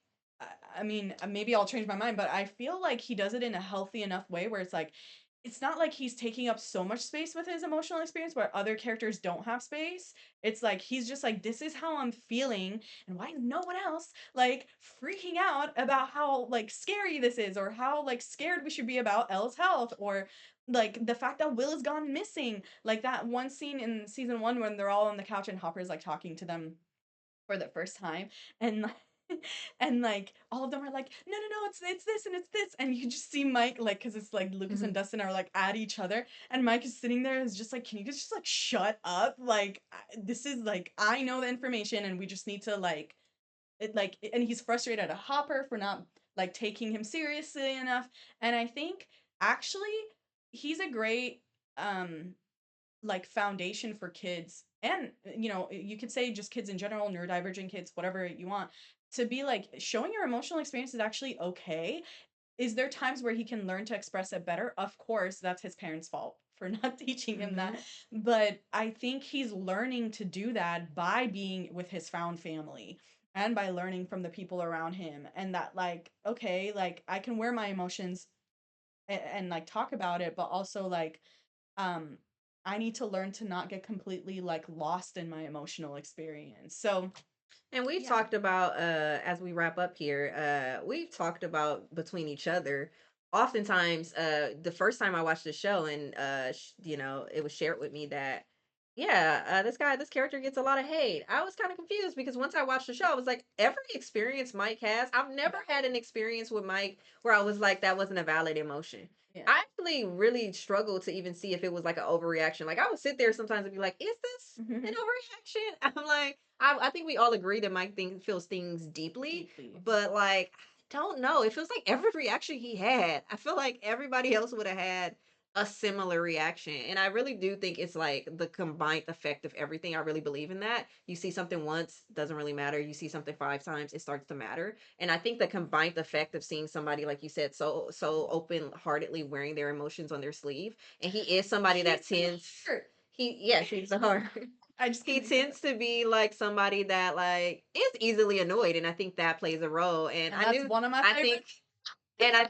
Speaker 2: I mean, maybe I'll change my mind, but I feel like he does it in a healthy enough way where it's like, it's not like he's taking up so much space with his emotional experience where other characters don't have space. It's like he's just like, this is how I'm feeling, and why is no one else like freaking out about how like scary this is, or how like scared we should be about Elle's health, or like the fact that Will has gone missing. Like that one scene in season 1 when they're all on the couch and Hopper's like talking to them for the first time, and like and like all of them are like, no, no, no, it's this and it's this, and you just see Mike, like, because it's like Lucas and
Speaker 1: Mhm.
Speaker 2: Dustin are like at each other, and Mike is sitting there is just like, can you just like shut up, like this is like, I know the information and we just need to like it, like, and he's frustrated at Hopper for not like taking him seriously enough. And I think actually he's a great like foundation for kids, and you know, you could say just kids in general, neurodivergent kids, whatever you want, to be like showing your emotional experience is actually okay. Is there times where he can learn to express it better? Of course, that's his parents' fault for not teaching him that.
Speaker 1: Mhm.
Speaker 2: But I think he's learning to do that by being with his found family and by learning from the people around him, and that like, okay, like I can wear my emotions and like talk about it, but also like um I need to learn to not get completely like lost in my emotional experience. So,
Speaker 1: And we've
Speaker 2: yeah.
Speaker 1: talked about as we wrap up here, we've talked about between each other. Oftentimes, the first time I watched the show, and you know, it was shared with me that yeah, this character gets a lot of hate. I was kind of confused because once I watched the show, I was like, every experience Mike has, I've never had an experience with Mike where I was like, that wasn't a valid emotion.
Speaker 2: Yeah.
Speaker 1: I actually really struggled to even see if it was like an overreaction. Like I would sit there sometimes and be like, "Is this an overreaction?" I'm like, I think we all agree that Mike feels things deeply,
Speaker 2: Deeply.
Speaker 1: but like, I don't know. It feels like every reaction he had, I feel like everybody else would have had a similar reaction. And I really do think it's like the combined effect of everything. I really believe in that. You see something once, doesn't really matter. You see something 5 times, it starts to matter. And I think the combined effect of seeing somebody, like you said, so open heartedly wearing their emotions on their sleeve, and he is somebody that
Speaker 2: He's the
Speaker 1: tends
Speaker 2: heart.
Speaker 1: yes, he's a heart.
Speaker 2: I just
Speaker 1: He
Speaker 2: couldn't say that.
Speaker 1: tends to be like somebody that like is easily annoyed, and I think that plays a role. And
Speaker 2: And that's one of my
Speaker 1: I think
Speaker 2: favorites.
Speaker 1: And I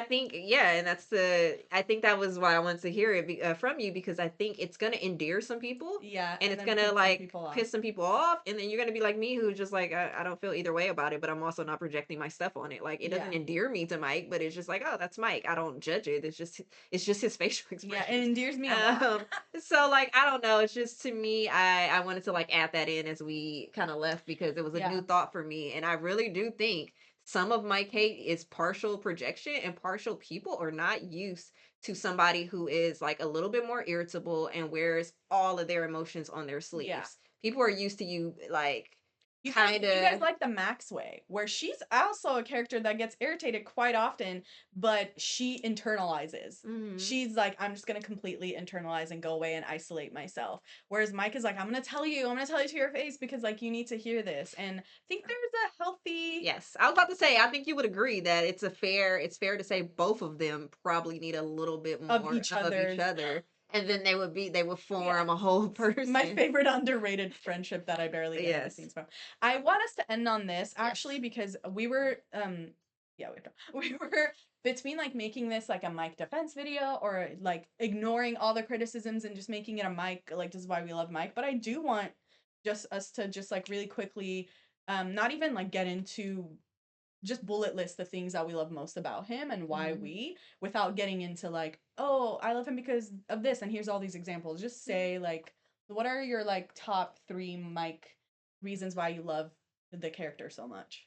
Speaker 1: think yeah, and I think that was why I wanted to hear it from you because I think it's gonna endear some people,
Speaker 2: Yeah,
Speaker 1: and
Speaker 2: and
Speaker 1: it's
Speaker 2: then
Speaker 1: gonna
Speaker 2: piss some
Speaker 1: like
Speaker 2: people off.
Speaker 1: piss some people off, and then you're gonna be like me, who's just like I don't feel either way about it, but I'm also not projecting my stuff on it. Like it doesn't
Speaker 2: Yeah.
Speaker 1: endear me to Mike, but it's just like, oh, that's Mike. I don't judge it. It's just his facial
Speaker 2: Yeah, it
Speaker 1: expressions.
Speaker 2: endears me a lot.
Speaker 1: Um, so like I don't know. It's just to me, I wanted to like add that in as we kind of left because it was a new
Speaker 2: Yeah.
Speaker 1: thought for me, and I really do think some of Mike hate is partial projection and partial people are not used to somebody who is like a little bit more irritable and wears all of their emotions on their
Speaker 2: Yeah.
Speaker 1: sleeves. People are used to you like
Speaker 2: You
Speaker 1: kind
Speaker 2: guys
Speaker 1: of.
Speaker 2: like the Max way, where she's also a character that gets irritated quite often, but she internalizes.
Speaker 1: Mhm.
Speaker 2: She's like, I'm just gonna completely internalize and go away and isolate myself. Whereas Mike is like, I'm gonna tell you to your face because like you need to hear this. And I think there's a healthy
Speaker 1: Yes, I was about to say. I think you would agree that it's fair to say both of them probably need a little bit
Speaker 2: of
Speaker 1: more
Speaker 2: each
Speaker 1: of each
Speaker 2: other's.
Speaker 1: other, and then they would
Speaker 2: Yeah.
Speaker 1: form a whole
Speaker 2: My
Speaker 1: person.
Speaker 2: favorite underrated friendship that I barely get any
Speaker 1: Yes.
Speaker 2: scenes from. I want us to end on this actually
Speaker 1: Yes.
Speaker 2: because we were yeah, we were between like making this like a Mike defense video or like ignoring all the criticisms and just making it a Mike like this is why we love Mike, but I do want just us to just like really quickly not even like get into just bullet list the things that we love most about him and why
Speaker 1: Mhm.
Speaker 2: we without getting into like oh I love him because of this and here's all these examples just say like what are your like top 3 Mike reasons why you love the character so much.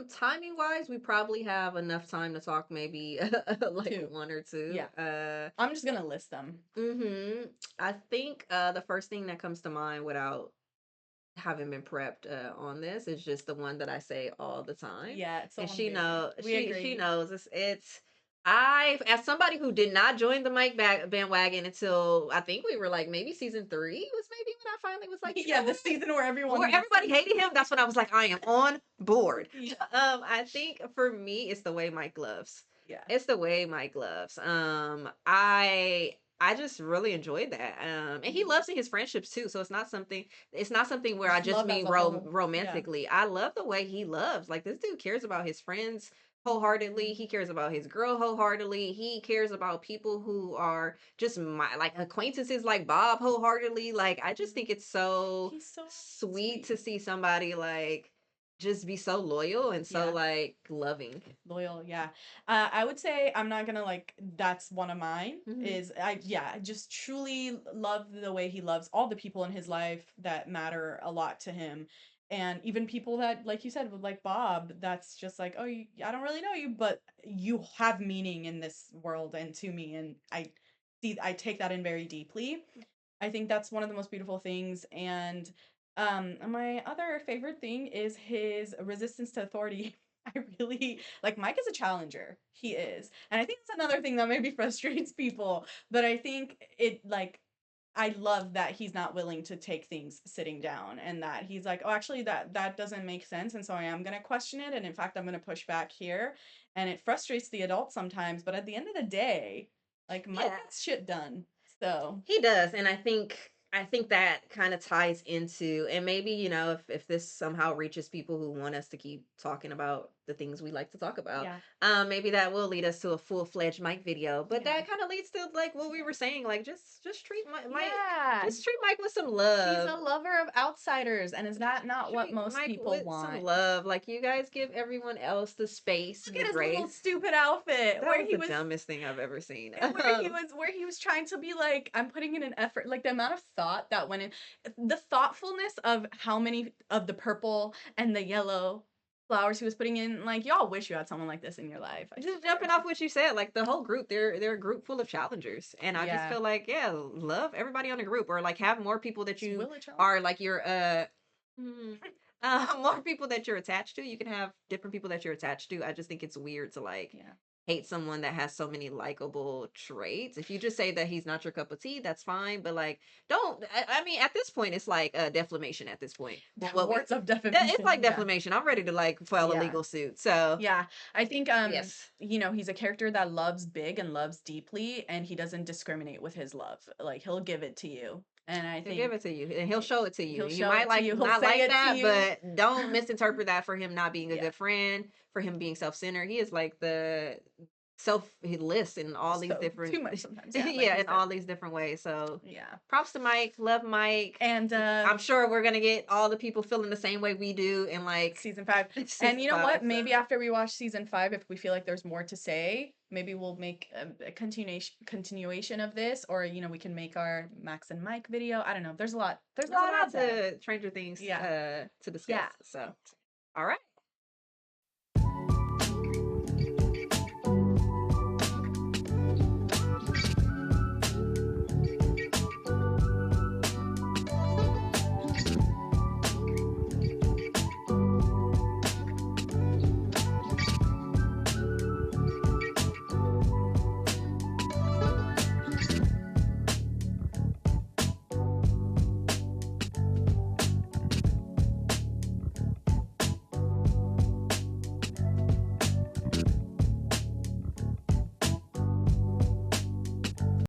Speaker 1: Timing wise, we probably have enough time to talk maybe like
Speaker 2: 2.
Speaker 1: one or two.
Speaker 2: Yeah, I'm just gonna list them.
Speaker 1: Mhm. I think the first thing that comes to mind without having been prepped on this is just the one that I say all the time.
Speaker 2: Yeah, it's so
Speaker 1: And
Speaker 2: one of the examples we
Speaker 1: she
Speaker 2: agree.
Speaker 1: knows it's I as somebody who did not join the Mike bandwagon until I think we were like maybe season 3 was maybe when I finally was like, you
Speaker 2: Yeah,
Speaker 1: know
Speaker 2: the
Speaker 1: what?
Speaker 2: season where everyone
Speaker 1: Where
Speaker 2: hates
Speaker 1: everybody
Speaker 2: him.
Speaker 1: hated him, that's when I was like, I am on board.
Speaker 2: Yeah.
Speaker 1: I think for me, it's the way Mike loves.
Speaker 2: Yeah.
Speaker 1: It's the way Mike loves. I just really enjoyed that. And he loves in his friendships too. So it's not something where I
Speaker 2: Just
Speaker 1: just
Speaker 2: love as
Speaker 1: mean
Speaker 2: a whole. Yeah.
Speaker 1: romantically. I love the way he loves. Like this dude cares about his friends wholeheartedly. He cares about his girl wholeheartedly. He cares about people who are just like acquaintances like Bob wholeheartedly. Like I just think it's so
Speaker 2: He's so
Speaker 1: sweet
Speaker 2: sweet.
Speaker 1: to see somebody like just be so loyal and so
Speaker 2: Yeah.
Speaker 1: like loving.
Speaker 2: Loyal, yeah. I would say I'm not gonna like that's one of mine
Speaker 1: Mhm.
Speaker 2: is I just truly love the way he loves all the people in his life that matter a lot to him. And even people that, like you said, with like Bob, that's just like, oh, I don't really know you, but you have meaning in this world and to me. And I take that in very deeply. I think that's one of the most beautiful things. And my other favorite thing is his resistance to authority. I really like Mike is a challenger. He is. And I think that's another thing that maybe frustrates people. But I think it like I love that he's not willing to take things sitting down and that he's like, oh, actually that doesn't make sense. And so I am gonna question it. And in fact, I'm gonna push back here. And it frustrates the adults sometimes, but at the end of the day, like Mike
Speaker 1: Yeah.
Speaker 2: gets shit done. So
Speaker 1: He does, and I think that kind of ties into, and maybe if this somehow reaches people who want us to keep talking about the things we like to talk about,
Speaker 2: yeah.
Speaker 1: maybe that will lead us to a full-fledged Mike video. But
Speaker 2: Yeah.
Speaker 1: that kind of leads to like what we were saying, like just treat Mike,
Speaker 2: Yeah.
Speaker 1: just treat Mike with some
Speaker 2: He's
Speaker 1: love.
Speaker 2: a lover of outsiders, and is that not what
Speaker 1: Treat
Speaker 2: most
Speaker 1: Mike
Speaker 2: people
Speaker 1: with some
Speaker 2: want?
Speaker 1: love. Like you guys give everyone else the space
Speaker 2: Look
Speaker 1: and the
Speaker 2: at his little
Speaker 1: grace.
Speaker 2: stupid outfit
Speaker 1: That
Speaker 2: where
Speaker 1: was
Speaker 2: he
Speaker 1: the
Speaker 2: was
Speaker 1: dumbest thing I've ever seen.
Speaker 2: where he was trying to be like, I'm putting in an effort. Like the amount of thought that went in, the thoughtfulness of how many of the purple and the yellow flowers he was putting in. Like y'all wish you had someone like this in your life. I
Speaker 1: Just
Speaker 2: swear.
Speaker 1: jumping off what you said, like the whole group, they're a group full of challengers, and I just
Speaker 2: Yeah.
Speaker 1: feel like yeah, love everybody on the group, or like have more people that
Speaker 2: It's
Speaker 1: you
Speaker 2: Will a challenge.
Speaker 1: are like your mm, more people that you're attached to. You can have different people that you're attached to. I just think it's weird to like
Speaker 2: Yeah.
Speaker 1: hate someone that has so many likable traits. If you just say that he's not your cup of tea, that's fine. But like, don't. I mean, at this point, it's like defamation. At this point, what we
Speaker 2: Words of
Speaker 1: it's like
Speaker 2: defamation. Yeah.
Speaker 1: defamation. I'm ready to like file a
Speaker 2: Yeah.
Speaker 1: legal suit. So
Speaker 2: Yeah, I think
Speaker 1: yes.
Speaker 2: he's a character that loves big and loves deeply and he doesn't discriminate with his love. Like he'll give it to you And I
Speaker 1: He'll give
Speaker 2: think
Speaker 1: it to you, and he'll show it to you.
Speaker 2: he'll
Speaker 1: You
Speaker 2: show
Speaker 1: might
Speaker 2: it to
Speaker 1: like
Speaker 2: you. He'll
Speaker 1: not
Speaker 2: say
Speaker 1: like
Speaker 2: it to
Speaker 1: that,
Speaker 2: you.
Speaker 1: but don't misinterpret that for him not being a
Speaker 2: Yeah.
Speaker 1: good friend, for him being self-centered. He is like the he lists in all these
Speaker 2: So
Speaker 1: different
Speaker 2: too much sometimes. Yeah. Like
Speaker 1: yeah,
Speaker 2: you
Speaker 1: in
Speaker 2: said.
Speaker 1: all these different ways. So
Speaker 2: Yeah.
Speaker 1: props to Mike. Love Mike.
Speaker 2: And
Speaker 1: I'm sure we're gonna get all the people feeling the same way we do in like
Speaker 2: season 5.
Speaker 1: season
Speaker 2: And you know
Speaker 1: 5.
Speaker 2: what?
Speaker 1: So.
Speaker 2: Maybe after we watch season 5, if we feel like there's more to say, maybe we'll make a continuation of this, or we can make our Max and Mike video. I don't know. There's a lot. There's a lot out there.
Speaker 1: to Stranger Things
Speaker 2: Yeah.
Speaker 1: to discuss.
Speaker 2: Yeah.
Speaker 1: So all right.